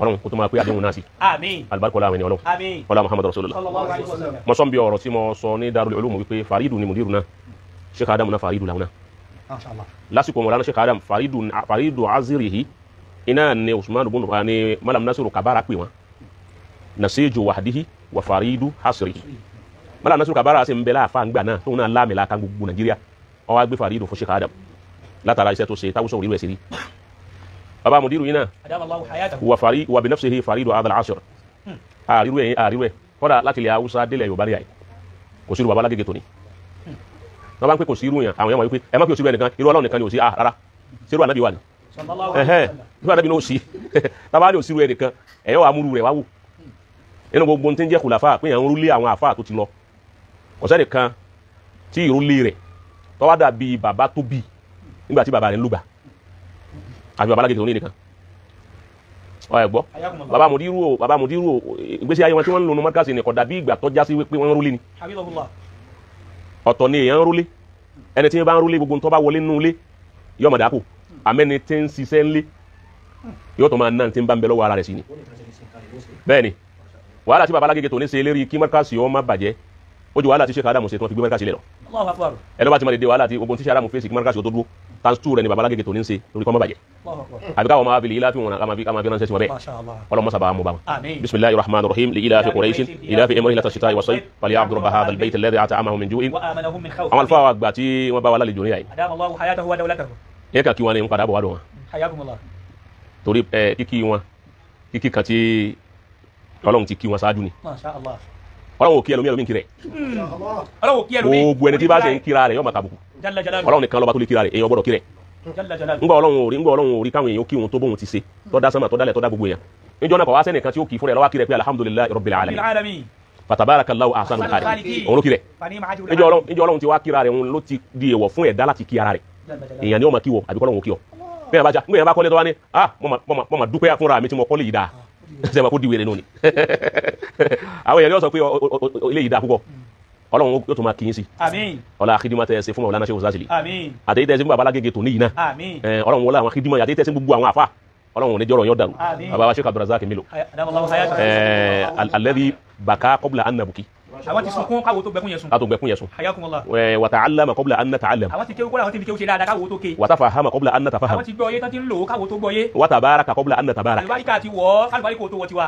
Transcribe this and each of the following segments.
ọlọ́run kó tó máa pé àdéhùn náà sí. àmín. alibarika ọlọ́run ẹni ọlọ́run. àmín. ọlá muhammadu rasulullah. sallallahu alaihi wasallam. mo sọ bí ọ̀rọ̀ tí mo sọ ní Darul Ulum wípé faridu ni mudiru náà sheikh adam náà faridu làwọn náà. mashallah. lásìkò mọ̀lánà sheikh adam faridu azirihi iná ni usman bin ni malam nasiru kabara pè wọn nasiju wahdihi wa faridu hasrihi. malam nasiru kabara sì ń bẹ láàfáà ń gbà náà tóun náà láàmì láàká gbogbo nàìjíríà ó wá gbé faridu fún sheikh adam látara iṣẹ́ tó ṣe táwùsọ̀ orí rẹ̀ sí rí. baba mudiru yìí náà adamallahu hayatahu. wa bi nafsihi faridu hadha al-asr àríwẹ̀ kọ́dà láti ilẹ̀ haúsá délẹ̀ yorùbá rí àyè kò sí irú baba lágége tóní wọ́n bá ń pè kò sí irú yàn àwọn èèyàn wọ́n wípé ẹ má fi òsì rẹ̀ nìkan irú ọlọ́run nìkan ni ò sí rárá sí irú ànábì wà ní irú ànábì ní ò sí tábà ní òsì rẹ̀ nìkan ẹ̀yọ́ amúrú rẹ̀ wá wò nínú gbogbo tí ń jẹ́ kùlàfà pé yàn ń rúlé àwọn àfà tó ti lọ kò sẹ́ni kan tí ìrúlé rẹ̀ tó wá dàbí bàbá tó bí nígbà tí bàbá rẹ̀ ń lùgbà àbí baba lágége tóní nìkan ọ ẹ gbọ́ baba mudiru ìgbésí ayé wọn tí wọ́n ń lò ní mọ́kàsí ni kò dàbí ìgbà tó já sí pé wọ́n ń rúlé ni ọ̀tọ̀ ni èèyàn ń rúlé ẹni tí wọ́n bá ń rúlé gbogbo tó bá wọlé nínú ilé yóò mọ̀ dákò àmẹ́ni tí ń ṣiṣẹ́ ńlé yóò tó máa ná tí ń bá ń bẹ lọ́wọ́ ara rẹ̀ sí ni bẹ́ẹ̀ ni wàhálà tí baba lágége tó ní ṣe lérí kí mọ́kàsí ọ má bàjẹ́ ó ju wàhálà tí Sheikh Adamu ṣe tí wọ́n fi gbé mọ́kàsí lẹ̀ lọ ẹni bá ti mọ̀ dédé wàhálà tí gbogbo tí Sheikh Adamu fèsì kí mọ́kàsí ó tó dúró tanstu rẹ̀ ni baba lágége tó ní ṣe lórí kọ́ má bàjẹ́ àbíká wọn máa fi lè fi wọn kama fi ránṣẹ́ sí wọn bẹ́ẹ̀ ọlọ́mọ sábà mú bá wọn. bisimilahi rahman rahim li ilafi quraishin ilafi emori lati shita wa sayf fali abdu rabba hadha albayt alladhi at'amahum min ju'in. àwọn alifa wa gbà tí wọ́n bá wa lálejò ní àyè. adamallahu hayatahu wa dawlatahu. yẹ kà kí wọn ni n padà bọ̀ wá dùn wọn. hayakumullah. torí kíkí wọn kíkí kan tí ọlọ́run ti kí wọn ṣáájú ni. mashallah. ọlọ́run ò kí ẹlòmí kiri. ọlọ́run ò kí ẹlòmí. gbogbo ẹni tí bá ṣe ń kíra rẹ̀ yóò máa kàbùkù. ọlọ́run nìkan lọ́ba tó lè kíra rẹ̀ èèyàn gbọ́dọ̀ kí rẹ̀ ngbọ Ọlọ́run orí káwọn èèyàn kí wọn tó bóun ti ṣe tó dá sánmà tó dálẹ̀ tó dá gbogbo èèyàn níjọ náà kọ wá sẹ́nìkan tí ó kì í fún rẹ̀ lọ́wọ́ kí rẹ̀ pé alhamdulillahi rabbil alamin fatabarakallahu ahsanul khaliqin òun ló kí rẹ̀ níjọ Ọlọ́run ti wá kíra rẹ̀ òun ló ti di èèwọ̀ fún ẹ̀dá láti kí ara rẹ̀ èèyàn ni ó máa kí wọ àbíkọ́ Ọlọ́run kí ọ bẹ́ẹ̀ bá já ngbẹ̀yìn bá kọ́lé tó wá ní mo mà dúpẹ́ fúnra mi tí mo kọ́lé yìí dáa ṣe ma kó di wèrè nù ni àwọn èèyàn ni ó sọ pé ilé yìí dáa púpọ̀ Ọlọ́run yóò tún máa kíyìn sí ọlá àkídímọ̀ tẹ́ ẹ ṣe fún Maulana Sheikh Zazili àtẹ̀yí tẹ́ ẹ ṣe fún baba lágége tòní yìí náà Ọlọ́run wọlé àwọn àkídímọ̀ àtẹ̀yí tẹ́ ẹ ṣe fún gbogbo àwọn àfà Ọlọ́run ní jọ́rọ̀ yóò dàrú baba wa Sheikh Abdulrazak Milo alladhi baka qabla an nabki àwọn ti sunkún káwo tó gbẹkún yẹn sùn. ká tó gbẹkún yẹn sùn. hayakumullah. wa ta'allama qabla an nata'allam. àwọn ti kéwú kọ́lá àwọn ti fi kéwú ṣe dáadáa káwo tó ké. wa tafahama qabla an natafaham. àwọn ti gbọ́ yé tán ti ń lò ó káwo tó gbọ́ yé. wa tabaraka qabla an natabaraka. àlùbáríkà ti wọ̀ àlùbáríkà ò tó wọ tiwa.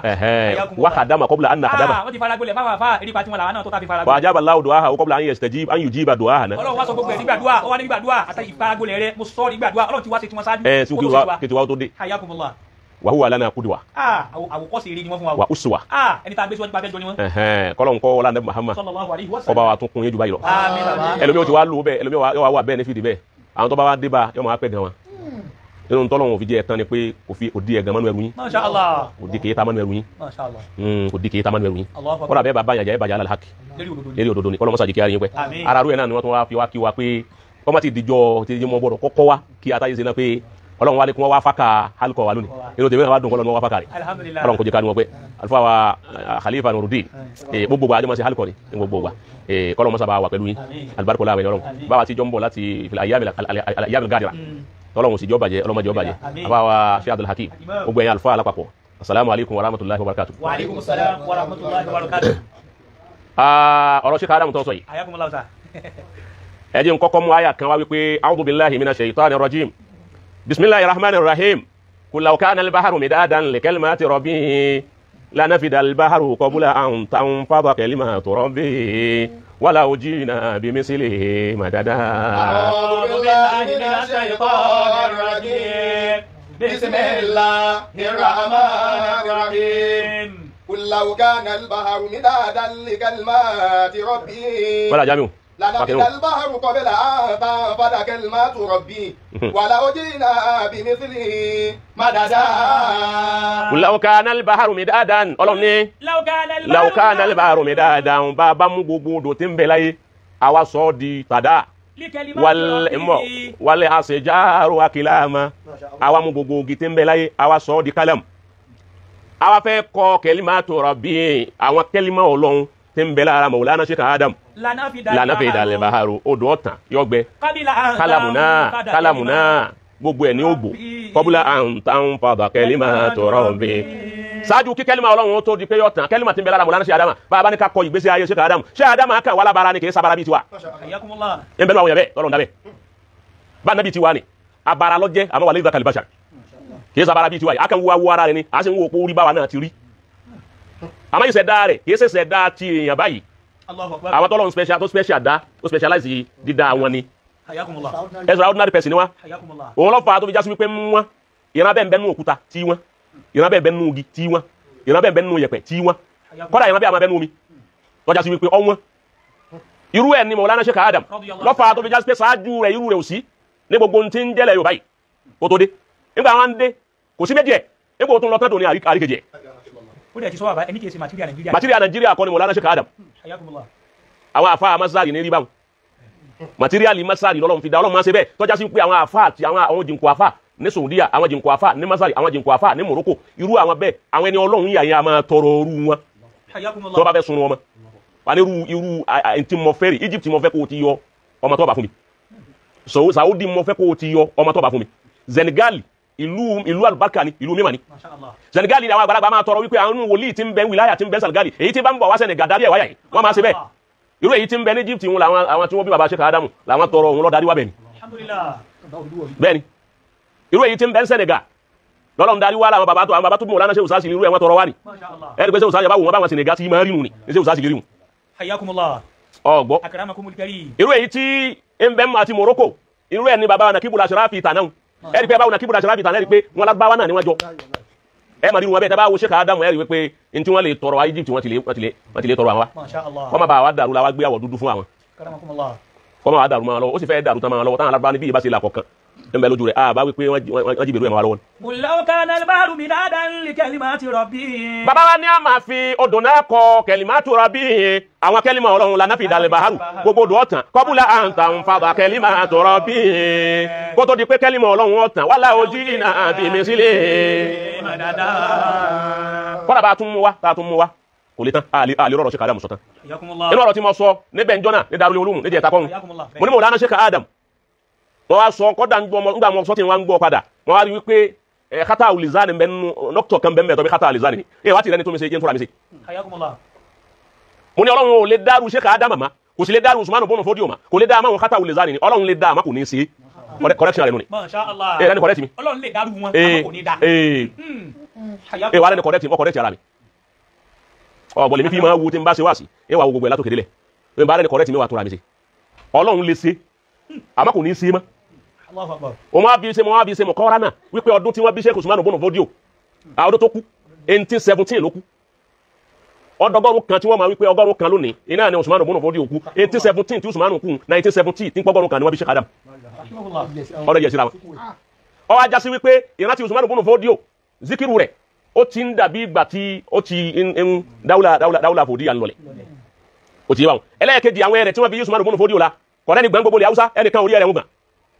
wa khadama qabla an nakhadama. àwọn ti faragbọ́lẹ̀ fáwọn afá eré pa tiwọn làwọn náà tó tàbí faragbọ́lẹ̀. wa ajaba Allahu du'aha qabla an yujiba du'ahana. Ọlọ́run wá sọ gbogbo ẹ̀ nígbàdúrà ó wá nígbàdúrà àti ìfaragbọ́lẹ̀ rẹ mo sọ nígbàdúrà Ọlọ́run ti wá ṣe tiwọn ṣáájú. kí tiwa tó dé. hayakumullah. wa huwa lana qudwa. àwòkọ́ṣe eré ni wọ́n fún wa. wa uswa. ẹni tá a gbé síwájú bá fẹ́ jọ ni wọ́n. kọ́lọ̀ nǹkọ́ wọlé anabi Muhammad. sallallahu alaihi wasallam. kọ́ bá wa tún kun yé ju báyìí lọ. àmín baba. ẹlòmíì ti wá lù bẹ́ẹ̀ ẹlòmíì yóò wá bẹ́ẹ̀ ní fìdí bẹ́ẹ̀ àwọn tó bá wá dé bá yóò máa pẹ́ gan wọn. nínú tọ́lọ́run òfin jẹ́ ẹ̀tàn ni pé kò fi òdi ẹ̀gàn mọ́nú ẹrù yín. masha Allah. òdi kìí ta mọ́nú ẹrù yín. masha Allah. òdi kìí ta mọ́nú ẹrù yín. Allahu akbar. kọ́lá bẹ́ẹ̀ bá bá yànjẹ́ bàjẹ́ alal haqq. lérí òdodo ni kọ́lọ́ mọ́sá jẹ́ kí ara yín pẹ́. àmín. ara rú ẹ̀ náà ni wọ́n tún wá fi wá kí wa pé kọ́má ti dìjọ́ ti mọ́ bọ̀dọ̀ kọ́kọ́ wa kí atáyé ṣe náà pé Ọlọ́run wálé kí wọ́n wá fáka halkọ̀ wà lónìí inú tèmi náà wá dùn kọ́lọ́run wá fáka rẹ̀ Ọlọ́run kò jẹ́ ká ní wọn pé alifa wa Khalifa Nuruddin gbogbo wa ajọ́mọ́ sí halkọ̀ ni gbogbo wa kọ́lọ́run mọ́sá bá wà pẹ̀lú yín alibarika ọlá Ọlọ́run báwa ti jọ ń bọ̀ láti ayyamil gadira tọ́lọ́run sì jọ bàjẹ́ ọlọ́mọ jọ bàjẹ́ àbá wa Sheikh Abdul Hakim gbogbo ẹ̀yin alifa alápapọ̀ assalamu alaikum wa rahmatullahi wa barakatuh. wa alaikum assalam wa rahmatullahi wa barakatuh. ọ̀rọ̀ Sheikh Adamu tó sọ yìí hayakumullah sa. ẹ jẹ́ n kọ́kọ́ mú àyà kan wá wípé a'udhu billahi minash shaitani rajim bismillahir rahmanir rahim qul law kana al-bahru midadan li kalimati rabbi lanafida al-bahru qabla an tanfada kalimatu rabbi walaw ji'na bimithlihi madada. a'udhu billahi minash shaitanir rajim bismillahir rahmanir rahim. قل لو كان البحر مدادا لكلمات ربي ولا جامع لنفد البحر قبل أن تنفد كلمات ربي ولو جئنا بمثله مددا. قل لو كان البحر مدادا Ọlọ́run ní لو كان البحر مدادا bàbá mú gbogbo odò tí ń bẹ láyé àwa sọ di tàdá wal asjaru akilama àwa mú gbogbo ogi tí ń bẹ láyé àwa sọ di kálámù àwa fẹ́ kọ kalimatu rabbi àwọn kẹlímà Ọlọ́run tí ń bẹ lára Maulana Sheikh Adam lanafida al-baharu odò ọ̀tàn yọgbẹ kálámù náà gbogbo ẹ̀ ní ògbò qabla an tanfada kalimatu rabbi ṣáájú kí kẹ́límà ọlọ́run tó di pé yọ tán kẹ́límà tí ń bẹ lára Mọ̀lánà Sheikh Adamu bàbá ní ká kọ ìgbésí ayé Sheikh Adamu Sheikh Adamu kan wà lábára ni kì í sábàrà bíi tiwa Hayyakumullah. ń bẹ lọ́wọ́ yẹn bẹ́ẹ̀ tọ́lọ́ ń dabẹ́ bá nàbí tiwa ni abara lọ́jẹ́ àmọ́ wà lẹ́yìn kalibasa kì í sábàrà bíi tiwa yìí a kan wo ara rẹ ni a sì ń wo pé orí báwa náà ti rí àmọ́ ìṣẹ̀dá rẹ̀ kì í ṣẹ̀dá ti èèyàn báyìí Allahu akbar. àwọn tọ́lọ́ tó specialize dídá wọn ni Hayyakumullah. extraordinary person ni wọn Hayyakumullah. òun lọ́fà tó fi jásí wípé wọn ìran bẹ́ẹ̀ ń bẹ nínú òkúta tí wọn ìran bẹ́ẹ̀ ń bẹ nínú igi tí wọn ìran bẹ́ẹ̀ ń bẹ nínú yẹ̀pẹ̀ tí wọn kọ́dà ìran bẹ́ẹ̀ àmọ́ bẹ nínú omi tọ́já sí wípé ọ̀wọ́n irú ẹ̀ ni Mọ̀lánà Sheikh Adam lọ́fà tó fi jásí pé ṣáájú rẹ̀ irú rẹ̀ ò sí ní gbogbo ohun tí ń jẹ́lẹ̀ Yorùbá yìí kó tó dé nígbà wọn dé kò sí méjì ẹ̀ nígbà tó ń lọ tán tó ní àríkèjì ẹ̀ Ó dẹ̀ ti sọ bàbá ẹni kì í ṣe material Nigeria. material Nàìjíríà kọ́ ni Mọ̀lánà Sheikh Adam Hayyakumullah. àwọn àfa masari ní rí báwọn material masari lọ́lọ́run fi dá Ọlọ́run máa ṣe bẹ́ẹ̀ tọ́já sí pé àwọn àfa àti àwọn jìnkù àfa ní Saudiya àwọn jìnkù àfa ní masari àwọn jìnkù àfa ní Morocco irú àwọn bẹ́ẹ̀ àwọn ẹni Ọlọ́run yà yẹn a máa tọrọ orú wọn Hayyakumullah. tó bá fẹ́ sunu ọmọ wà ní irú tí mo fẹ́ rí Egypt mo fẹ́ kó o ti yọ ọmọ tó bá fún mi Saudi mo fẹ́ kó o ti yọ ọmọ tó bá fún mi Senegal ìlú alùbáríkà ni ìlú mímọ́ ni Masha Allah. Senegal ni àwọn àgbàlagbà máa tọrọ wípé àwọn wòlíì tí ń bẹ wìláyà tí ń bẹ Senegal èyí tí bá ń bọ̀ wá Senegal darí ẹ̀ wáyà yìí wọ́n máa ṣe bẹ́ẹ̀ irú èyí tí ń bẹ ní Egypt wọn làwọn tí wọ́n bí baba Sheikh Adamu làwọn tọrọ òun lọ darí wá bẹ́ẹ̀ ni Alhamdulillah. bẹ́ẹ̀ ni irú èyí tí ń bẹ ní Senegal lọ́lọ́run darí wá làwọn baba tó bí Mọ̀lánà Sheikh Usasi irú ẹ̀ wọ́n tọrọ wá ni Masha Allah. ẹ̀rí pé Sheikh Usasi bá wù wọ́n bá wọn Senegal tí máa rí nù ni Sheikh Usasi rí nù Hayyakumullah. ọgbọ́ Akramakumul karim. irú èyí tí ń bẹ àti Morocco irú ẹ̀ ni baba Nakibul Ashrafi ìtànáà ẹ̀rí pé báwọn Nakibul Ashrafi ìtànáà ẹ̀rí pé wọn lágbáwá náà ni wọ́n jọ ẹ máa rí wọn bẹ́ẹ̀ tẹ́ bá wo Sheikh Adamu ẹ̀rí wípé ní tí wọ́n lè tọrọ Egypt wọ́n ti lè tọrọ àwọn wa Masha Allah. wọ́n máa bá wa dàrú la wá gbé àwọ̀ dúdú fún àwọn Akramakumullah. kọ́ máa dàrú máa lọ́wọ́ ó sì fẹ́ dàrú tán máa lọ́wọ́ táwọn alábàá níbí ìbá ṣe là kọ̀ọ̀kan ń bẹ lójú rẹ̀ bá wípé wọ́n jìbìrú ẹ̀ máa lọ́wọ́ ni. Qul law kana al-bahru midadan li kalimati rabbi. bàbá wa ní a máa fi odò náà kọ kalimatu rabbi àwọn kẹ́límà Ọlọ́run la náfi ìdálẹ̀ bàhárù gbogbo odò ọ̀tàn qabla an tanfada kalimatu rabbi kó tó di pé kẹ́límà Ọlọ́run ọ̀tàn wala ujina bi mislihi kọ́dà bá a tún mú wa kò lè tán àlè rọrọ̀ Sheikh Adamu sọ tán Hayyakumullah. inú ọ̀rọ̀ tí mo sọ níbẹ̀ ń jọ́nà ní Darul Ulum nídìí ẹ̀ta kọ́hún Hayyakumullah. mo ní Mọ̀lánà Sheikh Adamu wọ́n wá sọ kọ́dà nígbà mo sọ tí wọ́n ń gbọ́ padà wọ́n wá rí wípé kátà olùzánì bẹ́ẹ̀ nínú nọ́kítọ̀ kan bẹ́ẹ̀ tó bí kátà olùzánì ni wá ti rẹ́ni tó mi ṣe jẹ́ ń fúnra mi ṣe. Hayyakumullah. mo ní Ọlọ́run ò lè dárú Sheikh Adamu mà kò sì lè dárú Usman bọ́nù fọ́díò mà kò lè dá àmọ́ kátà olùzánì ni Ọlọ́run lè dá àmọ́ kò ní í ṣe correction rẹ̀ nù ni. Masha Allah. lẹ́nu correct mi. Ọlọ́run lè dárú wọn àmọ́ kò ní dá. wà lẹ́nu correct ara mi. ọ̀bọ̀ lèmi fi máa wo tí n bá ṣe wá sí wà wo gbogbo ẹ̀ látòkè délẹ̀ n bá lẹ́nu correct mi wà tó ra mi ṣe Ọlọ́run lè ṣe àmọ́ kò ní í ṣe mọ́ Allahu akbar. o máa bí ṣe mọ̀ kọ́ra náà wípé ọdún tí wọ́n bí Sheikh Usman bọ́nù fọ́díò ọdún tó kú 1817 ló kú ọdọgọ́rùn kan tí wọ́n máa wípé ọgọ́rùn kan lónìí iná ni Usman bọ́nù fọ́díò kú 1817 tí Usman kú 1970 tí ń pọ́gọ́rùn kan ni wọ́n bí Sheikh Adamu ọdọ yẹ síra wọn. ó wá já sí wípé ìrántí Usman bọ́nù fọ́díò zikiru rẹ̀ ó ti ń dàbí ìgbà tí ó ti ń dáwùlà fòdíyà ńlọlẹ̀ ó ti yé wọn. ẹlẹ́ẹ̀kejì àwọn ẹ̀rẹ̀ tí wọ́n bí Usman bọ́nù fọ́díò la kọ̀ọ̀rẹ́ ni gbọ́n gbogbo ilẹ̀ Haúsá ẹnìkan orí ẹ̀rẹ̀ wọn gbà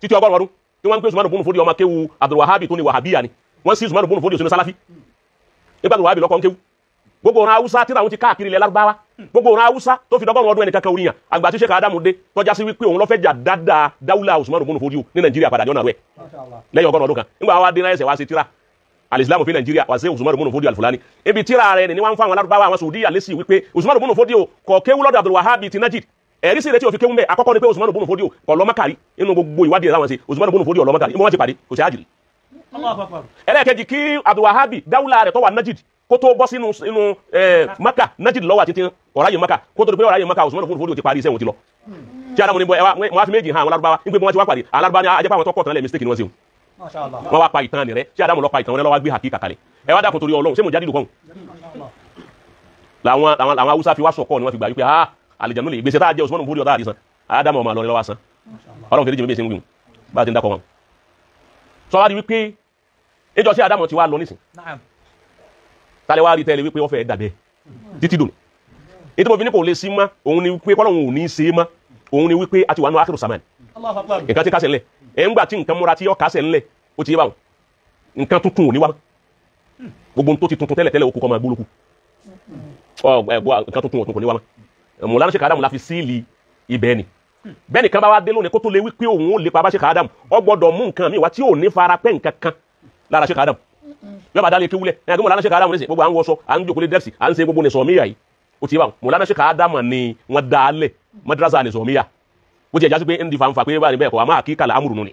títí ọgọ́rùn ọdún tí wọ́n ń pè Usman bọ́nù fọ́díò ọmọ kéwu Abdulwahabi tó ní Wahabiya ni wọ́n sí Usman bọ́nù fọ́díò sínú Salafi nígbà tó Wahabi lọ́kọ̀ ń kéwu gbogbo ọ̀ràn Haúsá tí àwọn ti káàkiri ilẹ̀ Lárúbáwá gbogbo ọ̀ràn Haúsá tó fi dọ́gọ́rùn ọdún ẹnìkan kan oríyàn àgbà tí Sheikh Adamu dé tọ́já sí wípé òun ló fẹ́ jà dáadáa dáúlà Usman bọ́nù fọ́díò ní Nàìjíríà padà jọ́nà rẹ̀ lẹ́yìn ọgọ́rùn ọdún kan nígbà wá dé náà ẹsẹ̀ wá sí tíra Al-Islam fi Nàìjíríà wà sí Usman bọ́nù fọ́díò Al-Fulani ibi tíra rẹ̀ ni wọ́n ń fún àwọn Lárúbáwá àwọn Saudiya lésì wípé Usman bọ́nù fọ́díò kọ̀ kéwú lọ́dọ̀ Abdulwahabi ti Najid ẹ̀rí sí rẹ̀ tí o fi kéwú mẹ́ àkọ́kọ́ ni pé Usman bọ́nù fọ́díò kọ̀ lọ́mọ́kàrí inú gbogbo ìwádìí rẹ̀ láwọn sí Usman bọ́nù fọ́díò lọ́mọ́kàrí ìmọ̀ wọn ti pàdé kò sí àjìrì. Allahu akbar. ẹlẹ́ẹ̀kejì kí Abdulwahabi dáwùlà rẹ̀ tó wà Najid kó tó bọ́ sínú Maka Najid lọ́wọ́ àti ọ̀ráyè Maka kó tó di pé ọ̀ráyè Maka Usman bọ́nù fọ́díò ti parí iṣẹ́ wọn ti lọ. tí Adamu ní bọ wọn á fi méjì hàn àwọn Lárúbáwá nígbà wọn ti wá pàdé Lárúbáwá ni ajẹ́pọ̀ àwọn tó kọ̀ tán lẹ́ mistake ni wọ́n ṣe Masha Allah. wọn wá pa ìtàn rẹ̀ tí Adamu lọ pa ìtàn rẹ̀ lọ́wọ́ gbé hakika kalẹ̀ ẹ wá dákun torí Ọlọ́run ṣé mo jáde lùkọ́ làwọn Haúsá fi wá sọ̀kọ́ ni wọ́n fi gbà wípé àlìjànú lè gbèsè tá a jẹ́ Usman fọ́díò tá a rí san Adamu ọmọ àlọ́ lọ́wọ́ san Ọlọ́run fèrè jẹ́ mi bí ẹ ṣe ń wí bá a ti ń dákọ̀ wọn. sọ wá di wípé ẹjọ́ tí Adamu ti wá lọ nísìn Na'am. tálẹ̀ wá rí tẹ́lẹ̀ wípé wọ́n fẹ́ dàbẹ́ títí dùn ètò òfin ní kò lè sí mọ́ òun ni wípé kọ́lọ́hún ò ní í ṣe mọ́ òun ni wípé a ti wà nù akhiru zaman Allahu akbar. nǹkan tí kásẹ̀ ńlẹ̀ ẹ̀ ń gbà tí nǹkan múra tí yọ kásẹ̀ ńlẹ̀ ó ti yé báwọn nǹkan tuntun ò ní wá gbogbo tó ti tuntun tẹ́lẹ̀ tẹ́lẹ̀ okùn kọ́ máa gbólókù nǹkan tuntun kò ní wá mọ́ Mọ̀lánà Sheikh Adamu la fi síìlì ibẹ̀ ni bẹ́ẹ̀ nìkan bá wá dé lónìí kó tó lè wípé òun ó lè pa bá Sheikh Adamu ó gbọ́dọ̀ mú nǹkan mi wá tí ò ní fara pẹ́ nǹkan kan lára Sheikh Adamu yóò bá dálé kéwúlẹ̀ ẹ̀ kí Mọ̀lánà Sheikh Adamu nísìn gbogbo à ń wọṣọ à ń jòkó lé dẹ́psì à ń ṣe gbogbo nìsọ̀míyà yìí ó ti yé báwọn Mọ̀lánà Sheikh Adamu ni wọ́n dá a lẹ̀ madrasa nìsọ̀míyà bó ti ẹ̀ jásí pé ń di fanfa pé báyìí bẹ́ẹ̀ kọ́ àmọ́ àkíkàlà amúrùnú ni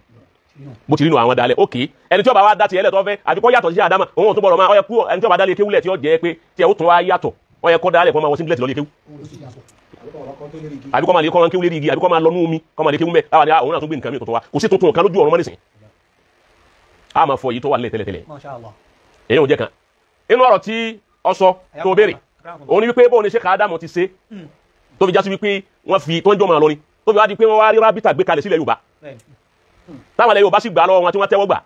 bó ti rí nù àwọn dalẹ̀ ok ẹni tí ó bá wá dá tiẹ̀ lẹ̀ tó fẹ́ àbí kọ́ yàtọ̀ sí Adamu òun tó bọ̀rọ̀ máa ọyẹ kú ẹni tí ó bá dálé kéwúlẹ̀ tí ó jẹ́ pé tí ẹ ó tún wá yàtọ̀ ọyẹ kọ́ dálẹ̀ kọ́ máa wọ singlet lọ lé kéwú àbí kọ́ máa lè kọ́ máa kéwú lérí igi àbí kọ́ máa lọ nú mi kọ́ máa lè kéwú mẹ́ àwọn ni àwọn náà tún gbé nǹkan mi tuntun wa kò sí tuntun kan lójú ọ̀run mọ́ nísìn a máa fọ èyí tó wà nílẹ̀ tẹ́lẹ̀tẹ́lẹ̀ èyí ò jẹ́ kan inú ọ̀rọ̀ tí ọ sọ tó béèrè òun ni wípé bóun ni Sheikh Adamu ti ṣe tó fi já sí wípé wọ́n fi tó ń jọ máa lọ ni tó fi wá di pé wọ́n wá rí rábítà gbé kalẹ̀ sílẹ̀ Yorùbá táwọn ilẹ̀ Yorùbá sì gbà lọ́wọ́ wọn tí wọ́n tẹ́wọ́ gbà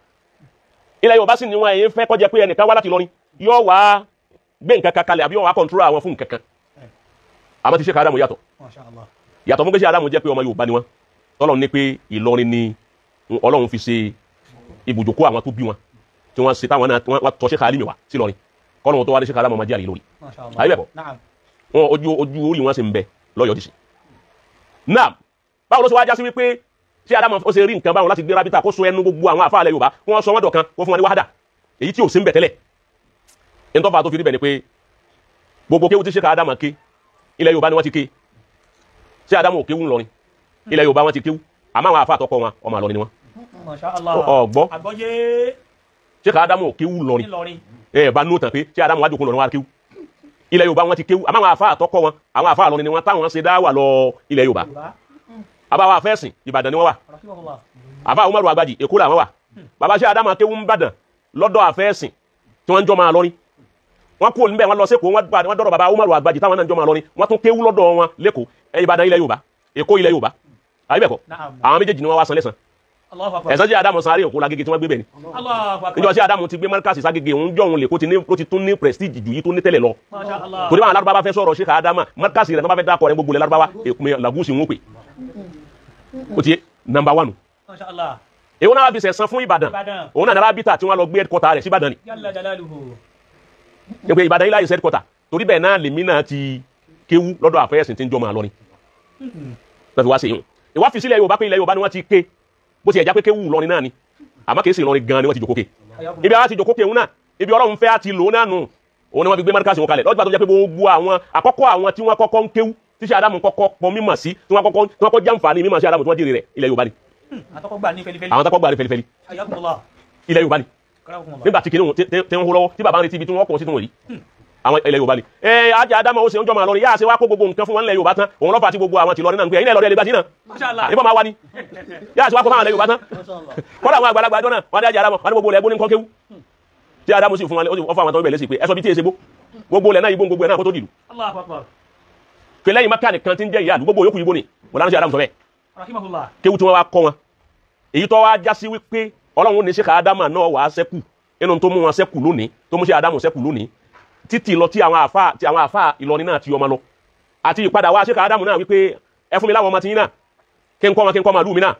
ilẹ̀ Yorùbá sì ni wọn èyí fẹ́ kọjá pé ẹnìkan wá láti lọ ni yóò wá gbé nǹkan kan kalẹ̀ àbí yóò wá kọ̀ntúrò àwọn fún nǹkan kan àmọ́ ti Sheikh Adamu yàtọ̀ yàtọ̀ fún pé Sheikh Adamu jẹ́ pé ọmọ Yorùbá ni wọ́n tọ́lọ̀ ní pé Ìlọrin ni Ọlọ́run fi ṣe ibùjókòó àwọn tó bí wọn tí wọ́n ṣe táwọn náà wọ́n tọ́ Sheikh Alimi wá sí Ìlọrin kọ́nà tó wá ní Sheikh Adamu máa jẹ́ àlè lórí ayé bẹ̀kọ́ wọn ojú orí wọn sì ń bẹ lọ́yọ̀ọ́ ti sí. náà báwo ló ṣe wá já sí wípé Sheikh Adamu ó ṣe rí nǹkan báwọn láti gbé rábítà kó so ẹnu gbogbo àwọn àfáà ilẹ̀ Yorùbá wọ́n sọ wọ́n dọ̀kan wọ́n fún wọn ní wàhádà èyí tí ò sí ń bẹ̀ tẹ́lẹ̀ ẹni tó fà tó fi rí bẹ̀ ni pé gbogbo kéwú tí Sheikh Adamu ké ilẹ̀ Yorùbá ni wọ́n ti ké Sheikh Adamu ò kéwú ńlọrin ilẹ̀ Yorùbá wọ́n ti kéwú àmọ́ àwọn àfáà tọkọ wọn ọmọ Ìlọrin ni wọ́n ọgbọ́ Sheikh Adamu ò kéwú ńlọrin bá nù tàn pé Sheikh Adamu wájú kún lọ́rin wá kéwú ilẹ̀ Yorùbá wọ́n ti kéwú àmọ́ àwọn àfáà tọkọ wọn àwọn àfáà Ìlọrin ni wọ́n táwọn ṣe dá wà lọ ilẹ̀ Yorùbá àbáwá afẹ́sìn Ìbàdàn ni wọ́n wà àbá Umaru Agbaji Èkó làwọn wà bàbá Sheikh Adamu kéwú ń bàdàn lọ́dọ̀ afẹ́sìn tí wọ́n ń jọ máa lọ́rin wọ́n kú níbẹ̀ wọ́n lọ sẹ́kọ̀ọ́ wọ́n dọ́rọ̀ bàbá Umaru Agbaji táwọn náà ń jọ máa lọ́rin wọ́n tún kéwú lọ́dọ̀ wọn lẹ́kọ̀ọ́ Ìbàdàn ilẹ̀ Yorùbá Èkó ilẹ̀ Yorùbá àbíbẹ̀kọ́ àwọn méjèèjì ni wọ́n wá san lẹ́san ẹ̀sán Sheikh Adamu sáré òkú lágége tí wọ́n gbé bẹ̀ ni níjọ́ Sheikh Adamu ti gbé márkàsì ságége òun jọ òun lè kó ti tún ní prestige jù yìí tó ní tẹ́lẹ̀ lọ torí àwọn Lárúbáwá fẹ́ sọ̀rọ̀ Sheikh Adamu márkàsì rẹ̀ tó bá fẹ́ dákọ̀ rẹ̀ gbogbo lẹ̀ Lárúbáwá èkúmẹ̀ làgúsì wọn pè ó ti yé number 1 èwo náà bí sẹ̀sán fún Ìbàdàn òun náà rábítà tí wọ́n lọ gbé headquarter rẹ̀ sí Ìbàdàn ni pé Ìbàdàn ilá yìí headquarter torí bẹ́ẹ̀ náà lèmi náà ti kéwú lọ́dọ̀ àfẹ́yẹ̀sìn tí ń jọ máa lọ ni lọ́fi wá sí yìí ìwá fi sílẹ̀ Yorùbá pé ilẹ̀ Yorùbá ni wọ́n ti ké bó ti ẹ̀já pé kéwú lọ́rin náà ni àmọ́ kìí sí Ìlọrin gan ni wọ́n ti jòkókè ibi àwọn ti jòkókè òun náà ibi Ọlọ́run fẹ́ àti lò náà nù òun ni wọ́n fi gbé márkàsì wọn kalẹ̀ lọ́jọ́ tó jẹ́ pé gbogbo àwọn àkọ́kọ́ àwọn tí wọ́n kọ́kọ́ ń kéwú tí Sheikh Adamu kọ́kọ́ pọn mímọ̀ sí tí wọ́n kọ́kọ́ jàǹfààní mímọ̀ sí Adamu tí wọ́n dìrì rẹ̀ ilẹ̀ Yorùbá ni àwọn takọ́ gbà ní fẹlifẹli ilẹ̀ Yorùbá ni nígbà tí kìnìún tẹ́ ń hó lọ́wọ́ tí bàbá ń retí ibi tí wọ́n kọ̀ sí tí wọ́n rí àwọn ilẹ̀ Yorùbá ni ajá Adamu ó ṣe ń jọ máa lọ rí yáà ṣe wá kó gbogbo nǹkan fún wọn ilẹ̀ Yorùbá tán òun lọ́fà tí gbogbo àwọn ti lọ nínú pé ilẹ̀ lọ́rẹ́ ẹlẹ́gbàjì náà ìbọn máa wá ní yáà ṣe wá kó máa ilẹ̀ Yorùbá tán kọ́dà àwọn àgbàlagbà ẹjọ́ náà wọ́n dá ajá Adamu wọ́n ní gbogbo ilẹ̀ ẹgbó ní nǹkan kéwú tí Adamu sì fún wọn fún àwọn tó ń bẹ̀rẹ̀ sí pé ẹsọ bí tí èsè gbogbo ilẹ̀ náà igbó gbogbo ẹ̀ náà kó tó dìlú pé lẹ́yìn Mákà nìkan tí ń jẹ́ ìyá àdúgbò gbogbo yòókù igbó ni Mọ̀lánà Sheikh Adamu sọ bẹ́ẹ̀ kéwú tí wọ́n wá kọ́ wọn èyí tó wá já sí wípé Ọlọ́run ní Sheikh Adamu náà wàá sẹ́kù inú tó mú wọn sẹ́kù lónìí tó mú Sheikh Adamu sẹ́kù lónìí títí lọ tí àwọn àfáà Ìlọrin náà ti ọmọ lọ àti ìpadà wá Sheikh Adamu náà wípé ẹ fún mi láwọn ọmọ tí yín náà kí n kọ́ màlúù mi náà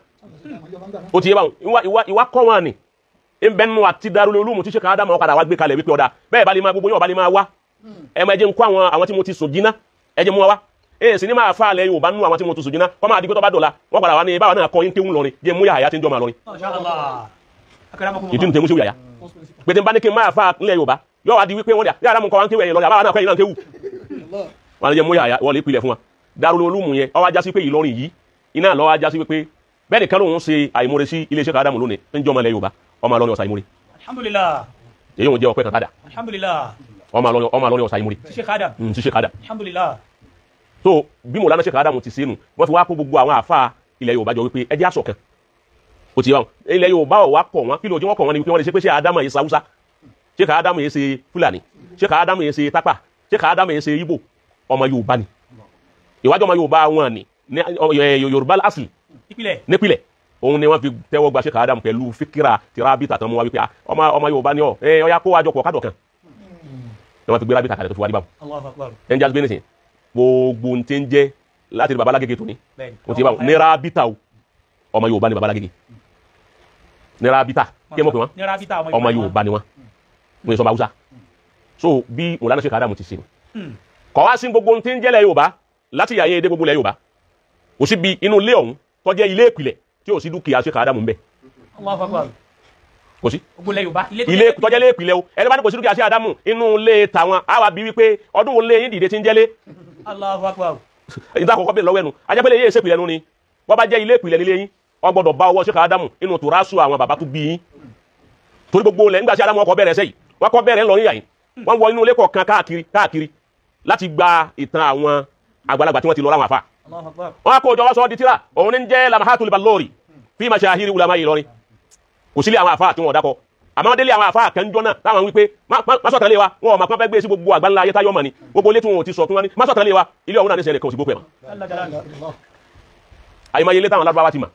ó ti yé báwọn ìwà kọ́ wọn ni ìbẹ́nu àti Darul Ulum tí Sheikh Adamu padà wá gbé kalẹ̀ wípé ọ̀dà bẹ́ẹ̀ bá lè máa gbogbo yín ọ̀bá lè máa wá ẹ máa jẹ́ ń kó àwọn tí mo ti sùn jiná ẹ jẹ́ mú wa wá sì ní máa fa alẹ́ Yorùbá nú àwọn tí mo ti sùn jiná wọ́n máa di pé tó bá dọ̀la wọ́n padà wá ní báwa náà kọ́ yín kéwú lọrin jẹ́ mú Yahya tí ń jọ máa lọrin ìdí nìtẹ̀mú sí Yahya pé tí n bá ní kí n máa fa ilẹ̀ Yorùbá yóò wá di wípé wọ́n dà Yahya mú kọ́ wá ń kéwú ẹ̀yìn lọ́dà báwa náà kọ́ ẹ̀yìn náà kéwú wọ́n jẹ́ mú Yahya wọ́n lè pilẹ̀ fún wa Darul Ulum yẹn ó wá já sí pé Ìlọrin yìí iná ló wá já sí pé bẹ́ẹ̀ nìkan lòun ṣe àìmọ̀re sí ilé Sheikh Adamu lónìí ń jọmọ ilẹ̀ Yorùbá ọmọ Ìlọrin ọ̀sà ìmọ̀re alhamdulillah èyí òun jẹ́ ọpẹ́ kan kádà alhamdulillah ọmọ Ìlọrin ọ̀sà ìmọ̀re Sheikh Adamu sí Sheikh Adamu alhamdulillah so bí Mọ̀lánà Sheikh Adamu ti ṣe nù wọ́n fi wá kó gbogbo àwọn àfáà ilẹ̀ Yorùbá jọ wípé ẹjẹ́ àṣọ̀kan ó ti wá ilẹ̀ Yorùbá ọ̀ wá kọ̀ wọ́n kí ló jẹ́ wọ́n kọ̀ wọ́n ni wípé wọ́n lè ṣe pé Sheikh Adamu yìí Haúsá Sheikh Adamu yìí ṣe Fúlàní Sheikh Adamu yìí ṣe Tápà Sheikh Adamu yìí ṣe Ìgbò ọmọ Yorùbá ni ìwájú ọmọ Yorùbá wọn ni Yorùbá asli nípìlẹ̀ òun ni wọ́n fi tẹ́wọ́ gba Sheikh Adamu pẹ̀lú fíkírà tìrábìtà tán mú wa wípé ọmọ Yorùbá ni ọya kó wájọ pọ̀ kádọ̀ kan ni wọ́n fi gbé rábìtà kalẹ̀ tó fi wá rí báwọn ẹ̀ ń jásí bẹ́ẹ̀ nìsín gbogbo tí ń jẹ́ láti rí babalágége tó ní o ti bá wọn ní rábìtà o ọmọ Yorùbá ni babalágége ní rábìtà kí ẹ mọ̀ pé wọ́n ọmọ Yorùbá ni wọ́n wọ́n sọ Haúsá so bí Mọ̀lánà Sheikh Adamu ti ṣe kọ̀ wá sí gbogbo tí ń jẹ́lẹ̀ Yorùbá láti yàyé èdè gbogbo lẹ̀ Yorùbá kò sí bí inú ilé ọ̀hún tó jẹ́ ilé ìpìlẹ̀ tí ò sí dúkìá Sheikh Adamu ń bẹ kò sí Gbogbo ilẹ̀ Yorùbá. ilé tọ́jẹ́ lé ìpìlẹ̀ o ẹni bá ní kò sí dúkìá sí Ádámù inú ilé tàwọn á wà bí wípé ọdún wo lé yín dìde tí ń jẹ́lé Allahu Akbar. ìdá àkọ́kọ́ bẹ̀rẹ̀ lọ́wọ́ ẹnu ajẹ́pẹ́lẹ̀ yé ìsèpìlẹ̀ nu ni wọ́n bá jẹ́ ilé ìpìlẹ̀ nílé yín wọ́n gbọ́dọ̀ bá ọwọ́ Sheikh Ádámù inú tùrásù àwọn bàbá tó bí yín torí gbogbo ilẹ̀ nígbà tí Ádámù ọkọ̀ bẹ̀rẹ̀ sẹ́yìn wọ́n kọ́ bẹ̀rẹ̀ ńlọrin yà yín wọ́n wọ inú ilé kọ̀ọ̀kan káàkiri láti gba ìtàn àwọn àgbàlagbà tí wọ́n ti lọ láwọn àfa Allahu Akbar. wọ́n á kó ìjọ wá sọ di tíra òun ní jẹ́ Lamahatul Ballori fi mashahiri ulama Ìlọrin kò sílé àwọn àfa tí wọ́n dákọ̀ àmọ́ délé àwọn àfa kẹ́ńjọ́ náà táwọn wípé má sọ̀tàn lé wa wọn ò máa kán fẹ́ gbé sí gbogbo àgbáńlá ayé táyọ̀ mọ̀ ni gbogbo ilé tí wọn ò ti sọ tún wá ní má sọ̀tàn lé wa ilé ọ̀hún náà ní sẹ́yìn kan ò sì gbó pẹ̀ mọ́ àyèmáyé ilé táwọn Lárúbáwá ti mọ̀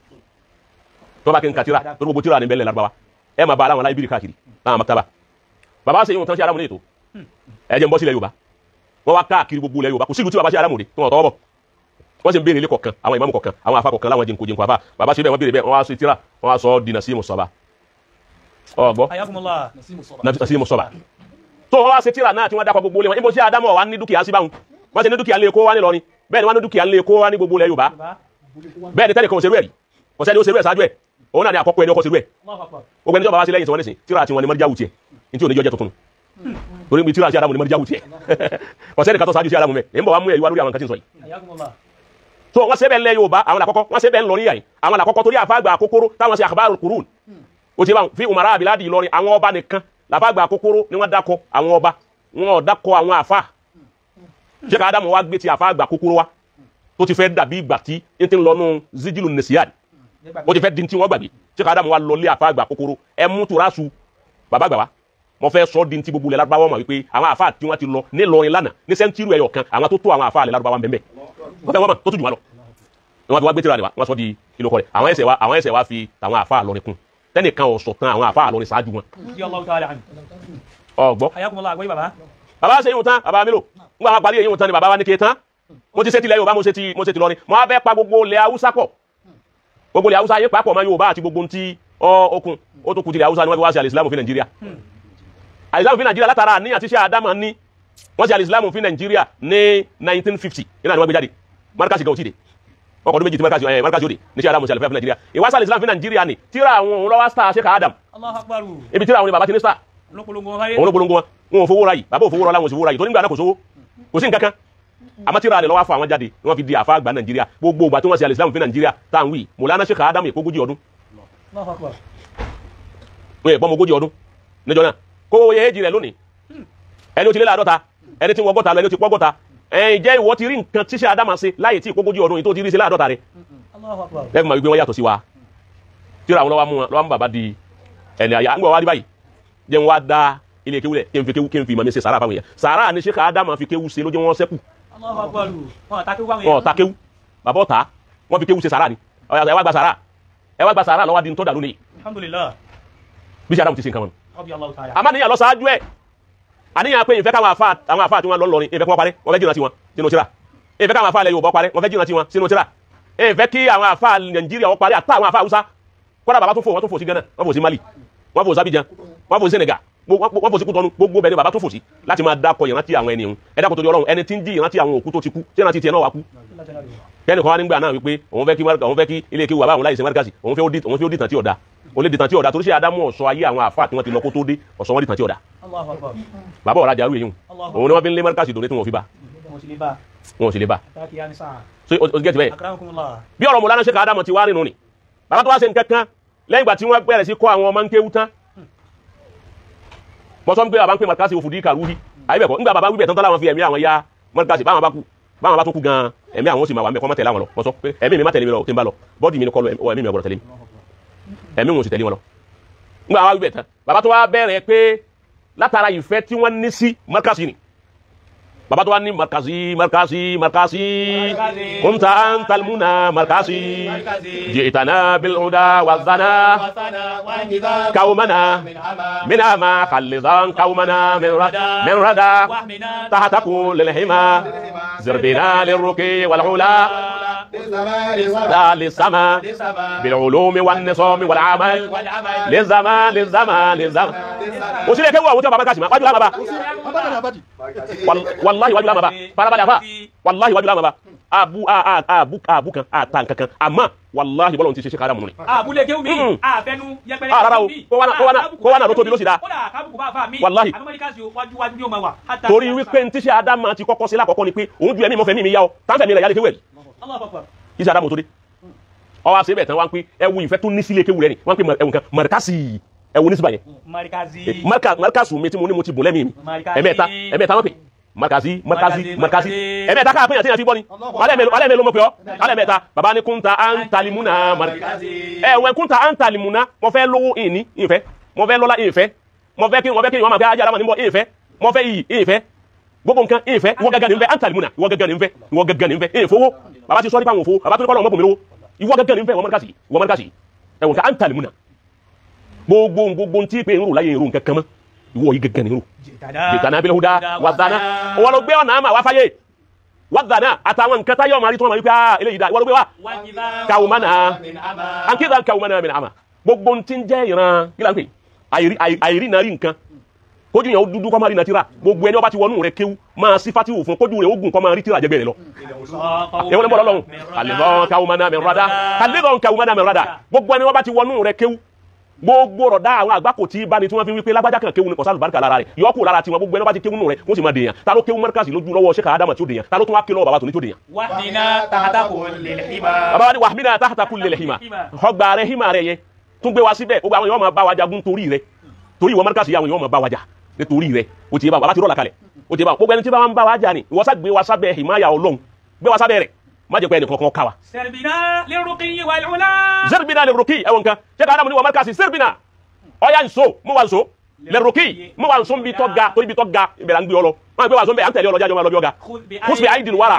tó bá kí n ka tíra tó gbogbo tíra ní bẹ́ẹ̀ Lárúbáwá ẹ máa bá aláwọn láìbírì káàkiri láwọn maktaba bàbá ṣe yóò tán sí Ádámù ní ètò ẹ jẹ́ ń bọ́ sílẹ̀ Yorùbá wọ́n wá káàkiri gbogbo ilẹ̀ Yorùbá kò sílùú tí bàbá ṣe Ádámù dé tí wọ́n tọwọ́ bọ̀ wọ́n sì ń béèrè ilé kọ̀ọ̀kan àwọn ìmáàmù kọ̀ọ̀kan àwọn àfa kọ̀ọ̀kan láwọn jìnkò àfa bàbá ṣe bẹ́ẹ̀ wọ́n béèrè bẹ́ẹ̀ wọ́n wá ṣe tíra wọ́n wá sọ dìnà sí mùsọ̀bà ọgbọ́ Ayakumullah. sí mùsọ̀bà tó wọ́n wá ṣe tíra náà tí wọ́n dákọ̀ gbogbo ilé wọn níbo sí Ádámù wà ní dúkìá sí báwọn wọ́n ṣe ní dúkìá lé kó wá ní Ìlọrin bẹ́ẹ̀ ni wọ́n ní dúkìá lé kó wá ní gbogbo ilẹ̀ Yorùbá bẹ́ẹ̀ ni tẹ́lẹ̀ kan òṣèrú ẹ̀rí ọ̀sẹ̀ ni òṣèrú ẹ̀ ṣáájú ẹ̀ òun náà ni àkọ́kọ́ ẹni ọkọ̀ òṣèrú ẹ̀ Allahu Akbar. gbogbo ẹni tó bá wá sí lẹ́yìn tí wọ́n ní sìn tíra àti wọn ni mọ́ríjáwù tiẹ̀ ní tí ò ní jọ́jẹ́ tuntun torí mi tíra sí Ádámù ni mọ́ríjáwù tiẹ̀ ọ̀sẹ̀ ni kàtọ́ ṣáájú sí Ádámù mẹ́ èyí ń bọ̀ wá mú ẹ̀yí wá lórí àwọn kan tí ń sọ yìí Ayakumullah. so wọ́n ṣe bẹ́ẹ̀ lẹ́ Yorùbá àwọn làkọ́kọ́ wọ́n ṣe bẹ́ẹ̀ ń lọ níyà yìí àwọn làkọ́kọ́ torí àfáàgbà àkókóró táwọn ṣe akhbarul qurun ó ti bá fi umara abiladi Ìlọrin àwọn ọba nìkan làfáàgbà àkókóró ni wọ́n dákọ àwọn ọba wọn ò dákọ àwọn àfá Sheikh Ádámù wá gbé ti àfáàgbà àkókóró wa tó ti fẹ́ dàbí ìgbà tí ń ti ń lọ nù zijilu nisiyad ó ti fẹ́ di tí wọ́n gbàgbé Sheikh Ádámù wá lọ lé àfáàgbà àkókóró ẹ mú tùrásù bàbá gbà wá mo fẹ́ sọ di ti gbogbo ilẹ̀ Lárúbáwá mọ̀ wípé àwọn àfá tí wọ́n ti lọ ní Ìlọrin lánàá ní sẹ́ńtírù ẹ̀yọ̀ kan àwọn tó tó àwọn àfá ilẹ̀ Lárúbáwá bẹ́ẹ̀ wọ́n fẹ́ wọ́n mọ̀ tó tún jù wá lọ wọ́n ti wá gbé tíra rẹ̀ wá wọ́n sọ di ìlú kọ́ rẹ̀ àwọn ẹsẹ̀ wá fi tàwọn àfá Ìlọrin kún tẹ́nìkan ò sọ̀tàn àwọn àfá Ìlọrin ṣáájú wọn. Allahu ta'ala anhu. ọgbọ́ Ayakumullah àgbọ́yé bàbá. bàbá ṣe yíwọ̀n tán bàbá mélòó nígbà wọn parí yíwọ̀n tán ni bàbá wa ní kéé tán mo ti ṣe tilẹ̀ Yorùbá mo ṣe ti lọrin mo wá fẹ́ pa gbogbo ilẹ̀ Haúsá pọ̀ gbogbo ilẹ̀ Haúsá yé papọ̀ mọ́ Yorùbá àti gbogbo ti okun ó tó kù tilẹ̀ Haúsá ni wọ́n fi wá sí alìsílámù fi Nàìjíríà alìsílámù fi Nàìjíríà látara ní àti ṣe Ádámù ní wọ́n sí alìsílámù fi Nàìjíríà ní 1950 nínú àwọn gbé jáde markasi gan òtíde ọkọ̀ ọdún méjì tí markasi òde ní ṣe Ádámù sí alìsílámù fi Nàìjíríà ìwásí alìsílámù fi Nàìjíríà ni tíra àwọn òun lọ́wọ́ star Sheikh Ádámù Allahu Akbar. ibi tíra àwọn ni bàbá ti ní star òun ló polongo wọn ò fowó ra yìí bàbá ò fowó ra láwọn ò sì fowó ra yìí tó nígbà náà kò sówó kò sí nǹkan kan àmọ́ tíra rẹ̀ lọ́wọ́ fún àwọn jáde wọ́n fi di àfa àgbà Nàìjíríà gbogbo ìgbà tí wọ́n ṣe alìsílámù fi Nàìjíríà tá à ń wí Mùlánà Sheikh Ádámù ìkógójì ọdún Allahu Akbar. wọ́n yẹ pọ́nmogójì ọdún níjọ náà kó yẹ èjì rẹ̀ lónìí ẹni ó ti lé láàdọ́ta ẹni tí wọ́n gọ́ta lọ ẹni ó ti pọ́ gọ́ta ẹ̀yìn jẹ́ ìwọ ti rí nǹkan tí Sheikh Ádámù ṣe láyé tí ìkógójì ọdún yìí tó ti rí sí láàdọ́ta rẹ̀ Allahu Akbar. lẹ́gbẹ̀ẹ́ máa wípé wọ́n yàtọ̀ sí wa tíra àwọn lọ́wọ́ mú bàbá di ẹni àyà ń gbọ́ wá rí báyìí jẹ́ wọ́n wá dá ilé kéwú lẹ̀ kí n fi ìmọ̀ mi ṣe sàrà fáwọn èèyàn sàrà ni Sheikh Ádámù fi kéwú ṣe lójú wọn sẹ́kù Allahu Akbar. Wọ́n ta kéwú wọn ta kéwú bàbá ọ̀tá wọ́n fi kéwú ṣe sàrà ni ẹ wá gba sàrà lọ́wọ́ di tó dà lónìí Alhamdulillah. bí Sheikh Ádámù ti ṣe nǹkan wọn. Radiyallahu ta'ala. àmọ́ níyàn lọ sáájú ẹ̀ àníyàn pé ìfẹ́ káwọn àfáà tí wọ́n lọ lọrin ìfẹ́ kí wọ́n parẹ́ wọ́n fẹ́ jìnnà sí wọn sínú tíra ìfẹ́ káwọn àfáà ilẹ̀ Yorùbá parẹ́ wọ́n fẹ́ jìnnà sí wọn sínú tíra ìfẹ́ kí àwọn àfáà Nàìjíríà wọ́n parẹ́ àtà àwọn àfáà Haúsá kọ́dà bàbá tó fò wọ́n tó fò sí Ghana wọ́n fò sí Mali wọ́n fò sí Abidjan wọ́n fò sí Senegal wọ́n fò sí Kútọ́nù gbogbo bẹ̀rẹ̀ bàbá tó fò sí láti máa dákọ̀ ìrántí àwọn ẹni òun ẹ dákọ̀ tó di Ọlọ́run ẹni tí ń jí ìrántí àwọn òkú tó ti kú tí ìrántí tiẹ̀ náà wá kú kẹ́ni kan wá nígbà náà wípé òun fẹ́ kí ilé kéwù bàbá àwọn láìsẹ̀ márkàsì òun fẹ́ ó dìtàn tí ọ̀dà ó lè dìtàn tí ọ̀dà torí Sheikh Ádámù ọ̀sọ́ ayé àwọn àfáà tí wọ́n ti lọ kó tó dé ọ̀sọ́ wọn dìtàn tí ọ̀dà Allahu Akbar. bàbá ọ̀rajà arú èyí òun ni wọ́n fi ń lé márkàsì dòde tí wọ́n fi bá wọn ò sì lè bá so o gẹ́tì bẹ́ẹ̀ Akramakumullah. bí ọ̀rọ̀ Mùlánà Sheikh Ádámù ti wá nínú ni bàbá tó wá ṣe nǹkan kan lẹ́yìn ìgbà tí wọ́n bẹ̀rẹ̀ sí kọ́ àwọn ọmọ ń kéwú tán mọ́sọ́ ń gbé bàbá ń pè márkàsì òfurufú kàrúhí àyíbẹ̀kọ́ nígbà bàbá wíbẹ̀ tán tọ́lá wọn fi ẹ̀mí àwọn ya márkàsì báwọn bá tó kú gan ẹ̀mí àwọn ó sì máa wà mẹ́kọ́ mọ́tẹ̀lé àwọn lọ mọ́sọ́ pé ẹ̀mí mi má tẹ̀lé mi lọ tí ń bá lọ bọ́dì mi ní kọlu ẹ̀mí mi ọgbọ̀rọ̀ tẹ̀lé mi ẹ̀mí wọn ò sì tẹ̀lé wọn lọ nígbà wá wíbẹ̀ tán bàbá tó wá bẹ̀rẹ̀ pé látara ìfẹ́ tí wọ́n ní sí márkàsì ni bàbá tó wá ní márkàsì kunta antal muna márkàsì ji'tana bil huda wa zana kaumana min ama khalizan kaumana min rada tahtaku lil hima zirbina lirruki wal ula للسماء بالعلوم والنظام والعمل للزمان وسيله كوا وجه بابا كاسما واجو لا بابا والله واجو لا بابا بابا والله واجو لا بابا àbú kan àtà nkankan àmọ́ wàláhì bọ́lọ̀ ti ṣe káàdà múnú ni. àbúlé kéwù mi àfẹnu yẹpẹrẹ rárá o kó wà náà ló tóbi ló sì dáa wàláhì torí wípé ní tíṣe Ádámù ti kọ́kọ́ sí lákọ̀ọ́kọ́ ni pé òun ju ẹ̀mí mọ́fẹ́ mi yá ọ táǹfẹ̀ mi rẹ̀ yálé kéwù ẹ̀ iṣẹ́ Ádámù tó dé ọwọ́ àṣẹ bẹ̀ tán wá ń pé ẹwu ìfẹ́ tó ní sílé kéwù rẹ̀ ni wọ́n ń pè ẹwu kan mọ̀rẹ́kásì ẹwu ní síbàyẹn mọ̀rẹ́kásì mi tí mo ní mo ti bùn lẹ́mìí mi ẹ̀mẹ́ta wọ́n pè markazi ẹ̀mẹ́ta ká pínyàn tí yàn fi bọ́ ni alẹ́mẹ́ ló mọ́ pé ọ́ alẹ́mẹ́ta bàbá ní kúnta antalimuna markazi ẹ̀wẹ̀ kúnta antalimuna mo fẹ́ lówó ìní ìfẹ́ mo fẹ́ lọ́lá ìfẹ́ mo fẹ́ kí wọ́n máa fẹ́ ajá alámọ̀ níbọ̀ ìfẹ́ mo fẹ́ iyì ìfẹ́ gbogbo nǹkan ìfẹ́ ìwọ gẹ́gẹ́ ní ìfẹ́ antalimuna ìwọ gẹ́gẹ́ ní ìfẹ́ ìfowó bàbá ti sọ nípa àwọn òfowó bàbá tó ní kọ́ lọ́wọ́ mọ́bùnmi lówó ìwọ gẹ́gẹ́ ní ìfẹ́ ìwọ markazi ẹ̀wọ̀n kan antalimuna gbogbo tí pé irú láyé irú nǹkan kan mọ́ ìwọ yìí gẹ́gẹ́ ní irú jìtànà bí lóhùdá wàdánà wọ́n ló gbé ọ̀nà àmà wá fáyé wàdánà àtàwọn nǹkan táyọ̀ máa rí tó máa rí pé eléyìí dá wọ́n ló gbé wá kàwùmánà àǹkídà kàwùmánà min àmà gbogbo tí ń jẹ́ ìran gíla ń pè àìrí náà rí nǹkan kójú yẹn ó dúdú kọ́ máa rí náà tíra gbogbo ẹni ọba ti wọnú rẹ kéwú máa sí fátíwò fún kójú rẹ ogun kọ́ máa rí tíra jẹgbẹ́ rẹ lọ ẹwọ́n ní bọ́ lọ́lọ́run kàlẹ́dọ̀n kàwùmánà min rádà gbogbo ẹni ọba ti wọnú rẹ kéwú gbogbo rọ̀dá àwọn àgbákò tí bá ní tí wọ́n fi wípé lágbájá kan kéwú ní kọ̀sálù bárkà lára rẹ̀ yọ́kù lára tí wọ́n gbogbo ẹni bá ti kéwú nù rẹ̀ wọ́n sì máa dèèyàn ta ló kéwú mọ́rkàsì lójú lọ́wọ́ Sheikh Ádámù tí ó dèèyàn ta ló tún wá ké lọ́wọ́ bàbá tó ní tí ó dèèyàn. bàbá wa ní wàhmínà tahta kulli hima ọgbà rẹ hima rẹ yẹn tún gbé wa síbẹ̀ gbogbo àwọn yóò máa bá wa jagun torí rẹ torí ìwọ mọ́rkàsì àwọn yóò máa bá wa jà nítorí rẹ o ti yé bàbá ti rọ̀ làkàlẹ̀ o ti yé bàbá gbogbo ẹni tí bá ń bá wa jà ni ìwọ sá gbé wa sábẹ́ himaya Ọlọ́run gbé wa sábẹ́ rẹ̀ má jẹ́ pé ẹnì kankan ká wa. Sirbina lirruqi wal ula. Sirbina lirruqi ẹ̀wọ̀n kan Sheikh Ádámù ní wọ́n mọ́rkàsì sirbina ọya nso mo wa nso lẹrùkì mo wa nso bi tọ́ ga torí bi tọ́ ga ìbẹ̀rẹ̀ ń gbé ọ lọ wọn gbé wa nso bẹ́ẹ̀ à ń tẹ̀lé ọlọ́jà jọ máa lọ bí ọ̀gá kùsùbẹ̀ àìdìl wàrà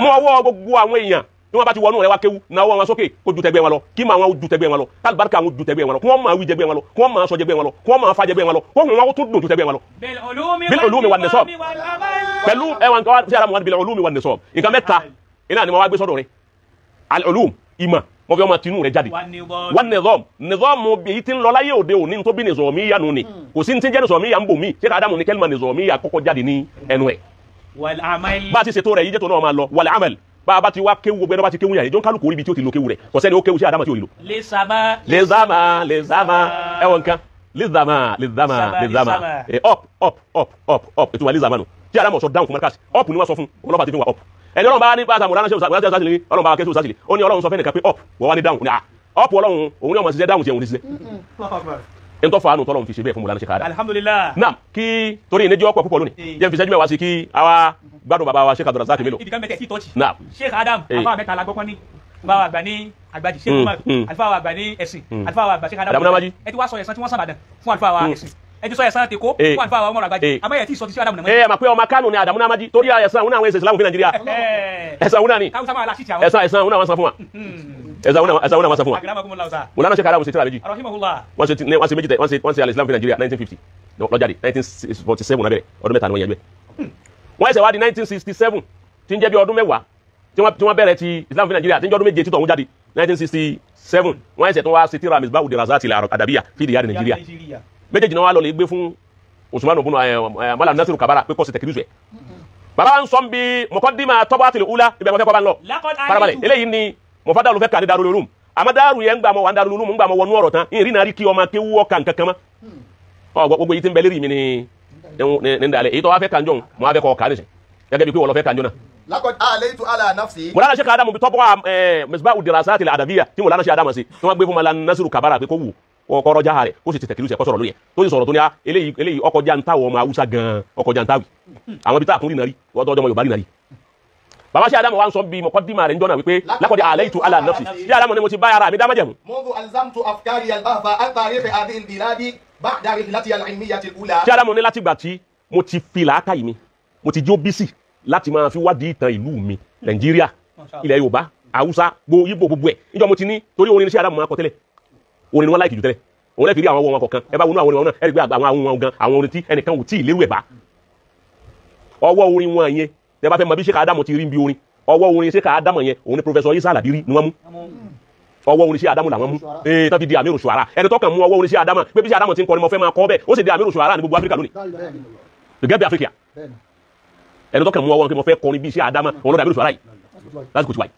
mo ọwọ́ gbogbo àwọn èèyàn ní wọn bá ti wọnú rẹ wá kéwú náà wọ́n wọn sókè kó ju tẹgbẹ́ wọn lọ kí máa wọn ju tẹgbẹ́ wọn lọ kálíbáríkà wọn ju tẹgbẹ́ wọn lọ kí wọ́n máa wí jẹgbẹ́ wọn lọ kí wọ́n máa sọ jẹgbẹ́ wọn lọ kí wọ́n máa fa jẹgbẹ́ wọn lọ kó hùn wọn tún dùn ju tẹgbẹ́ wọn lọ. bil ulumi wan nisab pẹ̀lú ẹwọn kan tí a mọ̀ bil ulumi wan nisab nǹkan mẹ́ta iná ni mo wá gbé sọ́dọ̀ rẹ̀ al ulum ìmọ̀ mo fi ọmọ tinú rẹ̀ jáde wọn nìzọ́ọ̀mù bí i ti ń lọ láyé òde òní tó bí nìzọ́ọ̀míyà nù ni kò sí ní ti jẹ́ nìzọ́ọ̀míyà ń bò mí Sheikh Ádámù ní kẹ́lìmọ̀ nìzọ́ọ̀míyà kọ́kọ́ jáde ní ẹnu ẹ̀ bá a ti ṣètò rẹ̀ yìí jẹ́ tó náà máa lọ wal amal bá a bá ti wá kéwu gbogbo ẹni bá ti kéwu yàrá ìjọ kálukú orí ibi tí ó ti lo kéwu rẹ̀ kò sẹ́ni ó kéwu Sheikh Ádámù tí ó lè lò. lezama ẹwọ nǹkan lezama up ètò wa lezama nù Sheikh Ádámù sọ dáhùn fún markas up ni wọ́n sọ fún ọlọ́pàá ti fi wà up ẹni Ọlọ́run bá ní pàṣẹ àmọ̀ràn ṣe òṣàṣìlẹ̀ Ọlọ́run bá kẹ́sì òṣàṣìlẹ̀ ó ní Ọlọ́run sọ fẹ́ nìkan pé up wọ́n wá ní dáhùn ní à up Ọlọ́run òun ní ọmọ ṣiṣẹ́ dáhùn tí ẹ̀hún ní ṣiṣẹ́ ẹni tó fa àánú tọ́lọ́run fi ṣe bẹ́ẹ̀ fún Mọ̀lánà Sheikh Ádámù. Alhamdulillah. Naam kí torí ìnẹ́jọ́ ọ̀pọ̀ púpọ̀ lónìí jẹ́ fi ṣẹ́jú mẹ́wàá sí kí àwa gbádùn bàbá wa Sheikh Abdulrazak Bello. ibi kan mẹ́tẹ̀ tí tọ́ọ̀tì. Naam. Sheikh Ádámù àfáà mẹ́ta la gbọ́kọ́ ní báwa àgbà ní àgbàjì Sheikh Umar àlùfáà wa àgbà ní ẹ̀sìn àlùfáà wa àgbà Sheikh Ádámù ẹ ti wá sọ ẹ̀san tí wọ́n sàbàdàn fún àlùfáà wa ẹ̀sìn ẹ ti sọ ẹ̀san tèkó fún àlùfáà wa Umar àgbàjì àmọ́ ẹ̀ tí sọ ti Sheikh Ádámù nàmọ́. ẹ mà pé ọmọ Kánò ni Adamu Namaji torí ẹ̀san òun àwọn ẹ̀sìn Islam fi Nàìjíríà ẹ̀san òun náà ni ẹ̀san òun náà wọ́n san fún wa ẹ̀san òun náà wọ́n san fún wa Mọ̀lánà Sheikh Ádámù ṣe tíra méjì wọ́n ṣe méjì tẹ̀ wọ́n ṣe al-Islam fi Nàìjíríà 1950 lọ́jáde 1947 nábẹ̀rẹ̀ ọdún mẹ́ta ni wọ́n yẹn gbé wọ́n ẹsẹ̀ wá di 1967 tí ń jẹ́ bí ọdún mẹ́wàá tí wọ́n bẹ̀rẹ̀ ti Islam fi Nàìjíríà tí ń jẹ́ ọdún méje títọ̀ ọ̀hún jáde 1967 wọ́n ẹsẹ̀ tó wá sí tíra Misbah ad-Dirasat al-Adabiyya fi diyar Nàìjíríà méjèèjì náà wà lọ lè gbé fún Usman ibn Malam Nasiru Kabara pé kọ́ sí tẹ̀kìlú ẹ̀ bàbá ń sọ bí muqaddima Tab'atul Ula ibẹ̀ mọ̀fẹ́ kọ́ bá ń lọ farabalẹ̀ eléyìí ni mọ̀fádà ló fẹ́ kà ní Darul Ulum àmọ́ Darul yẹn ń gbà mọ́ wà ń Darul Ulum ń gbà mọ́ wọnú ọ̀rọ̀ tán ìrìn náà rí kí ọmọ kéwú ọkà nkankan mọ́ gbogbo yìí ti ń bẹ lérí mi ní ndàlẹ̀ èyí tó wá fẹ́ kànjọ́ mọ́ wá fẹ́ kọ́ kàrí sẹ̀ gẹ́gẹ́ bí pé wọ́n lọ fẹ́ kànjọ́ náà. Laqad alaytu ala nafsi. Mọ̀lánà Sheikh Ádámù bí tọ́pọ̀ Misbah ad-Dirasat al-Adabiyya tí Mọ̀lánà Sheikh Ádámù sí tí wọ́n gbé fún Malam Nasiru Kabara pé kó wù ọkọ̀ rọjá rẹ̀ kó sì ti tẹ̀kìlú sẹ̀ kọ́ sọ̀rọ̀ lórí ẹ̀ tó sì sọ̀rọ̀ tó ní eléyìí ọkọ̀ jantáwọ̀ ọmọ Haúsá gan ọkọ̀ jantáwì àwọn ibi tá àtúndì náà rí wọ́n tọ́jọ́ ọmọ Yorùbá rí náà rí. Bàbá Sheikh Ádámù wa ń sọ bí muqaddima rẹ̀ ń jọ́nà wípé laqad alaytu ala nafsi Sheikh Ádámù ni mo ti bá ara mi dá májẹ̀mú. منذ ألزمت أفكاري البحث عن تاريخ هذه البلاد بعد رحلتي العلمية الأولى. Sheikh Ádámù ní láti gbà tí mo ti fi làákàyè mi mo ti jó bísì láti máa fi wádìí ìtàn ìlú mi Nàìjíríà ilẹ̀ Yorùbá Haúsá Ìgbò gbogbo ẹ̀ níjọ́ mo ti ní torí orin ní Sheikh Ádámù máa kọ tẹ́lẹ̀ orin ni wọ́n láìkì jù tẹ́lẹ̀ òun lẹ́ẹ̀kì rí àwọn wọn kọ̀ọ̀kan ẹ bá wọnú àwọn orin wọn náà ẹ rí pé àwọn àwọn gan àwọn orin tí ẹnìkan ò tí ì lérú ẹ̀ bá ọwọ́ orin wọn yẹn tẹ bá fẹ́ mọ bí Sheikh Ádámù ti rí bí orin ọwọ́ orin Sheikh Ádámù yẹn òun ni Professor Isa Labiri ni wọ́n mú ọwọ́ orin Sheikh Ádámù làwọn mú tán fi di Amiru Shuara ẹni tó kàn mú ọwọ́ orin Sheikh Ádámù pé bí Sheikh Ádámù ti ń kọrin mọ́ fẹ́ máa kọ́ bẹ́ẹ̀ ó sì di Amiru Shuara ní gbogbo Áfíríkà lónìí gẹ́gẹ́ bí Áfíríkà ẹni tó kàn mú ọwọ́ orin pé mo fẹ́ kọrin bí Sheikh Ádámù òun ló dàbí Shuara yìí lásìkò tí wáyé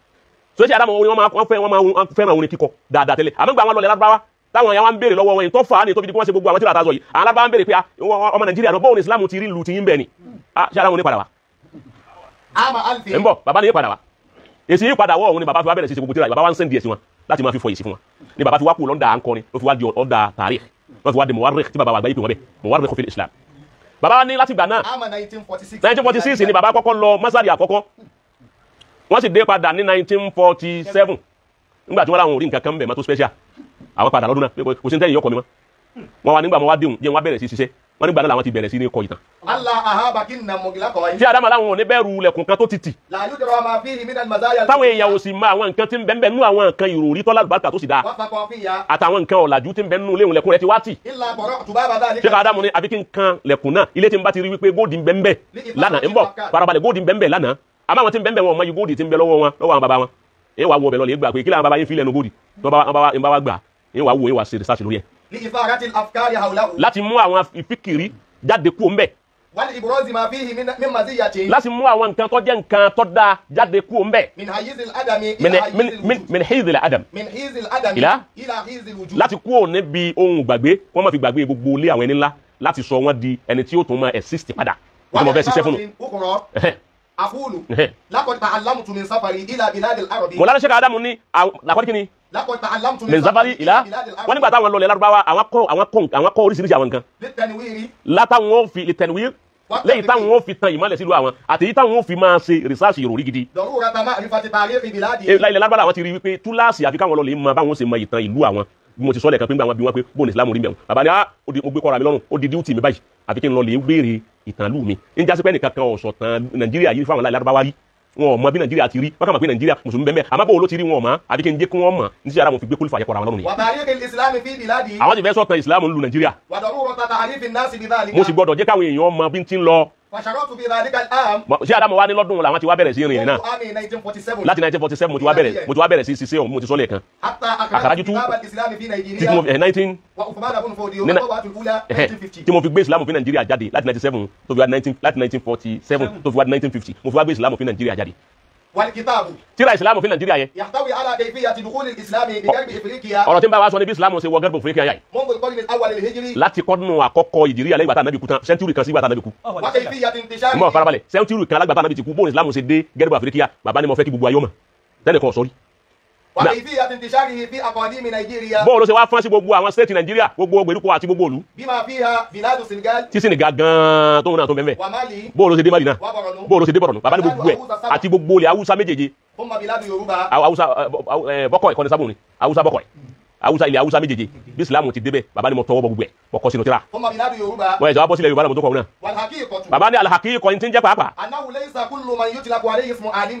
so ṣe Adamu orin wọ́n fẹ́ràn orin kíkọ dáadáa tẹ́lẹ̀ àmọ́ gba àwọn lọlẹ̀ Lárúbáwá táwọn èèyàn wá ń béèrè lọ́wọ́ wọn tó fà á ní tó fi di kí wọ́n ṣe gbogbo àwọn tí làtà sọ yìí àwọn Lárúbáwá ń béèrè pé ọmọ Nàìjíríà náà bóun Islam ti rí lu ti yín bẹ́ẹ̀ ni ṣe Adamu ní padà wá ń bọ̀ bàbá ní padà wá èsì yìí padà wọ́ òun ni bàbá fi wá bẹ̀rẹ̀ sí ṣe gbogbo tíra bàbá wá ń sẹ́ndì ẹ̀sìn wọn láti máa fi fọ èsì fún wọn ni bàbá fi wá kú lọ́ndà àǹkọrin ló fi wá di ọ̀dà tàríkh ló fi wá di muwarrikh tí bàbá wa àgbáyé pè wọ́n bẹ́ẹ̀ muwarrikh fil Islam bàbá wa ní láti gbà náà 1946 ni bàbá kọ́kọ́ lọ Masari àkọ́kọ́ wọ́n sì dé padà ní 1947 nígbà tí wọ́n láwọn orí nǹkan kan bẹ̀ mọ́ tó special àwọn padà lọ́dún náà pé kò sí ní tẹ́yìn yọkọ̀ mi mọ́ wọ́n wá nígbà mọ́ wá déhùn jẹ́ wọ́n bẹ̀rẹ̀ sí ṣiṣẹ́ wọ́n nígbà náà làwọn ti bẹ̀rẹ̀ sí ní kọ ìtàn. tí Adamu láwọn ò ní bẹ̀rù lẹ̀kùn kan tó títì. táwọn èèyàn ò sì mọ àwọn nǹkan tí ń bẹ́ẹ̀ nú àwọn nǹkan ìròrí tọ́lá àlùbáríkà tó sì dáa àtàwọn nǹkan ọ̀làjú tí ń bẹ́ẹ̀ nú léwu lẹ̀kùn rẹ̀ ti wá tì. tí Adamu ní àbí kí n kan lẹ̀kùn náà ilé tí ń bá ti rí wípé góòdì ń bẹ́ẹ̀ lánàá ń bọ̀ farabalẹ̀ góòdì ń bẹ́ẹ̀ lánàá àmọ́ àwọn tí ń bẹ́ẹ̀ wọn ọmọ yìí góòdì tí ń bẹ lọ́wọ́ wọn lọ́wọ́ àwọn baba wọn èyí wàá wọ ọbẹ̀ lọ lè gbà pé kí làwọn baba yín fi lẹ́nu góòdì tó bá wá gbà èyí wàá wo èyí wàá ṣe research lórí ẹ̀. láti mú àwọn ìfikiri jáde kú ńbẹ̀. láti mú àwọn nǹkan tó jẹ́ nǹkan tó dáa jáde kú ńbẹ̀. min hizil adam ila láti kú òní bí ohun gbàgbé wọ́n máa fi gbàgbé gbogbo ilé àwọn ẹni ńlá láti sọ wọ́n di ẹni tí ó tún máa exist padà wọ́n máa fẹ́ ṣiṣẹ́ fún un. أقول لقد تعلمت من سفري إلى بلاد العرب. مولانا شيخ Adamu ní laqad kini لقد تعلمت min safari ila wọ́n nígbà táwọn lọ lẹ̀ Lárúbáwá àwọn kọ́ oríṣiríṣi àwọn nǹkan للتنوير látàwọn fi litanwir lẹ́yìn táwọn fi tan ìmọ̀lẹ̀ sílùú àwọn àti èyí táwọn fi máa ṣe research ìròrí gidi. ضرورة معرفة تاريخ بلادي. ilẹ̀ Lárúbáwá àwọn ti rí wípé túláàsì àfi káwọn lọ lè mọ báwọn ṣe mọ ìtàn ìlú àwọn bí mo ti sọ lẹ́ẹ̀kan pé àwọn bí wọ́n pé bóun Islam rí mẹ́wọ̀n bàbá ni mo gbé kọ́ra mi lọ́rùn ó di díútì mi báyìí àfi kí n lọ lè béèrè ìtàn ìlú mi ń jásí pé nìkan kan ọ̀sọ̀ tán Nàìjíríà yìí fáwọn Lárúbáwá rí wọn ò mọ bí Nàìjíríà ti rí wọn kà mọ̀ pé Nàìjíríà mùsùlùmí bẹ́ẹ̀ àmọ́ bóun ló ti rí wọn mọ́ àbí kí n jẹ́ kí wọ́n mọ̀ ní sí ara wọn fi gbé kólífà yẹ kọ́ra wọn lọ́rùn nìyẹn. وتاريخ الإسلام في بلادي. àwọn ti fẹ́ sọ̀tàn Islam ń lu Nàìjíríà. وضرورة تعريف الناس بذلك. mo sì gbọ́dọ̀ jẹ́ káwọn èèyàn mọ bí n ti ń lọ. فشرعت في ذلك العام. ṣé Adamu wa ní lọ́dún làwọn ti wá bẹ̀rẹ̀ sí rìn yẹn náà. láti 1947 mo ti wá bẹ̀rẹ̀ sí ṣiṣẹ́ òun mo ti sọ lẹ́ẹ̀kan. أخرجت كتاب الإسلام في نيجيريا. وعثمان بن فوديو الطبعة الأولى 1950. tí mo fi gbé Islam fi Nàìjíríà jáde láti 1947 tó fi wá 1947 tó fi wá 1950 mo fi wá gbé Islam fi Nàìjíríà jáde. والكتاب tíra Islam fi Nàìjíríà yẹn. يحتوي على كيفية دخول الإسلام بغرب إفريقيا. ọ̀rọ̀ tí ń bá wa sọ ní bí Islam ṣe wọ gẹ́gẹ́ Áfíríkà yẹn. منذ القرن الأول الهجري. láti kọ́dún àkọ́kọ́ ìjìríyà lẹ́yìn bàtà nàbì kú tán sẹ́ńtúrì kan sí bàtà nàbì kú. وكيفية انتشاره. mo farabalẹ̀ sẹ́ńtúrì kan lágbàtà nàbì ti kú bóun Islam ṣe dé gẹ́gẹ́ Áfíríkà bàbá ni mo fẹ́ kí gbogbo ayé mọ̀ tẹ́lẹ̀ kan sọ́rí. وكيفية انتشاره في أقاليم نيجيريا. bóun ló ṣe wá fọ́n sí gbogbo àwọn stéètì Nàìjíríà gbogbo gbèríko àti gbogbo ìlú. بما فيها بلاد السنغال. tí Senegal gan-an tóun náà tó bẹ́ẹ̀ ومالي. bóun ló ṣe dé Mali náà وبورنو. bóun ló ṣe dé Borno bàbá ní gbogbo ẹ̀ àti gbogbo ilẹ̀ Haúsá méjèèje ثم بلاد يوروبا. Haúsá bọ́kọ̀ ìkọ́ni sábùn ni Haúsá bọ́kọ̀ ẹ̀ Haúsá ilẹ̀ Haúsá méjèèje bí Islam ti débẹ̀ bàbá ni mo tọwọ́ bọ gbogbo ẹ̀ bọ́kọ̀ sínú tíra ثم بلاد يوروبا. wọ́n ẹ̀ jọba bọ́ sílẹ̀ Yorùbá náà mo tó kọ̀ náà والحقيقة bàbá ní alahaki kọ́ni tí ń jẹ́ pàápàá أنه ليس كل من يطلق عليه اسم عالم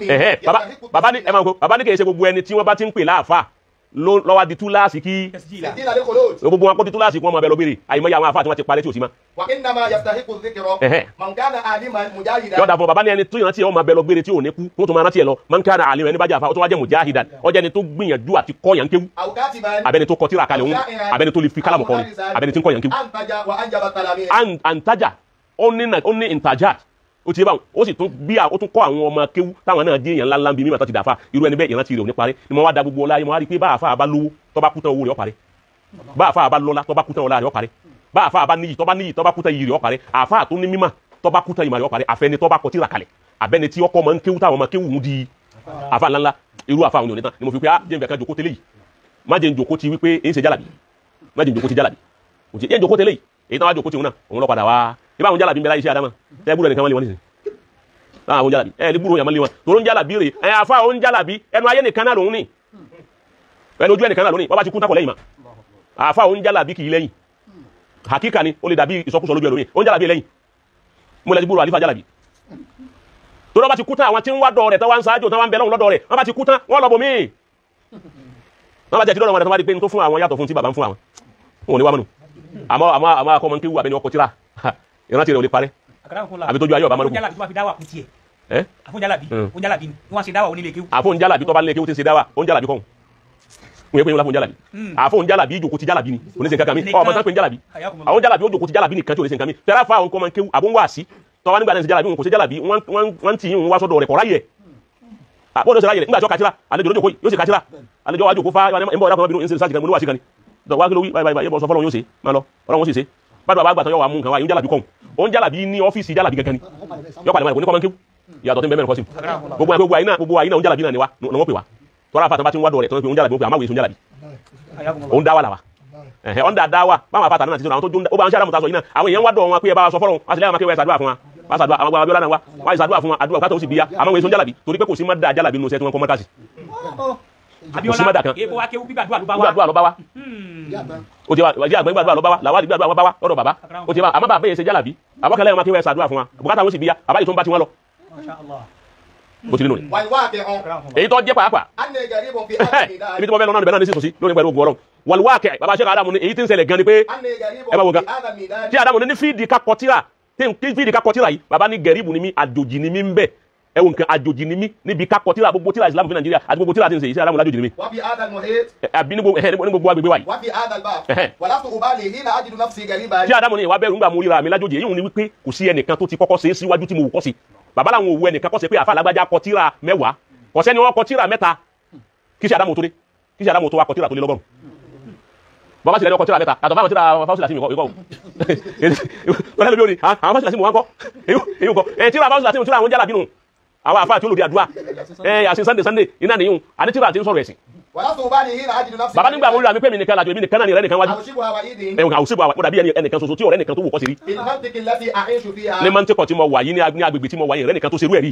bàbá ní ẹ máa ń kó bàbá ní kì í ṣe gbogbo ẹni tí wọ́n bá ti ń pè láàfà lọ́wọ́ di túláàsì kí سجل الخلود. gbogbo wọn kó di túláàsì kí wọ́n máa bẹ lọ béèrè àyìnbó yà àwọn àfà tí wọ́n ti parẹ́ tí ò sí ma. وإنما يستحق الذكر من كان عالما مجاهدا. yọ̀dà fún bàbá ní ẹni tó yàn tí ẹ̀ wọ́n máa bẹ lọ béèrè tí ò ní kú wọ́n tún máa rántí ẹ̀ lọ man kana aliman ẹni bá jẹ́ àfà ó tún wá jẹ́ mujahidan ó jẹ́ ẹni tó gbìyànjú àti kọ́ yàn kéwú أو كاتبا. abẹ́ni tó kọ tíra kalẹ̀ òun abẹ́ni tó lè fi kálàmù kọrin abẹ́ni tí ń kọ́ yàn kéwú. أنتج وأنجب التلاميذ. antaja ó ní intajat ó ti yé báwọn ó sì tún bí ó tún kọ́ àwọn ọmọ kéwú táwọn náà dé èèyàn ńláńlá bíi mímọ́ tó ti dàfà irú ẹni bẹ́ẹ̀ ìrántí rẹ̀ ò ní parẹ́ ni mo wá da gbogbo ọlá yìí mo wá rí i pé bá àfa àbá lówó tó bá kú tán owó rẹ̀ ó parẹ́ bá àfa àbá lọ́lá tó bá kú tán ọlá rẹ̀ ó parẹ́ bá àfa àbá níyì tó bá kú tán iyì rẹ̀ ó parẹ́ àfa tó ní mímọ́ tó bá kú tán ìmọ̀ rẹ̀ ó parẹ́ àfẹni tó bá kọ tíra kalẹ̀ abẹ́ni tí ọkọ máa ń kéwú táwọn ọmọ kéwú ń di àfa ńláńlá irú àfa àwọn ènìyàn ni mo fi pé jẹ́ nǹkan jòkó tẹ́lẹ̀ yìí má jẹ́ njòkó ti wípé èyí ṣe jálàbí má jẹ́ njòkó ti jálàbí jẹ́ njòkó tẹ́lẹ̀ yìí èyí táwọn jòkó ti wọn náà òun lọ padà wá ibà àwọn jálàbí ń bẹ láyé iṣẹ́ Adama tẹ́ gbúdọ̀ nìkan wọ́n lé wọn nísìnyí àwọn jálàbí ní gbúrò yàmọ́ lé wọn tó ń jálàbí rè àfa òun jálàbí ẹnu ayé nìkan náà lòun ní ẹnu ojú ẹnìkan náà lòun ní wọ́n bá ti kú tákọ̀ lẹ́yìn mà àfa òun jálàbí kì í lẹ́yìn hakika ni ó lè dàbí ìsọkúsọ lójú ẹlòmíì òun jálàbí lẹ́yìn mo lè ti gbúrò àlífà jálàbí tó lọ́ bá ti kú tán àwọn tí ń wá dọ̀ rẹ̀ tán wá ń sáájò tán wá ń bẹ lọ́hùn lọ́dọ̀ rẹ̀ wọ́n bá ti kú tán wọ́n lọ bò míì wọ́n bá jẹ́ ti lọ́dọ̀ wọn tó bá di pé tó fún àwọn yàtọ̀ fún tí bàbá ń fún àwọn wọn ò ní wá mọ́nu àmọ́ akọ́mọ kéwú àbẹ́ni ọkọ̀ tíra ìrántí rẹ̀ ò lè parẹ́ àbí tójú ayé ọba mọ́lùkù àfóúnjálàbí tó bá lé kéwú tí ń ṣe dáwà oúnjálàbí kọ́hùn wọ́n yẹ pé yín láfún jálàbí àfóúnjálàbí ìjòkó ti jálàbí ni kò ní ṣe nǹkan kan mi ọmọ tán pé ń jálàbí àwọn jálàbí ó jòkó ti jálàbí nìkan tí ò ní ṣe nǹkan mi tẹ́lá fa àwọn kọ́mọ kéwú àbó ń wá sí tọ́wọ́ nígbà náà ṣe jálàbí wọn kò ṣe jálàbí wọ́n ti yín wá sọ́dọ̀ rẹ̀ kọ̀ráyè bọ́ọ̀dọ̀ ṣe ráyè nígbà tí ó kàtírà àlejò lójó kó yóò ṣe kàtírà àlejò wájú kó fá ń bọ̀ dákùnrin bínú ìṣẹ́ ìṣẹ́ wá sí kan ní dọ̀wá kí ló wí báyìí bọ́ sọ fọ́lọ́ yóò ṣe máa lọ ọlọ́run sì ṣe bàbá bá gbàtọ̀ yọ wà mú nǹkan wá yóò jálàbí kọ́ òun jálàbí ní ọ́fíìsì jálàbí gangan ni yọ pàdé mọ́ ní kọ́mọ́ kí ìyàtọ̀ tí ń bẹ mẹ́rin kọ́ sí gbogbo àyínà òun jálàbí náà ni wọ́n pè wá tọ́ra àfàtàn bá ti ń wádọ̀ rẹ̀ tó ń pè òun jálàbí wọ́n pè àmáwé ìṣun jálàbí òun dá wà làwà ọ̀ndà dá wà báwọn àfàtàn náà ti sọ̀rọ̀ àwọn tó jó ó bá ń ṣe àdàmùtà sọ yìí náà àwọn èèyàn wádọ̀ wọn pé ẹ bá wa sọ fọ́lọ́run àti lẹ́yìn àwọn akéwà ṣàdúrà fún wa wá ṣàdúrà àwọn abiola náà wá ṣàdúrà fún wa àdúrà kátó sì bíyà àmáwé ìṣun jálàbí torí pé kò sí má dá jálàbí nínú iṣẹ́ tí wọ́n kọ́ mọ́tàsí Abiola èèpo wa kéwú gbígbàdúrà ló bá wa o ti wa ìyá àgbẹ̀ gbàdúrà ló bá wa làwádìí gbàdúrà bá wa lọ́dọ̀ bàbá o ti wa àmọ́ bàbá yẹn ṣe jálàbí àbọ̀kẹ́lẹ́ wọn akéwà ṣàdúrà fún wa bùkátà wọn sì bíyà àbáyé tó ń bá ti wọn lọ bó ti nínú ni èyí tó jẹ́ pàápàá ibi tí mo fẹ́ lọ náà níbẹ̀ náà ní sísùn sí lónìí pẹ̀lú ogun ọlọ́run wàlúwàkẹ́ bàbá ṣẹ́ka Ádámù ní èyí tí ń ṣẹlẹ̀ gan ni pé ẹ bá wo gan tí Ádámù ní fíìdì kakọtíra fíìdì kakọtíra yìí bàbá ní gẹ̀ríbù ni mí àjòjì ni mí ń bẹ̀ ẹ wo nǹkan àjòjì ni mí níbi kakọtíra gbogbo tíra Islam fi Nàìjíríà àti gbogbo tíra tí ń ṣe iṣẹ́ Ádámù lájòjì ni mí. àbí ní gbogbo agbègbè wa yìí. tí Ádámù ní ìwà bẹ̀rù ńgbà mú ríra mi lájòjì èyí ni wípé kò sí ẹnìkan tó ti kọ́kọ́ ṣe é síwájú tí mo wù kọ́ sí bàbá làwọn òwú ẹnìkan kọ́ ṣe pé àfa alágbájá kọ tíra 10 kò sẹ́ni wọ́n kọ tíra 3 kí ṣe Ádámù tó dé kí ṣe Ádámù tó wá kọ tíra tó lé lọ́gọ́rùn bàbá sílẹ̀ ní ọkọ̀ tíra 3 àtọ̀ fáwọn tíra fáwọn sílẹ̀ sí mi kọ́ tọ́lẹ́ lórí òní àwọn fáwọn sílẹ̀ sí mi wọ́n kọ́ èyí kọ́ tíra fáwọn sílẹ̀ sí mi tíra àwọn jálà bínú àwọn àfáà tí ó lòdì àdúrà àti Sunday iná nìyún àti tíra àti ń sọ̀rọ̀ ẹ̀sìn bàbá nígbà mo rí àmì pé mi nìkan lájọ èmi nìkan náà ní rẹ nìkan wájú ẹ̀wọ̀n àwòsíbò àwọn dàbí ẹnìkan ṣoṣo tí ọ̀rẹ́ nìkan tó wù kọ́ sí rí ní mọ́ntẹ́kọ̀ tí mo wà yìí ní agbègbè tí mo wà yìí rẹ nìkan tó ṣerú ẹ̀ rí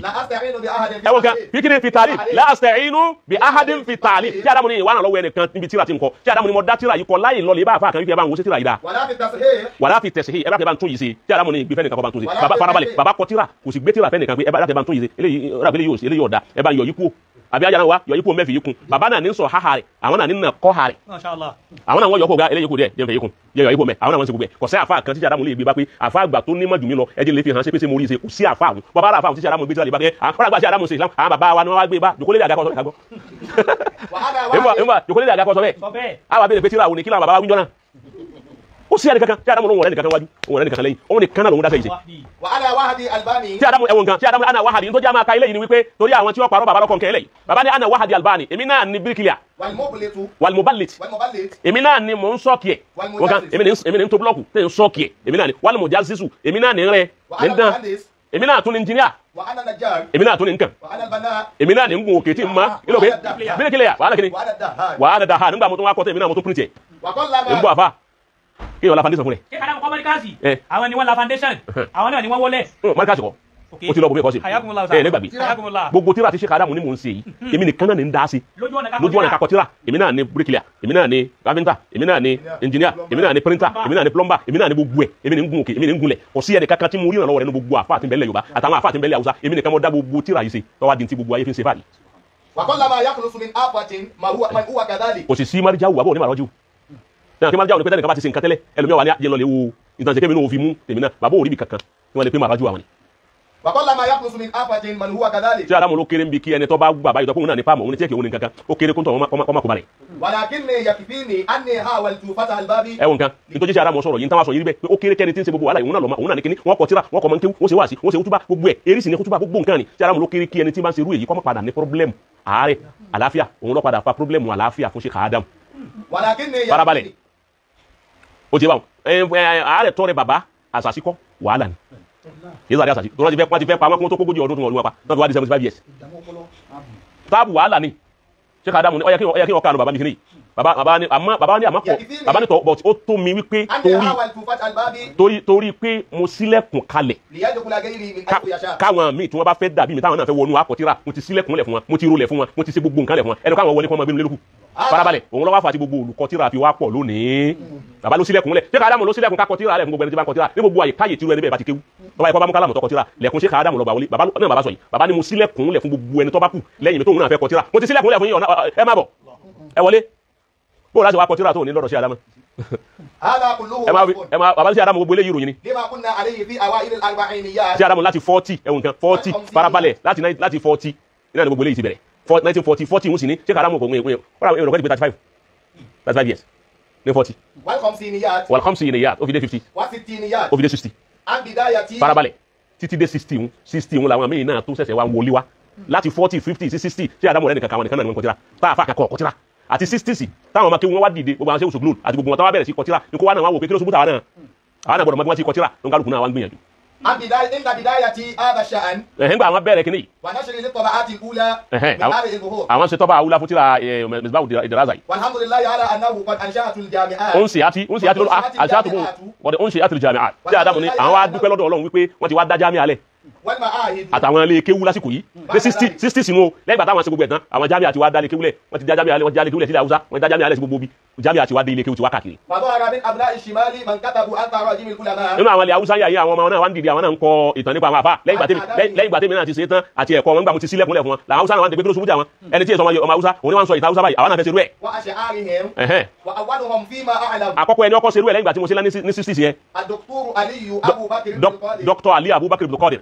ẹ̀wọ̀n kan píkìrì fi tààlì láàstẹ̀ínú bí ahadin fi tààlì tí Ádámù ní ìwà náà lọ́wọ́ ẹnìkan níbi tíra ti ń kọ tí Ádámù ní mo dá tíra yìí kọ láì lọ lè bá àfáà kan wípé ẹ bá ń wo sí tíra yìí dá wàlá fi tẹ̀sí ẹ bá tẹ bá ń tún yìí sí tí Ádámù ní ìgbé fẹ́nìkan kọ́ bá ń tún sí bàbá farabalẹ̀ bàbá kọ tíra kò sì gbé tíra fẹ́nìkan pé ẹ bá tẹ bá ń tún yìí sí eléyìí yóò dá ẹ bá yọ yìí kú àbí ajá náà wá yọ yípo mẹ́fì yìí kun bàbá náà ní sọ háhà rẹ̀ àwọn náà ní nà kọ́ ha rẹ̀ àwọn náà wọ́n yọ kó ga eléyìí kò dẹ̀ jẹ́ fẹ́ yìí kun yọ yípo mẹ́ àwọn náà wọ́n ṣe gbogbo ẹ̀ kò sí àfa kan tí Ádámù lè gbé bá pé àfa àgbà tó ní mọ̀jù mí lọ ẹjẹ́ lè fi hàn ṣe pé ṣe mo rí ṣe kò sí àfa àwọn bàbá àfa àwọn tí Ádámù gbé tí wọ́n lè bá kẹ́ àwọn àgbà tí Ádámù ṣe Islam àwọn bàbá wa ni wọ́n wá gbé bá jòkólé àga kọ́ sọ bẹ́ẹ̀ jòkólé àga kọ́ sọ bẹ́ẹ̀ àwọn abẹ́rẹ́ pé tíra òní kí làwọn bàbá wa wíjọ náà ó sí ẹnìkankan tí Ádámù lóhun ọ̀rẹ́ nìkankan wájú òun ọ̀rẹ́ nìkankan lẹ́yìn òun nìkan náà lòun dáṣẹ́ yìí ṣe tí Ádámù ẹ̀wọ̀n kan tí Ádámù ana wahadi tó jẹ́ àmà ka ilé yìí ni wípé torí àwọn tí wọ́n parọ́ bàbá lọ́kọ̀ nkẹ́ lẹ́yìn bàbá ní ana wahadi albani èmi náà ní bíríkìlíà walmuballit èmi náà ní mò ń sọ́ọ̀kì ẹ̀ wọ́n kan èmi ní tó búlọ́ọ̀kù tí ń sọ́ọ̀kì ẹ̀ èmi náà ní walmujassisu èmi náà ní rẹ̀ ní dán èmi náà tún ní engineer èmi náà tún ní nǹkan èmi náà ní ngun òkè tí ń ma ilé òkè bíríkìlíà wàhálà kìíní wàhálà dáhà nígbà mo tún wá kọ́ tẹ̀ èmi náà mo tún print ẹ̀ ń bọ̀ àfà kí yọ la foundation fún rẹ. ṣé kàdámù kọ́ mọ́ríkàsì àwọn ni wọ́n la foundation àwọn náà ni wọ́n wọlé. mọ́ríkàsì kọ́ o ti lọ bọ̀ bí ẹ kọ́ sí. ẹ ní gbàgbé gbogbo tíra ti ṣe kàdámù ni mò ń ṣe yìí èmi nìkan náà ni ń dá sí. lójú ọ̀nà kakọ tíra èmi náà ni bricklayer èmi náà ni carpenter èmi náà ni engineer èmi náà ni printer èmi náà ni plumber èmi náà ni gbogbo ẹ̀ èmi ni ń gun òkè èmi ni ń gunlẹ̀ kò sí ẹnì kankan tí mo rí ìrànlọ́wọ́ rẹ̀ ní gbogbo àfa àti bẹ́lẹ̀ Yorùbá àtàwọn àfa àti bẹ́lẹ̀ Haúsá èmi nìkan mo dá gbogbo tíra yìí ṣe tọ́wá di ti gbogbo ayé fi ń ṣe fáàlì. kò sì sí marijawu àbọ̀ onímọ̀ àrọ́jú náà kí n máa jáwọ́ ní pé tẹ́lẹ̀ kan bá ti ṣe nǹkan tẹ́lẹ̀ ẹlòmíà wà ní àjẹ́ lọ lè wo ìtàn ìṣẹ́kẹ́ mi náà fi mú tèmi náà bàbá òrí bì kankan tí wọ́n lè pé màá rájú àwọn ni. tí Ádámù ló kéré ń bi kí ẹni tó bá bàbá yìí tó kóun náà ní páàmù òun ní tí èkè òun ní kankan ó kéré kó ń tọ̀ ọmọ kó balẹ̀. ẹ̀wọ̀n kan nítorí tí Ádámù sọ̀rọ̀ yìí ń tán wá sọ yìí bẹ́ẹ̀ pé ó kéré kẹ́ni tí ń ṣe gbogbo wàhálà òun náà lọ́mọ òun náà ní kíní wọ́n kọ tíra wọ́n kọ mọ́ kéwú wọ́n ṣe wáàsí wọ́n ṣe kútúbà gbogbo ẹ̀ eré sì ní kútúbà gbogbo nǹkan ni tí Ádámù ló kéré kí ẹni tí bá ń ṣe irú èyí kọ́ mọ́ padà ní pọ́blẹ́mù àárẹ̀ àlàáfíà òun ló padà fa pọ́blẹ́mù àlàáfíà fún Sheikh Ádámù. farabalẹ̀ o ti bá wọn ààrẹ tọrẹ bàbá àṣàṣì kọ wàhálà ni yìí sáré àṣàṣì tó wọ́n ti fẹ́ pa wọ́n tó kókójì ọdún tó wọ́n pa náà fi wá di 75 years táàbù wàhálà ni Sheikh Ádámù ní ó yẹ kí wọ́n kànú bàbá mi kìíní yìí bàbá ní àmọ́ pọ̀ bàbá ní tọ́ but ó tó mi wípé torí pé mo sílẹ̀kùn kalẹ̀ káwọn míì tí wọ́n bá fẹ́ dàbí mi táwọn náà fẹ́ wọnú akọ̀tíra mo ti sílẹ̀kùn lẹ̀ fún wọn mo ti rolẹ̀ fún wọn mo ti ṣe gbogbo nǹkan lẹ̀ fún wọn ẹnu káwọn wọlé kí wọ́n máa gbé mi lélùkù farabalẹ̀ òun lọ́wọ́ àfàtì gbogbo olùkọ́ tíra fi wá pọ̀ lónìí bàbá ló sílẹ̀kùn lẹ̀ Sheikh Ádámù ló sílẹ̀kùn kakọ tíra lẹ̀ fún gbogbo ẹni tí bá ń kọ tíra ní gbogbo àyè káyè tí irú ẹni bẹ́ẹ̀ bá ti kéwú bàbá ikọ́ bá mú kálámù tọkọ tíra lẹ̀kùn Sheikh Ádámù lọ́ba wọlé bàbá náà bàbá sọ yìí bàbá ni mo sílẹ̀kùn lẹ̀ fún gbogbo ẹni tó bá kù lẹ́yìn mi tóun náà fẹ́ kọ tíra mo ti sílẹ̀kùn lẹ̀ fún yín ẹ má bọ̀ ẹ wọlé bó o láti wá kọ tíra tó ní lọ́dọ̀ Sheikh Ádámù ẹ má bàbá Sheikh Ádámù gbogbo eléyìí ìròyìn ni Sheikh Ádámù láti 40 ẹ̀wọ̀n kan 40 farabalẹ̀ láti 40 iná ni gbogbo eléyìí ti bẹ̀rẹ̀ 1940 40 ń sì ní Sheikh Ádámù kò ń wọ́n 35 years ní 40 welcome sí ìnìyà ó fi dé 50 ó fi dé 60 farabalẹ̀ títí dé 60 ń làwọn míì náà tó ṣẹ̀ṣẹ̀ wá wọlé wá láti 40 50 sí 60 ṣé Adamu rẹ̀ nìkan kàwọn nìkan náà ni wọ́n kọtíra táàfà akẹ́kọ̀ọ́ kọtíra àti 60 sí táwọn ọmọ kí wọ́n wá dìde gbogbo àwọn ṣe òṣùgbùlù àti gbogbo wọn táwọn bẹ̀rẹ̀ sí kọtíra ní kó wá náà wá wò pé kí ló ṣubú tàwa náà àwọn náà gbọdọ̀ mọ́ bí wọ́n ti kọtíra ló ń kálukú náà wá ń gbìyànjú. Nígbà àwọn bẹ̀rẹ̀ kìíní àwọn ṣe tọ́ba awúlá fún tíra Misbahu Diraza yìí. ó ń ṣe àti lọ́dọ̀ àṣàtò bò wọ́n ó ń ṣe àti jami'at tí Adamu ní àwọn wá dúpẹ́ lọ́dọ̀ Ọlọ́run wípé wọ́n ti wá dá jami'a lẹ̀ àtàwọn ilé kéwú lásìkò yìí pé 60 sínú o lẹ́gbàá táwọn ṣe gbogbo ẹ̀tàn àwọn jami'a ti wá dá ilé kéwú lẹ̀ wọ́n ti dá jami'a lẹ̀ wọ́n ti dá ilé kéwú lẹ̀ sílẹ̀ Haúsá wọ́n ti dá jami'a lẹ̀ sí gbogbo bí jami'a ti wá dé ilé kéwú ti wá káàkiri. nínú àwọn ilé Haúsá yà yí àwọn ọmọ náà wá ń dìde àwọn náà ń kọ ìtàn nípa àwọn àfà lẹ́yìn ìgbà tèmi náà ti ṣe tán àti ẹ̀kọ́ wọn gbà mo ti sílẹ̀kùnlẹ̀ fún wọn làwọn Haúsá náà wá ń tẹ̀gbẹ́ kí ló ṣubú jà wọn ẹni tí èso ọmọ Haúsá òun ni wọ́n ń sọ ìtàn Haúsá báyìí àwọn náà fẹ́ ṣerú ẹ̀. àkọ́kọ́ ẹni ọkọ̀ ṣerú ẹ̀ lẹ́yìn ìgbà tí mo ṣe lá ní 60 yẹn Dr. Ali Abubakar Ibn Qadir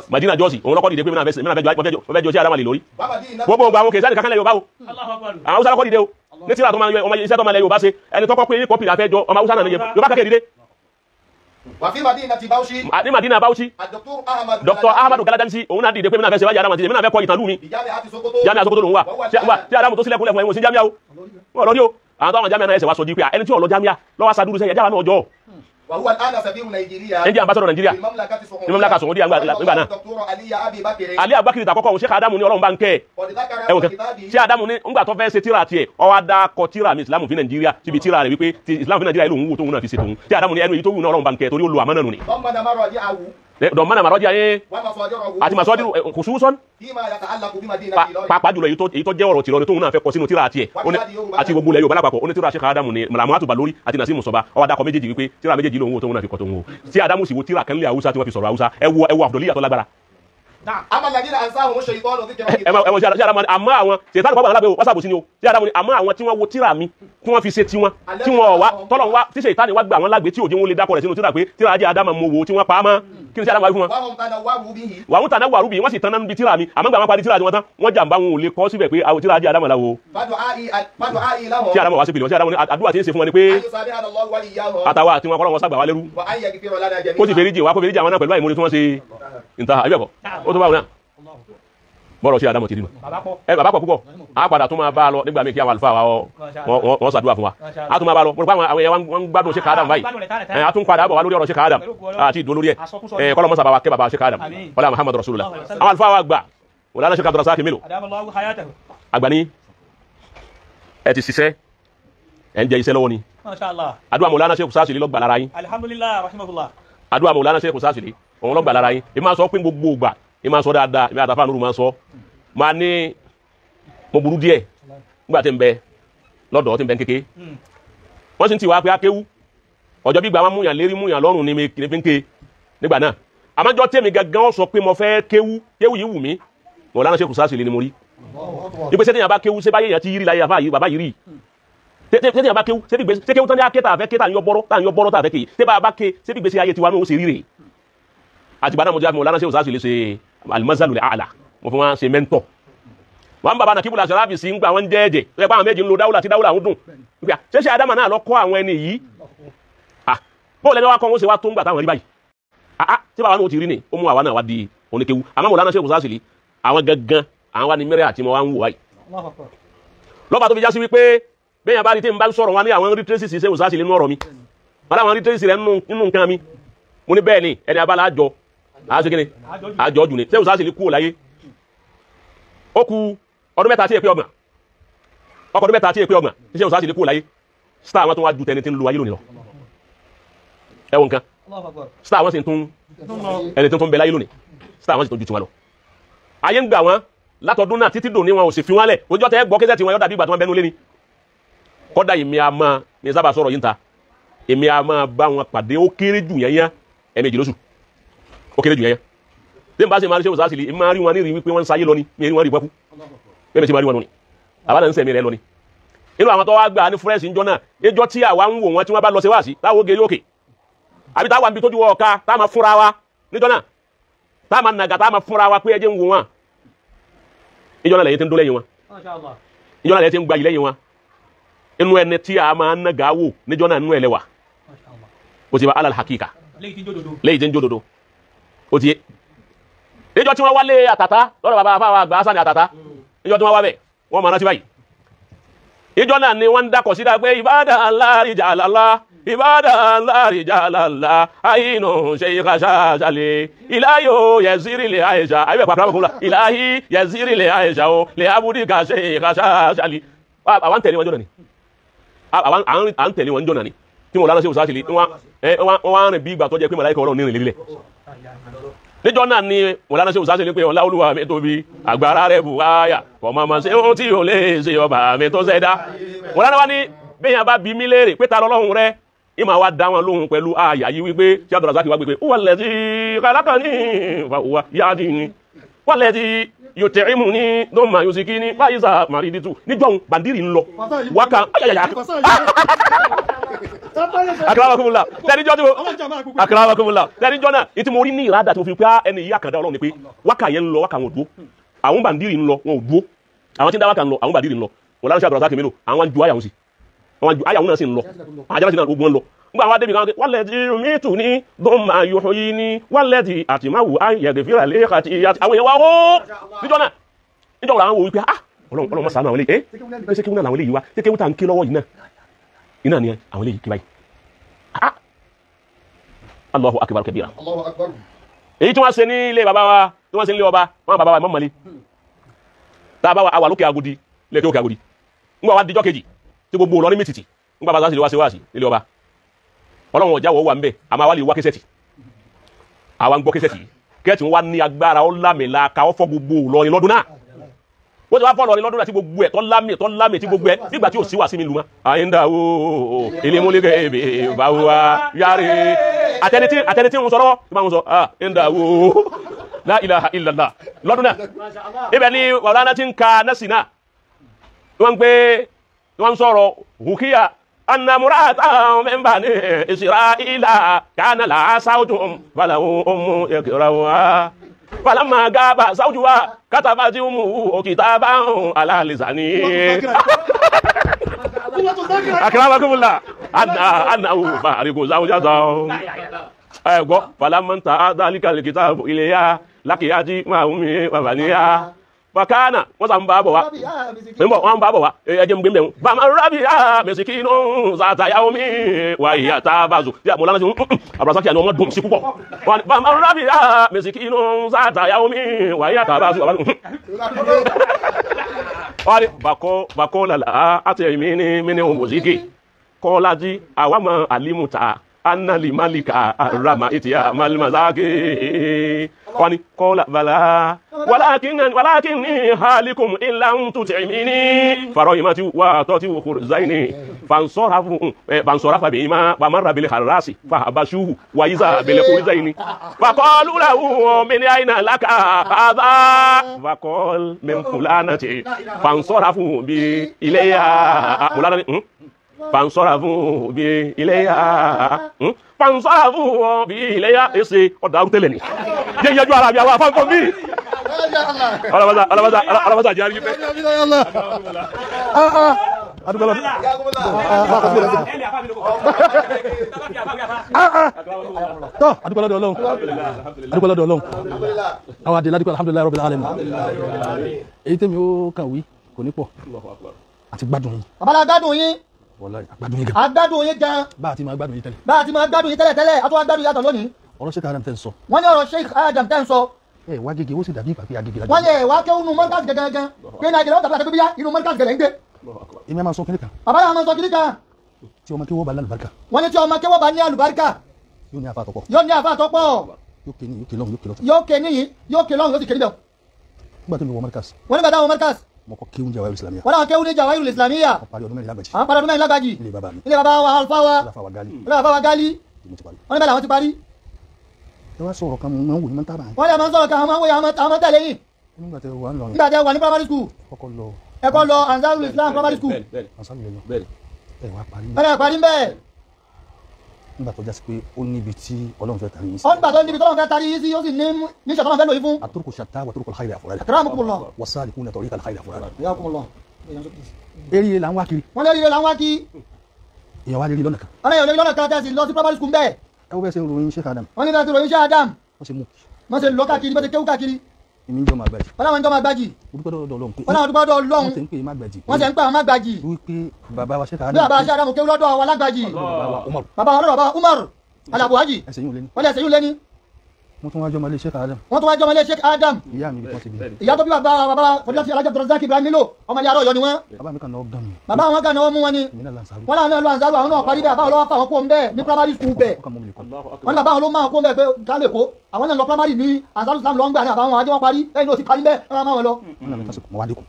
Madina Jọ́sì òun lọ́kọ́ dìde pé mìíràn fẹ́ jọ sí Adama lè lórí gbogbo àwọn kèsàn kankan lẹ Yorùbá o àwọn Haúsá lọ́kọ́ dìde o ní tíra tó máa ọmọ iṣẹ́ tó máa lẹ Yorùbá ṣe ẹni tọ́kọ́ pé ní kọ́pì láfẹ́ jọ ọmọ Haúsá náà ní Yorùbá kẹ́kẹ́ dìde. ní Madina Bauchi Dr. Ahmadu Galadansi òun náà dìde pé mìíràn fẹ́ ṣe wájú Adama ti mìíràn fẹ́ kọ ìtàn lù mí Jami'a Sokoto lòun wà tí Adamu tó sílẹ̀kùnlẹ̀ fún ẹ̀wọ̀n sí Jami'a o wọ́n lọ ní o àwọn tó àwọn Jami'a náà ẹsẹ̀ wá sọ di pé ẹni tí ò lọ Jami'a lọ́wọ́ sadúrú sẹ́yẹ jáwà náà jọ ẹni ambassador Nigeria ní mamlaka Saudiya nígbà náà Ali Abubakar ta kọ́kọ́ òun Sheikh Adamu ní Ọlọ́run bá ń kẹ́ ẹ̀wọ̀n kẹ́ Sheikh Adamu ní ńgbà tó fẹ́ ṣe tíra tiẹ̀ ọwọ́ adá kọ tíra mi Islam fi Nigeria síbi tíra rẹ̀ wípé ti Islam fi Nigeria lòun wò tóun náà fi ṣe tóun Sheikh Adamu ní ẹnu èyí tó wù náà Ọlọ́run bá ń kẹ́ torí ó lo àmánà nù ni. dọ̀mọ́nà màrọ́jà yẹn àti màsọ́dí kùsùsọ́n pàápàá jùlọ èyí tó jẹ́ ọ̀rọ̀ tìrọ ni tóun náà fẹ́ kọ sínú tíra tiẹ̀ àti gbogbo ilẹ̀ Yorùbá lápapọ̀ ó ní tíra Sheikh Adamu ní Màlámù Balórí àti Nasimu Sọba ọwọ́ adakọ̀ méjèèjì wípé tíra méjèèjì lòun wò tóun náà fi kọ tóun wò tí Adamu sì wo tíra kan lé Haúsá tí wọ́n fi sọ̀rọ̀ Haúsá ẹ wo Abdulliya tó lágbára. ẹwọ sí Adamu àmọ́ àwọn ṣètàn kọ́ bàtà lábẹ́ wọ́sàbù sí ni o sí Adamu ni àmọ́ àwọn tí wọ́n wo tíra mi tí wọ́n fi ṣe tiwọn tí wọ́n wá tọ́lọ̀ wá tí ṣètàn wá gbà wọ́n lágbé tí òjò wọn lè dákọ̀ rẹ̀ sínú tíra pé tíra ajé Adamu mo wò tí wọ́n pa á mọ́ kí ni sí Adamu wá fún wọn. wàhùn tàná wà rúbi wọ́n sì tán náà níbi tíra mi àmọ́ gbà wọ́n parí tíra wọn tán wọ́n jàǹbá wọn ò lè kọ́ síbẹ̀ pé àwọn tíra ajé Adamu la wo. tí Adamu wá sí pèlè wọn sí Adamu ni àdúrà tí ń ṣe fún wọn ni pé àtàwọn àti wọn kọ́ lọ́wọ́ sàgbà wá lẹ́rú kó sì fèrè jì wá kó fèrè jì àwọn náà pẹ̀lú àìmọ́ni tí wọ́n ṣe ìta àbíbẹ̀kọ́ ó tó bá wọn náà bọ́rọ̀ sí Adamu ti rí nù bàbá pọ̀ púpọ̀ a padà tún máa bá a lọ nígbà míì kí àwọn àlùfáà wọ́n ṣàdúrà fún wa a tún máa bá a lọ pé àwọn èèyàn wọn gbádùn Sheikh Adamu báyìí a tún padà bọ̀ wá lórí ọ̀rọ̀ Sheikh Adamu àti ìdó lórí ẹ̀ kọ́lọ́ mọ́sàbà wa kẹ́ bàbá Sheikh Adamu wala Muhammadu Rasulullah àwọn àlùfáà wa gbà wọ́n lánàá Sheikh Abdurrazak mélòó àgbà ní ẹ ti ṣiṣẹ́ ẹ ń jẹ iṣẹ́ lọ́wọ́ ni àdúrà Maulana Sheikh Sasili lọ́gbà lára yín àdúrà Maulana Sheikh Sasili òun lọ́gbà lára yín èmi máa sọ pé gbogbo ògbà ìmá sọ dáadáa ìmá àtàfà lóru máa sọ máa ní mo burú díẹ̀ nígbà tí ń bẹ lọ́dọ̀ tí ń bẹ kéke wọ́n sì ń ti wá pé akéwú ọjọ́ bí gba wọn múyàn lérí múyàn lọ́rùn ní fi ń ké nígbà náà àmọ́jọ́ tèmi gangan sọ pé mo fẹ́ kéwú yìí wù mí Maulana Sheikh Sasili ni mo rí ìpèsè téèyàn bá kéwú ṣé báyé èèyàn ti rí láyé àfáà yìí bàbá yìí rí téèyàn bá kéwú ṣé kéwú tán ní akéta àfẹ́ kéta yọ bọ́rọ́ tàfẹ́ kéyì ṣé bá bá ké ṣé bí gbèsè ayé tiwa náà ó ṣe rí rè àtìgbà náà mo jẹ́ Maulana Sheikh Sasili ṣe alimazalu ala mo fi wọn ṣe mẹ́ntọ̀ wọn bàbá náà kíbùlà sàrábì sí ń gba wọn jẹ́ẹ̀jẹ̀ tó yẹ pé àwọn méjì ń lo dáwùlà tí dáwùlà ń dùn nígbà ṣẹṣẹ Adama náà lọ kọ́ àwọn ẹni yìí bóòlù ẹni wá kọ́ wọn ṣe wá tó ń gbà táwọn rí báyìí tí bàbá náà ti rí ni ó mú àwa náà wá di oníkewu àmọ́ Maulana Sheikh Sasili àwọn gangan àwọn wa ni mẹ́rẹ̀ àti mo wá ń wò wáyìí lọ́ba tó fi já sí wípé bẹ́ẹ̀ bá rí tí n bá ń sọ̀rọ̀ wọn ní àwọn rí tracy Sheikh Sasili nínú ọ̀rọ̀ mi wọn láwọn rí tracy rẹ̀ nínú nǹkan mi mo ní bẹ́ẹ̀ ni ẹni abala àjọ àṣekínni àjọ jù ní Sheikh Sasili kúrò láyé ó kù ọdún mẹ́ta tí èpé ọgbọ̀n ọdún mẹ́ta tí èpé ọgbọ̀n tí Sheikh Sasili kúrò láyé star wọn tún wá ju tẹni tí ń lo ayé lónìí lọ ẹwọn nǹkan star wọn sì tún ẹni tó ń bẹ láyé lónìí star wọn sì tún ju tiwọn lọ ayé ń gbà wọn látọdún náà títí dòní wọn ò sì fi wọn lẹ̀ ojú ọ̀tẹ̀ gbọ́ kẹ́sẹ̀ tí wọn yọ dàbí ìgbà tí wọn bẹnu lé ni kọ́dà èmi a máa ní sábà sọ̀rọ̀ yìí ń ta èmi a máa bá wọn pàdé ó kéré jù yẹn ẹ̀ẹ̀mejì lóṣù ó kéré jù yẹn tí n bá ṣe máa rí Sheikh Sasili ì máa rí wọn ní rí wípé wọ́n ń sayé lọ ni mi rí wọn rí pẹ́kú bẹ́ẹ̀ ti máa rí wọn lọ ni àbá náà ń sẹ̀mí rẹ lọ ni inú àwọn tó wá gbà ní fúrẹ́sì ń jọ náà ẹjọ́ tí àwa ń wò wọn tí wọ́n bá lọ ṣe wá sí táwọn oge yókè àbí táwa ń bi tójú wọ ọ̀ka táwa máa fúnra wa níjọ́ náà táwa máa nàgà táwa máa fúnra wa pé ẹjẹ́ ń wò wọn ìjọ náà lẹ́yìn tí ń dó lẹ́yìn wọn ìjọ náà lẹ́yìn tí ń gba yìí lẹ́yìn wọn inú ẹni tí a máa nàgà wò níjọ́ náà nínú ẹlẹ́wà ó ti wá alal hakika lẹ́yìn tí ń jódodo ó ti yé ìjọ tí wọ́n wálé àtàtà lọ́dọ̀ bàbá àfáwà àgbà Hasan àtàtà ìjọ tí wọ́n wá bẹ̀ wọ́n máa rántí báyìí ìjọ náà ni wọ́n ń dákọ̀ sí dáa pé ibadallah rijalallah ibadallah rijalallah àyínú shaykh ṣáṣàlẹ̀ ìláyò yẹ̀zírìlẹ̀ àìṣà àyíbẹ̀ pàtàkì kúnlá ìláyì yẹ̀zírìlẹ̀ àìṣà o lè abúdíkà shaykh ṣáṣàlẹ̀ àwọn tẹ̀lé wọn jọ náà ni àwọn tẹ̀lé wọn jọ náà ni tí mo lánàá sí òṣàṣìlẹ̀ wọ́n rìn bí ìgbà tó jẹ́ pé màláíkà Ọlọ́run ní rìn lílẹ̀ níjọ́ náà ni mọ̀lánà ṣe òṣàṣìlẹ̀ pé ọlá Olúwa mi tóbi agbára rẹ̀ bù wáyà ọmọ ṣe ohun tí ò lè ṣe ọba mi tó ṣẹ̀dá mọ̀lánà wá ní bẹ́yàn bá bí mí léèrè pé ta lọ́lọ́run rẹ̀ ìmọ̀ wa dá wọn lóhun pẹ̀lú àyà yìí wípé tí Abdulrazak wá gbé wà lẹ́tí khalaqani wà yáàdì ni wà lẹ́tí yóò tẹ̀rí mu ní dọ́mà yóò sì kí ní fáyísà màrídìtù níjọ́ bàndírì ń lọ wákà akarawakumula tẹnijọ́ náà ìtí mo rí ní ìrádà tí mo fi pé ẹni yìí àkàndá Ọlọ́run ni pé wákà yẹn ń lọ wákà wọn ò dúó àwọn bàndírì ń lọ wọn ò dúó àwọn tí ń dá wákà ń lọ àwọn bàndírì ń lọ wọn lárúṣà Abdulrazak mélòó àwọn ju àyàwó sí àwọn ju àyàwó náà sì ń lọ àjẹbàtì náà gbogbo ń lọ nígbà àwọn adébì kan wọ́n lẹ́ẹ̀dì mítù ní dọ́mà yòó yìí ní wọ́n lẹ́ẹ̀dì àtìmáwò ayẹ̀dẹ̀fìrà lẹ́ẹ̀kàtì àwọn èèyàn wá ó níjọ́ náà níjọ́ làwọn wò wípé Ọlọ́run mọ̀ sànú àwọn eléyìí ẹ́ ṣé kéwú náà làwọn eléyìí wá ṣé kéwú tá ń ké lọ́wọ́ yìí náà iná ni àwọn eléyìí ké báyìí Allahu akbar kabira èyí tí wọ́n ṣe ní ilé bàbá wa tí wọ́n ṣe ní ilé ọba wọn bàbá wa Imam Mali tá a bá wa lókè Agodi lẹ́kẹ́ òkè Agodi ńgbà wá díjọ́ kejì tí gbogbo Ìlọrin mítìtì ńgbà bá sá sí lè wá sí wá sí nílé ọba Ọlọ́run ọjà wọ́n wà ń bẹ̀ àmà wá lè wá kẹsẹ̀tì àwọn ń gbọ́ kẹsẹ̀tì kẹ́ẹ̀tì wá ní agbára ó lámìlá ka ó fọ́ gbogbo Ìlọrin lọ́dún náà wọ́n ti wá fọ́ Ìlọrin lọ́dún náà tí gbogbo ẹ̀ tọ́ lámì tí gbogbo ẹ̀ nígbà tí ò sí wà sí mi lù mọ́ àyíndà o ilé múlẹ́gẹ̀ èbè báwa yáre àtẹni tí ń sọ̀rọ̀ tí máa ń sọ àyíndà o la ilaha illallah lọ́dún náà ibẹ̀ ni wàlánà ti ń ka nẹ́sì náà wọ́n ń sọ̀rọ̀ hùkíyà أن امرأة من بني إسرائيل كان لها زوج فله أم يكرهها فلما غاب زوجها كتبت أمه كتابا على لسانه أكرمكم الله أنه فارق زوجته فلما انتهى ذلك الكتاب إليها لقيت مع أمه وبنيها Fakana wọ́n sá ń bá bọ̀ wá wọ́n bá bọ̀ wá ẹjẹ́ mú gbé mẹ́rin bá máa rábí mẹ́sìkínú sàtàyà omi wà ìyà tàbázù tí a mọ̀ lánàá sí Abdulrazak àni ọmọ dùn sí púpọ̀ bá máa rábí mẹ́sìkínú sàtàyà omi wà ìyà tàbázù wọ́n ni bàkọ́ lálá àti ẹ̀mí ní mini òmùsíkì kọ́ lájí àwámọ̀ alimuta anna limalika arama itiya malmazaki wani qala bala walakinni halikum illa tut'imini farahimati wa tati khurzaini fansarafa bima wa marra bil harasi fahabashuhu wa iza bil khurzaini faqalu lahu min ayna laka hadha faqal min fulanati fansarafu bi ilayha fulanati fansarafu bi ilayya fansarafu bi ilayya ese ọ̀dà arútẹ́lẹ̀ ni jẹ́ ìyẹjú ara mi àwọn afáǹkọ́ mi alamasa jẹ́ àríyí pẹ́ adúgbọ́lọ́dọ̀ Ọlọ́run àwọn adé ládùúgbò alhamdulilayi rabbil alamin èyí tẹ́mi ó kàwé kò ní pọ̀ àti gbádùn yín babalá gbádùn yín agbádùn yín gan bá a ti máa gbádùn yín tẹ́lẹ̀ a tún wá gbádùn yàtọ̀ lónìí ọ̀rọ̀ Sheikh Adam tẹ́ ń sọ wọ́n ní ọ̀rọ̀ Sheikh Adam tẹ́ ń sọ ẹ wá gègé ó sì dàbí ìpàpẹ́ agége lájú wọ́n ní ẹ̀ wá kéwù nù mọ́ńkàsì gangan pé náà ìgbẹ̀rẹ̀ ọ̀tàbí àti bíyá inú mọ́ńkàsì gẹ̀lẹ́ ń gbé èmi a máa sọ kíníkà bàbá yà máa sọ kíníkà tí ọmọ kéwọ́ bá ní àlùbáríkà wọ́n ní tí ọmọ kéwọ́ bá ní àlùbáríkà yóò ní àfa àtọ́pọ̀ yóò ké níyì yóò ké lọ́hùn yóò sì ké níbẹ̀ nígbà tó ń wọ mọ́ríkàsì wọ́n nígbà táwọn mọ́ríkàsì mo kọ́ kéwú Jawahirul Islamiyya wọ́n náà kéwú ní Jawahirul Islamiyya parí ọdún mẹ́rin lágbàjì àwọn parí ọdún mẹ́rin lágbàjì ilé bàbá wa alfawa gali wọ́n níbẹ̀ làwọn ti parí ẹ wá sọ̀rọ̀ kan mọ̀ ń wò ní mọ́ tábà wọ́n lè máa ń sọ̀rọ̀ kan àwọn àwọn tẹ̀lé yìí nígbà tẹ wà ń lọ nígbà tẹ wà ní primary school ẹ̀kọ́ lọ Ansarul Islam primary school ẹ wá parí wọ́n lè parí mbẹ́ nígbà tó jásí pé ó níbi tí Ọlọ́run fẹ́ tari yín sí ó nígbà tó níbi tí Ọlọ́run fẹ́ tari yín sí ó sì ní ìṣẹ̀tọ́ náà fẹ́ lò yín fún àtúrùkù ṣàtà wà túrùkù alhairi àfúrádà akramakumullah wasalikuna tariqa alhairi àfúrádà yakumullah eré là ń wá kiri wọ́n lè rí là ń wá kí èèyàn wá lè rí lọ́nà kan wọ́n lè rí lọ́nà kan tẹ́sí lọ sí primary school mbẹ́ ẹ wọ́n bẹ́ẹ̀ ṣe ròyìn Sheikh Adam wọ́n ní bẹ́ẹ̀ ti ròyìn Sheikh Adam wọ́n ṣe mú wọ́n ṣe lọ káàkiri bó ṣe kéwú káàkiri. èmi ń jọ máa gbàjì. wọ́n láwọn ń jọ máa gbàjì. olùkọ́ dọ́dọ̀ lọ́hùn pé. wọ́n láwọn dúpọ́ dọ́dọ̀ lọ́hùn. wọ́n ti ń pè é má gbàjì. wọ́n ti ń pè àwọn má gbàjì. wípé bàbá wa ṣẹ́ka bí bàbá wa ṣe àdámù kéwú lọ́dọ̀ wa lágbàjì. bàbá wa lọ́dọ̀ bàbá Umar Alabuhaji. ẹsẹ̀ yìí ò lé ní. wọ́n lé ẹsẹ̀ yìí lé ní. wọ́n tún wá jọmọ ilé ṣẹ́ka Adam. wọ́n tún wá jọmọ ilé Sheikh Adam. ìyá mi bí wọ́n ti bí. ìyá tó bí bàbá fọdúnlá sí alájà Abdulrazak Ibrahim Milo ọmọ ilé arọ yọ ni wọ́n. bàbá mi kàn náà gan mi. bàbá wọn kan náà wọ́n mú wọn ni. wọ́n láwọn náà lọ àǹsáàrù àwọn náà parí bẹ́ẹ̀ àbáwọn lọ́wọ́ fà wọn kó ń bẹ́ẹ̀ ní primary school bẹ́ẹ̀. wọ́n ní bàbá wọn ló máa kó ń bẹ́ẹ̀ pé kálẹ̀ kó àwọn náà lọ primary ní àǹsáàrù Islam lọ ń gbà ní àbáwọn àjọ wọn parí lẹ́yìn ló ti parí bẹ́ẹ̀ wọ́n máa wọn lọ.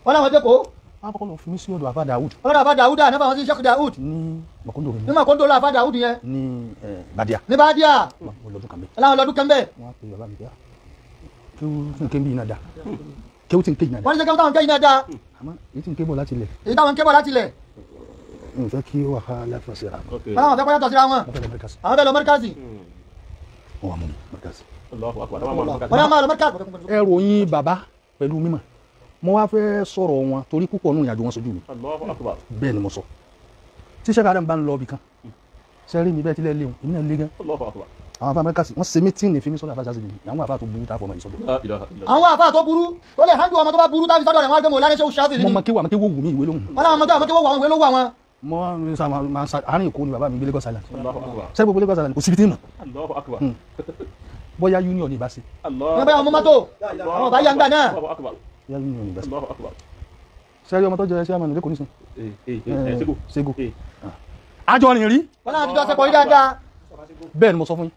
wọ́n láwọn dé kó. wọ́n kọ́kọ́ lọ fún mi sí ọ̀dọ̀ àfà Dawud. ọ̀dọ̀ àfà Dawud náà nípa wọn sí Sheikh Dawud. ní Makondo ní Makondo la àfà Dawud yẹn. ní Badia. ní Badia. lọ́dún kan bẹ́ẹ̀. láwọn lọ́dún kan bẹ́ẹ̀. wọ́n á pe bàbá mi pé kéwù tí n ké bí iná da kéwù tí n ké iná da. wọ́n ní sẹ́kẹ́ táwọn ké iná da. àmọ́ èyí tí n ké bọ̀ láti lẹ̀. èyí táwọn ké bọ̀ láti lẹ̀. n fẹ́ kí wà á láfẹ́ síra. wọ́n láwọn fẹ́ kọ́ yàtọ̀ síra wọn. àwọn fẹ́ lọ mọ́ríkàsì. wọ́n wà mú mi mọ́ríkàsì. wọ́n náà máa lọ mọ́ríkàsì. ẹ ròyìn bàbá pẹ̀lú mímọ̀ mo wá fẹ́ sọ̀rọ̀ wọn torí púpọ̀ nù ìrìnàjò wọn sojú mi bẹ́ẹ̀ ni mo sọ tí Sheikh Adam bá ń lọ ibì kan sẹ́rí mi bẹ́ẹ̀ tilẹ̀ léwu èmi náà lé gan àwọn afá mẹ́ríkàsì wọ́n ṣe mítìnì fi mí sọ́dọ̀ àfáà sásìlì àwọn afá tó burú tá a fọmọ ìsọdọ̀. àwọn afá tó burú tó lè hàndù ọmọ tó bá burú táfi sọ́dọ̀ rẹ̀ wọ́n á gbé mọ̀ lánàá ṣe òṣìṣẹ́ mo mọ kéwà wù mí ìwé lóhùn. wọ́n láwọn ọmọdé kéwà àwọn ìwé ló wà wọn. mo àárín Èkó ni bàbá mi gbé Lagos Island sẹ́gbẹ̀ gbé Lagos Island kò síbi tí mọ̀ bóyá union ní ìbáṣe. wọ́n bá wọn mú mọ́tò àwọn ọba yá ń gbà náà. bóyá union ní ìbáṣe. sẹ́rí ọmọ tó jẹ́ ẹṣẹ́ àmàlẹ́ kò ní sùn. Sego àjọ rìn rí. wọ́n láwọn àtijọ́ sẹ́kọ̀ọ́ rí dáadáa. bẹ́ẹ̀ ni mo sọ fún yín.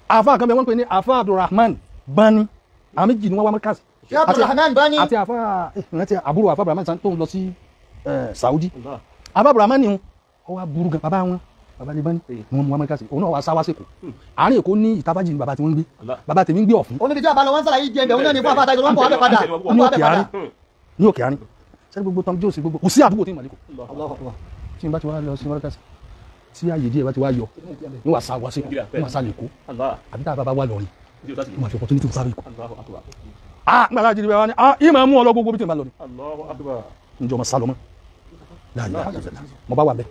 àfa kan bẹ wọ́n pè ní àfa Abdulrahman Bani àwọn méjì ni wọ́n wá mẹ́ríkàsì. Abdulrahman Bani àti àfa ìrántí àbúrò àfa Abdulrahman tó ń lọ sí Saudi. àfa Abdulrahman ni ó wá burú gan bàbá wọn bàbá ní Bani ni wọ́n mú wá mẹ́ríkàsì òun náà wá sáwá sèkó àárín Èkó ní ìtabájì ni bàbá tí wọ́n ń gbé bàbá tèmi ń gbé Ọ̀fun. oníbi tí àbálọ wọn sàlàyé jẹ ẹbẹ òun náà ní fún àfáàtà ìjọba wọn bọ padà ní òkè àárín sẹ́ni gbogbo tán jóòsì gbogbo kò sí àdúgbò tí ìmọ̀lẹ́kọ̀ tí n bá ti wá lọ sí mọ́ríkàsì tí ààyè díẹ̀ bá ti wá yọ ní wàá sáwá sí ní wàá sálẹ̀ kó àbí tá a bá wà lọ́rin ní wàá fi opportunity sáré kó. nígbà tá a jìnnì bá wá ní ìmọ̀ mú ọ lọ gbogbo bí tí n bá lọ ni. njọ ma sálọ mọ́ láàyè mo bá wà bẹ́ẹ̀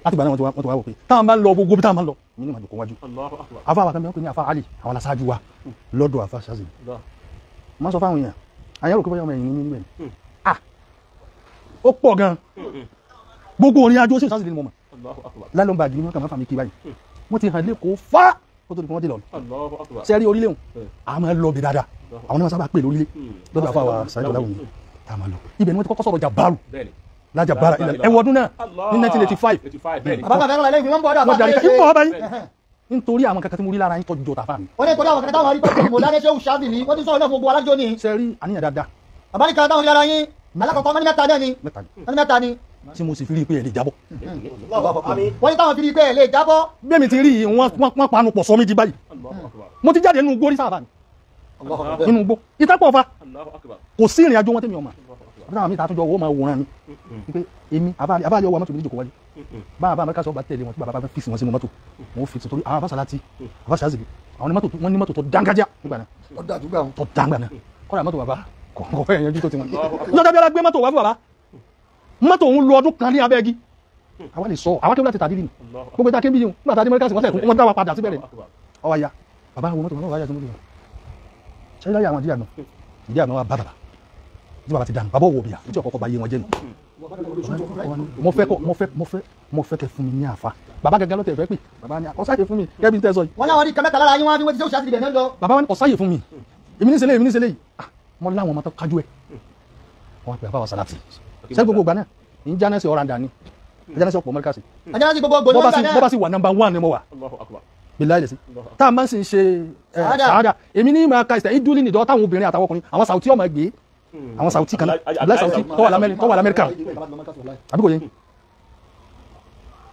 láti gbà náà wọ́n ti wá wò pé táwọn bá ń lọ gbogbo bí táwọn bá ń lọ mi ní màjò kó wájú. afa àwọn akẹ́mi ọkùnrin ní afa Ali àwọn aláṣáájú wa lọ́dọ̀ afa ṣáàzì. mo sọ fáwọn èèyàn àyẹ̀wò kí wọ́n yọ ọmọ ẹ̀yìn ní níbẹ̀ ni. ó pọ̀ gan gbogbo orin ajó sí ìsásílẹ̀ ni mo mọ̀ lálọ́mbà gírí wọn kà máa fà mí kí báyìí wọ́n ti hàn lẹ́kọ̀ọ́ fá kó tó di pé wọ́n ti lọ sẹ́rí orílẹ̀ òun a máa lọ bí dáadáa àwọn náà sábà pè lórílẹ̀ lọ́dọ̀ àfọwà sáyẹ́ ọ̀làwùn yìí tá a máa lọ ibẹ̀ ni wọ́n ti kọ́kọ́ sọ̀rọ̀ Jàbárù lájàbára ilẹ̀ ẹwọ ọdún náà ní 1985 bàbá bàbá ẹ̀rọ lẹ́yìn wọ́n bọ̀ ọ́dọ̀ wọ́n darí kí n bọ̀ ọ́ báyìí nítorí àwọn kankan tí mo rí lára yín tọ́jú jọ tàfà mi. wọ́n ní ìtọ́jú àwọn kankan táwọn rí pẹ̀lú mo lálẹ́ ṣé ó ṣáàbì ní wọ́n ti sọ̀rọ̀ náà fún gbogbo alájọ ni. sẹ́rí àníyàn dáadáa. bàbá ní kan táwọn rí lára yín alákọ̀ọ́kọ́ wọ́n ní mẹ́ta náà ni wọ́n ní mẹ́ta ni. tí mo sì fi rí i pé ẹ lè jábọ́. wọ́n ní táwọn fi rí i pé ẹ lè jábọ́. bẹ́ẹ̀ mi ti rí i wọ́n panu pọ̀ sọ mi di báyìí. mo ti jáde nínú igbó rí sáà nínú igbó ìtàpọ̀ fa kò sí ìrìn àjò wọn tẹ́mi ọmọ àbúrò mi ta àtúnjọ owó máa wòran ni pé èmi àbáyọ wa mọ́tò mi níjòkó wájú bá àbá amẹ́ríkà sọ bá tẹ̀lé wọn tí bàbá bá fi wọn sínú mọ́tò wọn fi torí àwọn afásàlátì afásàlátì àwọn wọn ní mọ́tò tó dángájá nígbà náà tó dáńgbà náà kọ́ra mọ́tò bàbá kọ̀ọ̀kọ̀ fẹ́ yanjú tó ti wọn. lọ́jọ́ bí ara gbé mọ́tò wá fún bàbá mọ́tò òun lo ọdún kan ní abẹ́gi àwa lè sọ àwa kébìlà ti tàbí nínú gbogbo ìta kébìlì nígbà tá a dé mẹ́ríkà sí wọ́n dá wa padà síbẹ̀ rẹ̀ ọwọ́ ya bàbá wo mọ́tò wọn wáyà tó mọ́tò wọn ṣe láyé àwọn ìdí àgbọn wa bá bàbá tí bàbá ti dànù bàbá wò bìyà tí ọkọ̀ bá yé wọn jẹ́ nù mo fẹ́ kẹ́ fún mi ní àfa bàbá gẹ́gẹ́ ló tẹ̀ fẹ́ pè bàbá ní ọ̀sáyè fún mi kẹ́bí tẹ́ sọ yìí. wọ́n láwọn rí kẹ́mẹ́ta lára yín wọ́n á fi wọ́n ti ṣe òṣìṣẹ́ ìbẹ̀ náà lọ. bàbá wọn ní ọ̀sáyè fún mi èmi ní ṣẹlẹ̀ yìí mo láwọn ọmọ tó kájú ẹ̀ wọ́n á pè bàbá wa sàlátì sẹ́ gbogbo ìgbà náà ń jáná sí ọ̀ràǹdà ni jáná sí ọ̀pọ̀ mọ́ríkà sí. àjẹ́nà sí gbogbo gbòòrò náà bọ́ bá sì wà number 1 ni mo wà bilayi lesi tá a máa ń sì ṣe ṣáádà èmi ní ìmọ̀ aka ìsẹ̀ ìdúlì nìdọ́ táwọn obìnrin àtàwọn ọkùnrin àwọn sàwùtí ọmọ ẹgbẹ́ àwọn sàwùtí kan abúlé sàwùtí tó wà lamẹ́ríkà àbí kò yẹ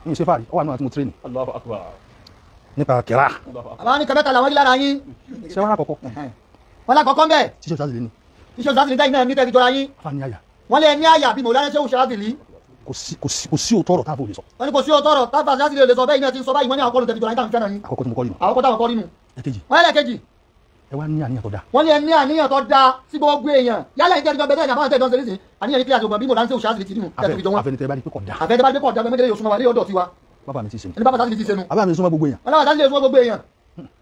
ní ìṣe fàárí ọwọ́ àánú àti mo tírẹ́nì nípa kẹrà. àwọn ní kẹmẹ́ta làwọn rí lára yín. ṣé wọn lákọ̀ọ́kọ́. wọn lákọ̀ọ́kọ́ mbẹ́. tíṣọ́ sáà sì lé ní. tíṣọ́ sáà sì lé dáì náà ní tẹ́bi jọra yín. afa ní àyà. wọ́n lé ní àyà bí mo lárẹ́ ṣé òṣèré àdìlí. kò sí òótọ́ ọ̀rọ̀ táàbù lè sọ. wọ́n ní kò sí òótọ́ ọ̀rọ̀ táàbù àti lè sọ bẹ́ẹ̀ iná ti sọ báyìí wọ́n ní àwọn kọ́lù tẹ́bi jọra yín táwọn fẹ́ràn yín. àkọ́kọ́ tí mo kọ́ rí nu. àkọ́kọ́ táwọn kọ́ rí nu. ẹ̀kejì. wọ́n yẹ lẹ́kejì. ẹ wá ní àníyàn tó dáa. wọ́n ní àníyàn tó dáa sí gbogbo èèyàn yálà ìjẹ́ ìjọba bẹ́ẹ̀ ni àbáwọn tẹ̀dọ́ sẹ́lẹ̀sì àníyàn ní kíláàsì ògbọ̀n bí mo láńsẹ̀ òṣà àti tìrìmù tẹ̀sí ìjọ wọn. àfẹnitẹ bá rí pé kọ̀ dáa. àfẹnitẹ bá rí pé kọ̀ dáa mẹ́gẹ́lẹ́ yóò súnmọ́ wa ní ọ̀dọ̀ tiwa. bàbá mi ti ṣe. ẹni bàbá sáà ti ṣe nu. bàbá mi súnmọ́ gbogbo èèyàn. ọlọ́wọ́ sáà ti lè súnmọ́ gbogbo èèyàn.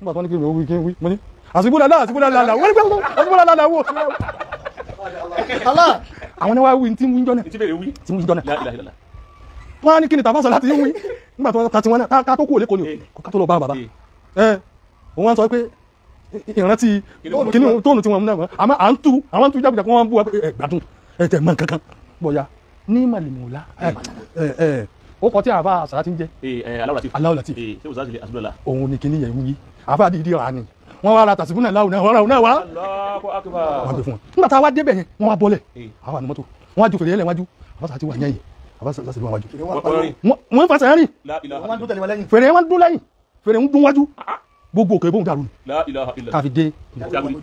nígbà tó ní kí n wí mo ní àsìbúlàlà wọ́n ní pé àsìbúlàlà wò àwọn ẹwà wí tí ń wí jọ́nà wọ́n á ní kí ni tàbá sọ láti wí nígbà tó ta ti wọ́n náà ká tó kú òlékò ní ká tó lọ bá bàbá wọ́n sọ pé ìrántí kíní tóònù tí wọ́n mú náà àmọ́ àwọn tú jábìjà kí wọ́n bú ẹgbàdún ẹ̀tẹ̀ mọ́ kankan bọ̀yá ní màlìmọ̀lá ó kọ tí àbá àṣàrà ti ń jẹ́ aláwọ̀látì òun ni kíní yẹn wí àbá dìídì rà ní wọ́n wá ra tàṣìbúnà láwùn náà wá wọ́n gbé fún wọn nígbà tá a wá débẹ̀ yẹn wọ́n wá bọ́lẹ̀ àwọn àni mọ́tò wọ́n wá ju fèrè yẹn wájú àbá sàti wà yẹn àbá sàti wà wájú wọ́n fà sẹ́yìn fèrè wọn dún lẹ́yìn fèrè ń dún wájú gbogbo òkè bóun dàrú káfi dé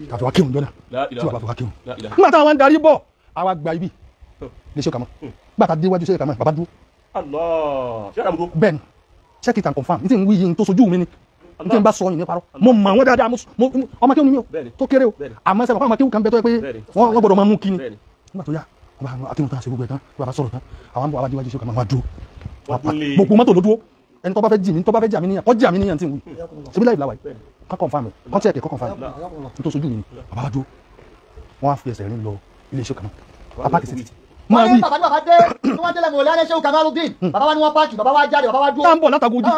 káfi wá kírun jọ́nà tí bàbá fi wá kírun nígbà tá a wá ń darí bọ̀ àwa gba ibi lè ṣe kàmọ́ nígbà tá a dé wájú ṣe kàmọ́ bàbá dúró bẹ́ẹ̀ ni check it and confirm ní tí ń wí yìí tó sojú mi ni ní tí ń bá sọ yìí ní parọ́ mo mọ̀ wọ́n dáadáa ọmọ kí ó ní mi ò tó kéré o àmọ́ sẹ́wọ̀n ọmọ kí ó kàn bẹ́ tó yẹ pé wọ́n gbọ́dọ̀ máa mú kí ni nígbà tó yá akínú tán ṣe gbogbo ẹ̀ tán bàbá sọ̀rọ̀ tán àwọn àbọ̀ àwájú ṣe kàmọ́ wá dúró gbogbo mọ́tò ló dúró ẹni tó bá fẹ́ jì mí tó bá fẹ́ jà mí níyàn kọ́ jà mí níyàn tí ń wí síbí láì láwàá yìí kọ́ confirm kọ́ tí ẹ̀kẹ́ kọ́ confirm ní tó sojú mi ni bàbá wá dúró wọ́n á fi ẹsẹ̀ rìn lọ ilé iṣẹ́ kàmọ́ bàbá kìí sí wọ́n ní bàbá dé tí wọ́n délẹ̀ mọ̀lẹ́ alẹ́ ṣéwù Kamaludin bàbá wa ni wọ́n pààkì bàbá wa jáde bàbá wa dúró. táwọn bọ̀ látàgòdì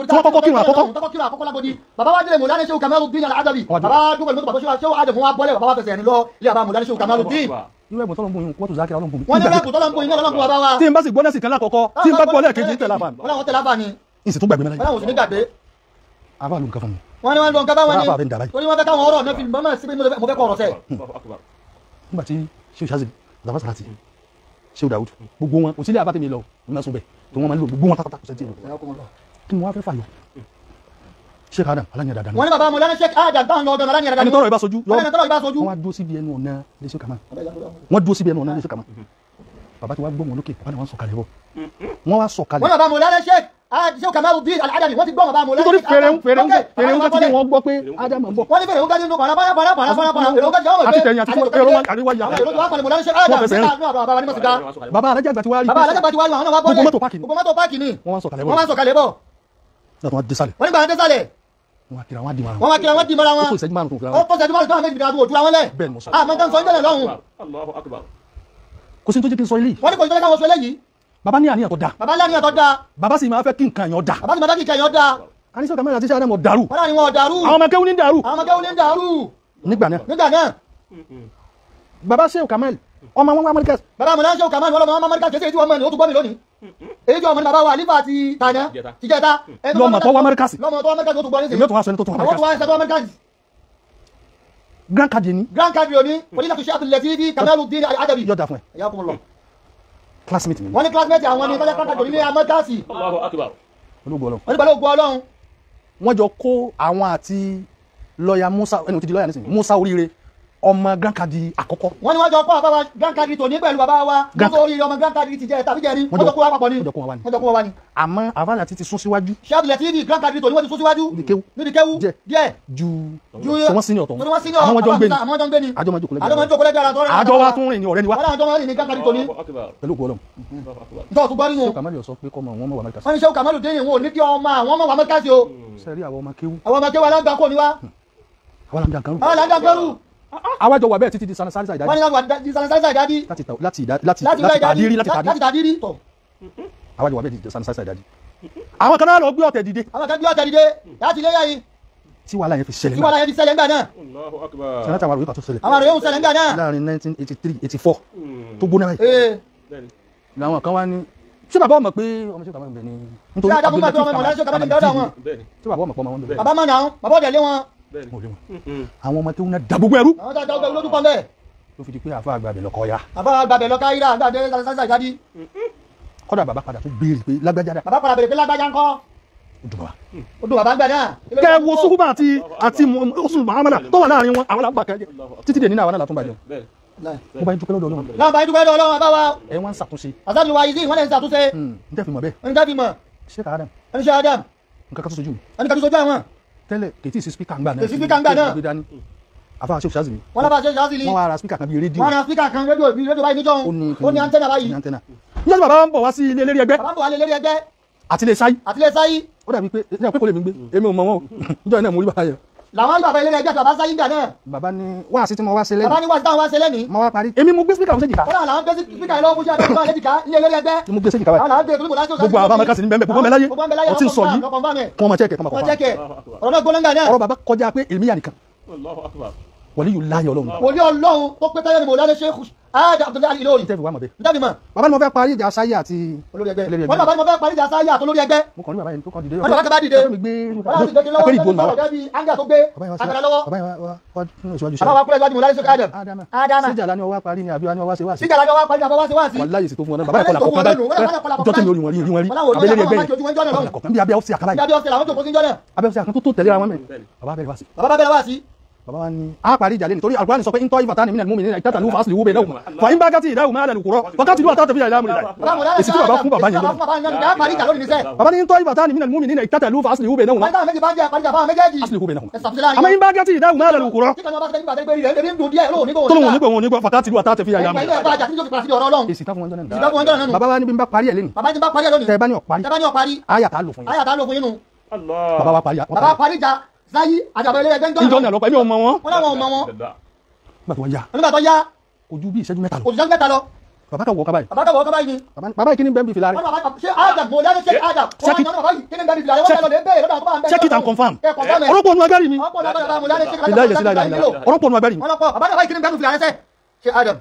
tí wọ́n kọ́kọ́ kírun àkọ́kọ́ lágòdì bàbá wa délẹ̀ mọ̀lẹ́ alẹ́ ṣéwù Kamaludin al-Adawi bàbá wa dúró pẹ̀lú bàbá ṣéwù Adamu wa bọ́lẹ̀ bàbá wa fẹsẹ̀ rìn lọ ilé bàbá mọ̀lẹ́ alẹ́ ṣéwù Kamaludin. irú ẹ̀bùn tọ́lọ́ ń bọ̀ yín wọ́n tó zákẹ́ ọlọ́run bọ̀ mí. wọ́n ní ẹ̀bùn tọ́lọ́ ń bọ̀ yín ọlọ́run bọ̀ bàbá wa. tí n bá sì gbọ́ nẹ́sì kan lákọ̀ọ́kọ́ tí n bá gbọ́ lẹ́ẹ̀kejì ń tẹ̀lé àbá mi. wọ́n tẹ̀lé àbá ni. ìsìn tó gbàgbé mẹ́lẹ́. wọ́n sì ní gbàgbé. àbá ló ń kọ́ fún mi. wọ́n ní wọ́n lọ nǹkan bá wọn ni. àbá bẹ ń dàbáyé. torí wọ́n fẹ́ káwọn ọ̀rọ̀ náà fi mọ́ sí mo fẹ́ kọ́ ọ̀rọ̀ sẹ́. nígbà tí ṣé o ṣáàzì làbá sàrà tì ṣé o Dawud gbogbo wọn kò sílé àbá tèmi lọ ní ma sún bẹ tó wọn máa ń lò gbogbo wọn pátápátá kò sẹ́ńtì kí ni wọ́n fẹ́ fàyọ. Sheikh Adam aláǹyà dáadáa wọ́n ní bàbá Mawlana Sheikh Adam táwọn lọ ọdún aláǹyà dáadáa ẹni tọrọ ìbá sojú wọ́n wá dúró síbi ẹnu ọ̀nà léṣe kàmá wọ́n dúró síbi ẹnu ọ̀nà léṣe kàmá bàbá tí wàá gbọ́ wọn lókè wọ́n sọ̀kalẹ̀ bọ̀ wọ́n wá sọ̀kalẹ̀. wọ́n bàbá Mawlana Sheikh Kamaludin al-Adawi wọ́n ti gbọ́ bàbá Mawlana nítorí fèrè ń gàtí wọ́n gbọ́ pé Adam ń bọ̀. wọ́n ní fèrè ń gàtí nínú pàrọ̀ àti tẹ̀yìn àti èrò wọn àríwá yà bàbá alájà gbàtí wàá rí gbogbo mọ́tò páàkì ni wọ́n wá sọ̀kalẹ̀ bọ̀ wọ́n wá désàlẹ̀ wọ́n ní gbà désàlẹ̀ wọ́n kira wọ́n di mara wọ́n wá kira wọ́n di mara wọn ó kó ìṣẹ́jú márùn-ún fún ó kó ìṣẹ́jú márùn-ún méjì bìnrin àdúgbò wọn lẹ̀ bẹ́ẹ̀ ni mo sọ àmọ́ tán sọ ìjọba lọ́hùn Allahu akbar. kò sí tó jẹ́ kí n sọ ilé wọ́n ní kò sí tó káwọn sọ eléyìí bàbá ní àníyàn tó dáa bàbá ńlá ní ẹ̀tọ́ dáa bàbá sì máa fẹ́ kí nǹkan èèyàn dáa bàbá sì máa dákì kẹyàn dáa a ní sọ kàmẹ́rà àti iṣẹ́ àdámọ̀ dàrú wọ́n náà ni wọn dàrú àwọn ọmọ kẹ́wù ní dàrú àwọn ọmọkẹ́wò ní dàrú nígbà náà nígbà náà bàbá ṣe Kamal ọmọ wọn wá Amẹ́ríkà bàbá àmọ́ náà ṣe òkà máa ń wọ́n lọ́mọ ọmọ amẹ́ríkà kẹsẹ̀ èyí tí wọ́n mọ̀ ní ó tún gbọ́ mi lónìí èyí tí wọ́n mọ̀ ní bàbá wa àlífà ti tàná ti jẹta lọ́mọ tó wá Amẹ́ríkà sí lọ́mọ tó wá Amẹ́ríkà tó tún gbọ́ ní èmi tó wá sọ ẹni tó tún àwọn tó wá Amẹ́ríkà ẹsẹ̀ tó Amẹ́ríkà sí Grand Card ní Grand Card òní onílà tó ṣe àtúnlẹ̀ tí bí Kamaluddin Adabi yọ̀dà fún ẹ ẹ̀yà kún lọ classmate mi wọ́n ní classmate àwọn ní tọ́jà Grand Card òní ní Amẹ́ríkà sí Allahu akbar. ológun ọlọ́run wọ́n ní pẹ̀lú ògùn Ọlọ́run wọ́n jọ kó àwọn àti lọ́ọ̀yà Musa ẹni tó ti lọ́ọ̀yà nísìnyí Musa Oríire ọmọ Grand Card àkọ́kọ́ wọ́n ní wọ́n jọ kó àbáwá Grand Card tòní pẹ̀lú bàbá wa nítorí orí ọmọ Grand Card ti jẹ́ tàbí jẹ́ ní wọ́n jọ kó wá papọ̀ ní wọ́n jọ kó wọn wá ní wọ́n jọ kó wá ní àmọ́ àbálà ti sún síwájú ṣáàbùlẹ̀ tí Grand Card tòní wọ́n ti sún síwájú níbi kéwú níbi kéwú Díẹ̀. díẹ̀ ju ju tí wọ́n sí ní ọ̀tọ̀ torí wọ́n sí ní àwọn ọmọ jọ ń gbé ni àwọn ọjọ́ ń gbé ni àjọ máa jókòó àjọ máa ń jókòó lẹ́gbẹ̀ẹ́ ara tó rẹ̀ àjọ wa tún rìn ní ọ̀rẹ́ ni wá wọ́n láwọn tó máa ń rìn ní Grand Card tòní Allahu akbar. pẹ̀lú ògùn ọlọ́run nítorí tó gbọ́ nínú ṣé Kamal yóò sọ pé kọ́mọ wọn mọ̀ wà Amẹ́ríkà sí wọ́n ní ṣé Kamaluddin wọn ò ní kí ọmọ àwọn ọmọ wa Amẹ́ríkà sí o sẹ́rí àwọn ọmọ kéwú àwọn ọmọ kéwà lágbà kò ní wá àwọn làǹjà kan rú àwọn làǹdà gbẹrù àwájọ wà bẹ́ẹ̀ títí di sanasarisa wọ́n ní ìdájí lágbà di sanasarisa ìdádí láti tàdírí láti tàdírí tọ̀ àwájọ wà bẹ́ẹ̀ di sanasarisa ìdájí àwọn kan náà lọ gbé ọ̀tẹ̀ dìde àwọn kan bí ọ̀tẹ̀ dìde láti ilé yáyí tí wàhálà yẹn fi ṣẹlẹ̀ tí wọ́n láyé fi ṣẹlẹ̀ ńgbà náà Allahu akbar. sanata àwọn àròyìn kan tó ṣẹlẹ̀ àwọn àròyìn ṣẹlẹ̀ ńgbà náà láàrin 1983-84 tó gbóná báyìí ee Bẹ́ẹ̀ni. làwọn kan wá ní ṣé bàbá ọmọ pé ọmọ ṣé Kamal ń bẹ ní ṣé àdàkùn pàtó ọmọ ìmọ̀lá ṣe Kamaluddin dáadáa wọn ṣé bàbá ọmọ pọ̀ ọmọ wọn bẹ bàbá mọ̀ náà bàbá ọ̀dẹ̀ lé wọn Bẹ́ẹ̀ni. wọn ò lé wọn àwọn ọmọ tó ń da gbogbo ẹrú àwọn tó àjọ lójú kan bẹ́ẹ̀ tó fi di pé àfa àgbà bẹ̀ lọ́kọ́ ya bàbá gbàbẹ̀ lọ káyírà gbàdé sanasarisa ìdádí kọ́dà bàbá padà tó béèrè pé lágbájá dà bàbá padà bèrè pé lágbájá ńkọ́ ó dùn wá. ó dùn bàbá gbà náà kẹ wo sukuba àti oṣù mahamada tó wà láàrin wọn àwọn làbà kẹjẹ títí dè nínú àwọn àlàtún bàjẹ́ Bẹ́ẹ̀ni. mo bá yín dúpẹ́ lọ́dọ̀ Ọlọ́run náà bá dúpẹ́ lọ́wọ́ bàbá wa ẹ wọ́n ń ṣàtúnṣe àtàlù wa yìí wọ́n lè ń ṣàtúnṣe n tẹ́ fi mọ̀ bẹ́ẹ̀ ẹni tá fi mọ̀ ṣé ká Adam ẹni ṣe Adam nǹkan kan tó sojú mi ẹni kàtí sojú àwọn tẹ́lẹ̀ kètì sí spíkà ńgbà náà Kètì speaker ńgbà náà. gbé dání àfa àṣẹ òṣìṣẹ́ mi wọ́n lábàá ṣe ṣáàzìlì wọ́n wá ra spíkà kan bíi rédíò wọ́n ra spíkà kan rédíò báyìí níjọ́ ó ní antenna báyìí antenna níjọ́ tí bàbá ń bọ̀ wá sí ilé eléré ẹgbẹ́ bàbá ń bọ̀ wá lé lérí ẹgbẹ́ àti ilé sáyí àti lé sáyí ó dàbí pé ní àkókò lè mi gbé èmi ò mọ̀ wọn o níjọ́ náà mo rí bàbá yẹn làwọn rí bàbá eléré ẹgbẹ́ bàbá sáyí gbà náà bàbá ní wá sí tí mo wá ṣe lẹ́nu bàbá ní wá sí táwọn wá ṣe lẹ́ni mo wá parí èmi mo gbé spíkà wọn séjìká wọ́n làwọn gbé spíkà yìí lọ́wọ́ fún ṣáà tó léjìká ní eléré ẹgbẹ́ mo gbé séjìká àwọn báyìí làwọn gbé torí kò láti gbogbo àwọn amẹ́ríkà sì ní bẹ́ẹ̀ gbogbo ọmọ ẹláyé ọtí ń sọ yìí lọ́kàn bá mi kí wọ́n máa chẹ́kẹ̀ kí wọ́n máa wọ́n kọ́ jẹ́kẹ̀ ọ̀rọ̀ náà gbóná ńgbà náà ọ̀rọ̀ bàbá kọjá pé èmi yà nìkan Allahu akbar. wọlé yìí láyé Ọlọ́run wòlíì Ọlọ́run tó pé táyọ̀ ni mo lálẹ́ Sheikh Abdullahi Ìlọrin tẹ́ fi wá mọ̀ bẹ́ẹ̀ nítorí mọ̀ bàbá ni mo fẹ́ parí ìjà sáyé àti olórí ẹgbẹ́ Eléré ẹgbẹ́. wọ́n bàbá ni mo fẹ́ parí ìjà sáyà àti olórí ẹgbẹ́ mo kàn ní bàbá yẹn tó kàn dìde wọ́n bàbá bá dìde ọ̀rẹ́ mi gbé wọ́n láti gbé kí lọ́wọ́ àpérí ìbò ní náà ọ̀gá bíi anga tó gbé àgbàlá lọ́wọ́ bàbá yẹn wá nínú ìṣíwájú bàbá wa kúrẹ́ iwájú mo lálẹ́ Sheikh Adam Adama Adama síjà lá ní ọwá parí ni àbí wá ní ọwá ṣe wá sí síjà lájọ́ wá parí àbọ̀ wá sí wá sí wà láyé sí tó fún wọn náà bàbá ìkọlà kọ̀ọ̀kan báyìí ìjọ tẹ̀lé orí wọn rí abẹ́lẹ́rẹ́ ẹgbẹ́ yẹn ìkọlà kọ̀ọ̀kan bí abẹ́ ọ́fíìsì àkàbà yìí ìjábí ọ̀sẹ̀ làwọn jòkó sí jọ́nà abẹ́ ọ́fíìsì àkàn tó tẹ̀lé ara wọn mẹ́ bàbá bẹ̀rẹ̀ wá sí bàbá bẹ̀rẹ̀ wá sí bàbá wa ní a parí ìjà lẹ́nu torí Al-Qur'an sọ pé ń tọ́ ìfàtà ní minal mu'minina iqtatalu fa aslihu baynahuma fa in bagati ihdahuma 'ala al-ukhra faqatilu hatta tafi'a ila amrillah èsì tí bàbá fún bàbá yẹn lọ́nà parí ìjà lónìí níṣẹ́ bàbá ní ń tọ́ ìfàtà ní minal mu'minina iqtatalu fa aslihu baynahuma wọ́n táwọn méjì bá ń jẹ́ parí ìjà fáwọn méjèèjì aslihu baynahuma ẹ̀sàfisílẹ̀ àmọ́ in bagati ihdahuma 'ala al-ukhra kíkan ní wọ́n bá fẹ́ nígbà tẹ́gbẹ́ rí rẹ̀ ẹ̀rí ń dùn díẹ̀ lóòní kò tó lóun nígbà wọn nígbà faqatilu hatta tafi'a ila ẹ̀yìn amrillah ẹ̀bá àjà tí yóò fi pàṣẹ ọ̀rọ̀ Ọlọ́run èsì tá fún wọn jọ ìgbà fún wọn jọ́nà nínú bàbá wa ní bí n bá parí ẹ̀ lẹ́nu bàbá ti bá parí ẹ̀ lónìí tẹ́ bá ní ọ̀parí tẹ́ bá ní ọ̀parí ayà tá lò fún yín ayà tá ló fún yín nù Allah. bàbá wa parí bàbá parí ìjà sáyí àjàbọ̀ ilé ẹgbẹ́ ń ìjọ jọ́nà ní àlọ́pàá èmi ò mọ wọn wọ́n láwọn ọmọ wọn nígbà tó wọ́n yá nígbà tó yá kò ju bí ìṣẹ́jú mẹ́ta lọ òṣìṣẹ́ mẹ́ta lọ bàbá kan wọ ọkọ báyìí bàbá kàwọ́ ọkọ báyìí ni bàbá ìkíní bẹ́ẹ̀ bí fìlà rẹ̀ wọ́n bàbá ṣe Adam mo lẹ́nu ṣe Adam wọ́n máa ń yọ bàbá yìí kí ni bẹ́ẹ̀ bí fìlà rẹ̀ wọ́n bẹ̀rẹ̀ lọ lè bẹ́ẹ̀ lọ́dọ̀ àwọn tó bá ń bẹ́ẹ̀ check it and confirm ẹ confirm ẹ̀ ọ̀rọ̀pọ̀ ọ̀nù agbárí mi ọ̀pọ̀ lọ́dọ̀ bàbá mo lẹ́nu ṣe ìlà ilẹ̀ sílá ìlà ọ̀rọ̀pọ̀ ọ̀nù agbárí mi wọ́n lọ́pọ̀ bàbá bàbá yìí kí ni bẹ́ẹ̀ bí fìlà rẹ̀ sẹ́ ṣe Adam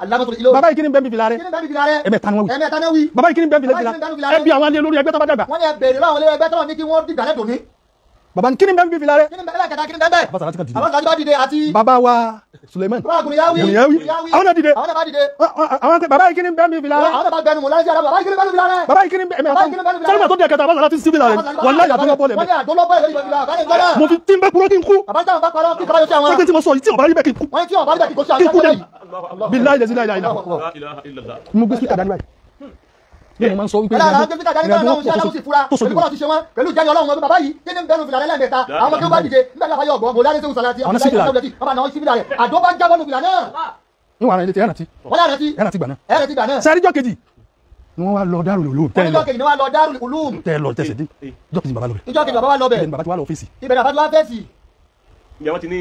alámọ̀tò ìlò bàbá ìkíní bẹ́ẹ̀ bí fìlà rẹ̀ kí ni bẹ́ẹ̀ bí fìlà rẹ̀ ẹ̀mẹ̀ta ni wọ́n wí ẹ̀mẹ́ta náà wí bàbá ìkíní bẹ́ẹ̀ bí fìlà rẹ̀ ẹbí àwọn alẹ́ lórí ẹgbẹ́ tó bá dàgbà wọ́n ní ẹ bèrè láwọn ilé ẹgbẹ́ tọ́lọ̀ ní kí wọ́n dìgbà lẹ́dùn ní bàbá ní kíní bẹ́ẹ̀ bí fìlà rẹ̀ kí ni bẹ́ẹ̀ lẹ́kẹ̀ta kí ni bẹ́ẹ̀ bàbá sàrà ti kàn dìde àwọn sàájú bá dìde àti bàbá wa Suleiman bàbá Gùnìyàwí àwọn náà dìde àwọn náà bá dìde àwọn pé bàbá ìkíní bẹ́ẹ̀ bí fìlà rẹ̀ àwọn náà bá gbẹnu mọ̀ láti ṣe àdàbọ̀ bàbá ìkíni bẹ́ẹ̀ bí fìlà rẹ̀ bàbá ìkíní sẹ́lẹ̀mà tó dẹ̀ kẹta bàbá sàrà ti sí fìlà rẹ̀ wọ́n láyà tó lọ́pọ̀ wọ́n lẹ́mẹ̀ ní àdólọ́pọ̀ ìlú ìbẹ̀fìlà báyìí gbọ́dọ̀ mo fi tí ń bẹ́ kúrò kí n kú bàbá táwọn bá parọ́ kí kábàáyọ̀ sí àwọn sẹ́gbẹ́ tí mo sọ yìí tí ọ̀bá rí bẹ́ẹ̀ kí n kú wọ́n ní tí ọ̀bá níbẹ̀ kí kò sí kí n kú àwọn dẹ́yìn bí láì lẹ́sí láì láì láì La ilaha illallah. mo gbé síkà dání báyìí ní mo máa ń sọ wípé ẹ̀rọ àwọn akẹ́kọ̀ọ́ dání báyìí lọ́wọ́ sí aláwọ̀ sí fura tó pẹ̀lú sojú bọ́lá ti ṣe wọn pẹ̀lú ìjẹ́ni ọlọ́run ọdún bàbá yìí kí ni bẹ́ẹ̀ fìlà rẹ̀ lẹ́ẹ̀mẹ́ta àwọn ọmọ kí wọ́n bá dìde nígbà tí a bá yọ ọgbọ̀n mọ̀lá ní sẹ́wọ̀n sàlẹ̀ àti Àwọn sífìlà. bàbá náà sífìlà rẹ̀ àdó bá jábọ́ nù fìlà náà níwọ̀n ara ilé tí ẹ̀ràn tí wọ́n lára ti ẹ̀ràn tí gbà náà ẹ̀rẹ̀ ti gbà náà sẹ́ríjọ́ kejì ni wọ́n wá lọ Darul Uloom wọ́n ní lọ́kejì ni wọ́n lọ Darul Uloom tẹ́ lọ tẹ̀sẹ̀ dé ìjọ́ kejì bàbá lọ bẹ̀ ìjọ́ kejì bàbá wa lọ bẹ̀ bàbá ti wá lọ ọ́fíìsì ibẹ̀ bàbá ti wá fẹ́ẹ̀sì ìyá wọn ti ní.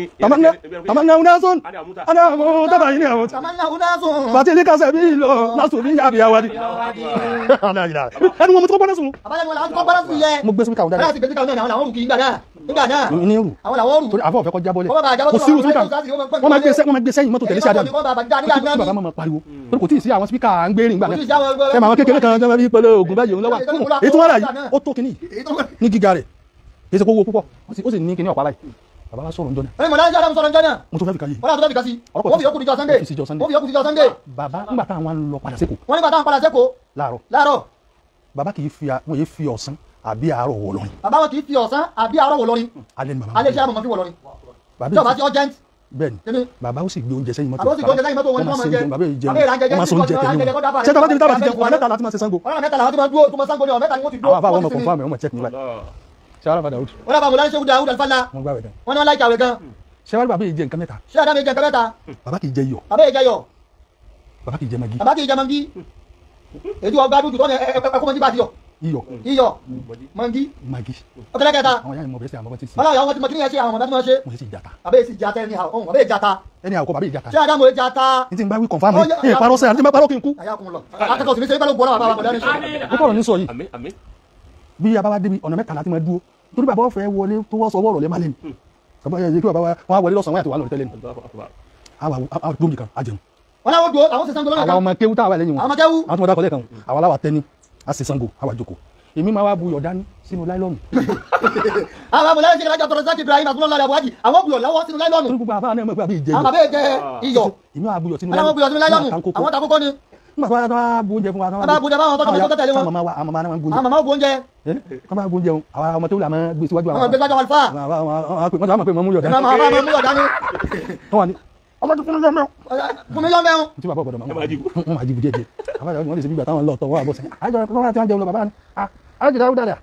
tamanna unasun ana taba yìí ni àwọn tamanna unasun bàtí ilé kásẹ̀ bí lọ lásù bí yàbí yàwá ni ẹni wọn mo tó gbọ́dọ̀ sùn. àbájá ni wọn làwọn tó gbọ́dọ̀ sùn yẹ mo gbé sípíkà ọ̀dà láti gbé sípíkà ọ̀dà àwọn rù kì í gbà náà ní rù àwọn làwọn rù torí àfọ̀ ọ̀fẹ́ kọjá bọ́lẹ̀ Kọ́ bá jábọ́ kò sí rù tó sípíkà wọ́n wọ́n máa gbé sẹ́yìn mọ́tò tẹ̀lé sí àdá mi kọ́ bá já nígbà náà bàbá máa pariwo torí kò tí ì sí àwọn sípíkà à ń gbé rìn gbà kò náà sí àwọn ẹgbẹ́ ẹ máa wọn kékeré kan jẹ́ pẹ̀lú oògùn báyìí òun lọ́wọ́ èyí tó wà láyìí ó tó kíní ní gíga rẹ̀ kì í ṣe kó wo púpọ̀ ó sì ní kíní ọ̀pá báyìí bàbá wa sọ̀rọ̀ njọ́ náà. ẹni mọ̀lá ń ṣe àdámù sọ̀rọ̀ njọ́ náà. mo tún fẹ́ fi ka yìí. wọ́n yà tó fẹ́ fi ka sí. wọ́n fi yọkù níjọ́ Sunday. wọ́n fi yọkù níjọ́ Sunday. bàbá ńgbà táwọn lọ padà sẹ́kọ̀ọ́. wọ́n nígbà táwọn padà sẹ́kọ̀ọ́. láàárọ̀. bàbá kì í fi ọ̀sán àbí àárọ̀ wọ̀ lọ́rin. bàbá wọn kì í fi ọ̀sán àbí àárọ̀ wọ̀ lọ́rin. alẹ́ ni bàbá alẹ́ iṣẹ́ àmọ̀ fi wọ̀ lọ́rin. tí ọba ti urgent. bẹ́ẹ̀ni bàbá ó sì gbé oúnjẹ sẹ́yìn mọ́tò. bàbá ó sì gbé oúnjẹ sẹ́yìn mọ́tò wọn tí wọ́n máa jẹ. bàbá yìí jẹun wọ́n máa sọ oúnjẹ tẹ̀lé wọn. ṣé tàbá ti jẹun ọ̀nà mẹ́ta láti máa ṣe Ṣàngó. ọ̀nà mẹ́ta láti máa dúró tó máa Ṣàngó ni ọ̀nà mẹ́ta ni wọ́n ti dúró. àwọn àbá wọn mọ̀ confirm wọn check ní báyìí. ṣé ara padà òdù. wọ́n dábàá mọ̀lá ṣe Dáúdù Alfala. wọ́n gbàwé gan. wọ́n ní wọ́n láì kàwé gan. ṣé wàá bàbá yìí jẹ nǹkan mẹ́ta. ṣé àdámù jẹ nǹkan mẹ́ta. bàbá kì í jẹ iyọ̀. bàbá yìí jẹ iyọ̀. bàbá kì í jẹ magi. bàbá kì í jẹ magi. èdè ọgbà dúdú tó ní ẹkọ magi bá ti yọ. iyọ̀ magi. magi. ọ̀kẹ́lẹ́ kẹta. àwọn yàrá ìmọ̀ bẹ̀rẹ̀ sí àwọn ọmọ tí ń sè. wọ́n láwọn ti mọ kí ni ẹ ṣe àwọn ọmọ tí wọ́n ṣe. mo sì jata. bàbá yìí sì jata ẹni àwọn bàbá yìí jata. ẹni àkọ́ bàbá yìí jata. ṣé àdámù yìí jata. ní ti ń bá wí confirm ní ẹ̀ parọ́ sẹ́yà ní ti ń bá parọ́ kí n kú. àyà kún lọ akẹ́kọ̀ọ́ sì ní sẹ́yìn pẹ́lú gbọ́dọ̀ bàbá wa ní sọ. ó kọ̀rọ̀ ní sọ yìí bí a bá wá débi ọ̀nà mẹ́ta láti máa dúró torí bàbá ọ̀fẹ́ wọlé tó wọ́ sọ wọ́ọ̀rọ̀ lẹ́ máa lé ní. bàbá yẹ kí bàbá wọn á wọlé lọ́sàn-án wọn àti wà lórí tẹ́lẹ̀ ní. àwọn gbòmì kan á jẹun. wọn náà wọ́n dùn àwọn ṣe Ṣàngó lọ́nà kan. àwọn ọmọ kéwú táwa lẹ́yìn wọn àwọn kéwú. àwọn tó wọn dákọ̀ lẹ́ẹ̀kan àwọn aláwa tẹ́ni á ṣe Ṣàngó àwa jókòó èmi máa wá bu yọ̀ dání sínú láìlọ́ọ̀nù. àwọn àmọ̀ lẹ́yìn ṣẹlẹ̀ àjọpọ̀ Zaki Ibrahim àtúnlọ́ lọ́la buhari àwọn buyọ̀ lọ́wọ́ sínú láìlọ́ọ̀nù. torí gbogbo àbá náà mọ̀ pé àbí ìjẹ́ àwọn bàbá yìí jẹ iyọ̀. èmi máa bu yọ̀ sínú àwọn buyọ̀ sínú láìlọ́ọ̀nù àwọn takókó ni. nígbà tó wá bu oúnjẹ fún wa. bàbá bu oúnjẹ fáwọn tọ́jú tó tẹ̀lé wọn. àwọn màmá náà bu oúnjẹ. àwọn màmá bu oúnjẹ. wọ́n bá bu oúnjẹ wọn àwọn ọmọ tó wùlà máa gbé síwájú àwọn gbé síwájú àwọn àlùfáà. wọ́n sọ ma pé mo mú yọ̀ dání. àwọn mú yọ̀ dání. wọ́n wà ní ọlọ́dún fún mi lọ́mọ́. fún mi lọ́mọ́. tí bàbá ọ̀gbọ̀dọ̀ wọ́n máa jíbu díẹ̀ àbájá wọn lè ṣe bí gbà táwọn lọ́ọ̀tọ̀ wọ́n àbọ̀ sẹ́yìn àjọ ìpínlẹ̀ tí wọ́n jẹun lọ bàbá ni alájọ Dáúdà dà.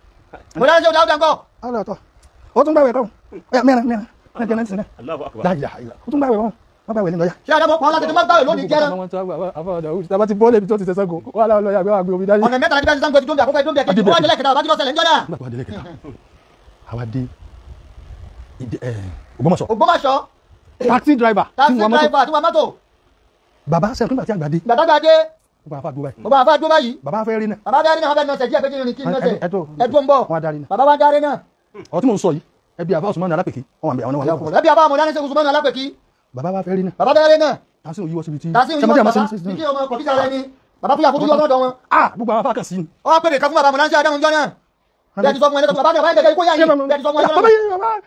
mo dáná ṣe Dáúdà ńkọ́. ọlọ́ọ̀tọ̀ ó tún gbàwé kọ́ mẹ́rin jẹ́ náà ti sinẹ́ láyà ó tún gbàwé wọn wọ́n gbàwé lẹ́nu ọ̀yà. ṣé àdàmọ́ pọ̀ láti tó má gbàwé lónìí jẹ́ náà. tàbá ti bọ́ọ̀lù ibi tó ti ṣe Ṣàngó wà láwọn lọ́yà bí wọ́n á gbé omi dání. ọ̀nà mẹ́ta láti bẹ́ẹ̀ Ṣàngó ti dóńbẹ̀ àkọ́kọ́ dóńbẹ̀ kejì wọ́n á délẹ̀ kẹta àbájú lọ́sẹ̀ lẹ́njọ́ náà. nígbà tó wà délẹ̀ kẹta àwa dé Ògbómọ̀ṣọ́. Ògbómọ̀ṣọ́. taxi driver tí wọ́n mọ́tò. bàbá sẹ́yìn nígbà tí àgbà dé. bàbá gbà dé. bàbá àfa dúró báyìí. bàbá àfa dúró báyìí. bàbá fẹ́ rí náà. bàbá fẹ́ rí náà wọ́n fẹ́ nọ sẹ́jí ẹ̀fẹ́ kí ni nọ́ọ̀sẹ̀. ẹ̀dùn ń bọ̀. wọ́n á darí náà. bàbá wa darí náà. ọ̀ tí mò ń sọ yìí ẹbí àfa Usman Alápèkí wọn wà ń bẹ àwọn náà wà. ẹbí àfa àmọ̀dá ní sẹ́kù Usman Alápèkí. bàbá wa fẹ́ rí náà. bàbá fẹ́ rí náà. tàṣí òyìnbó síbi tí. tàṣí òyìnbó bàbá fúyà fojú ọmọdé wọn. gbogbo àwọn afáàkàn sí ni. ọ wá pèrè kan fún bàbá àmọ̀dá ní sẹ́kù Adamu jọ náà. bẹ́ẹ̀ ti sọ fún ẹni tó bàbá ní ọba ẹgbẹ́ kó yá yìí bẹ́ẹ̀ ti sọ fún ẹni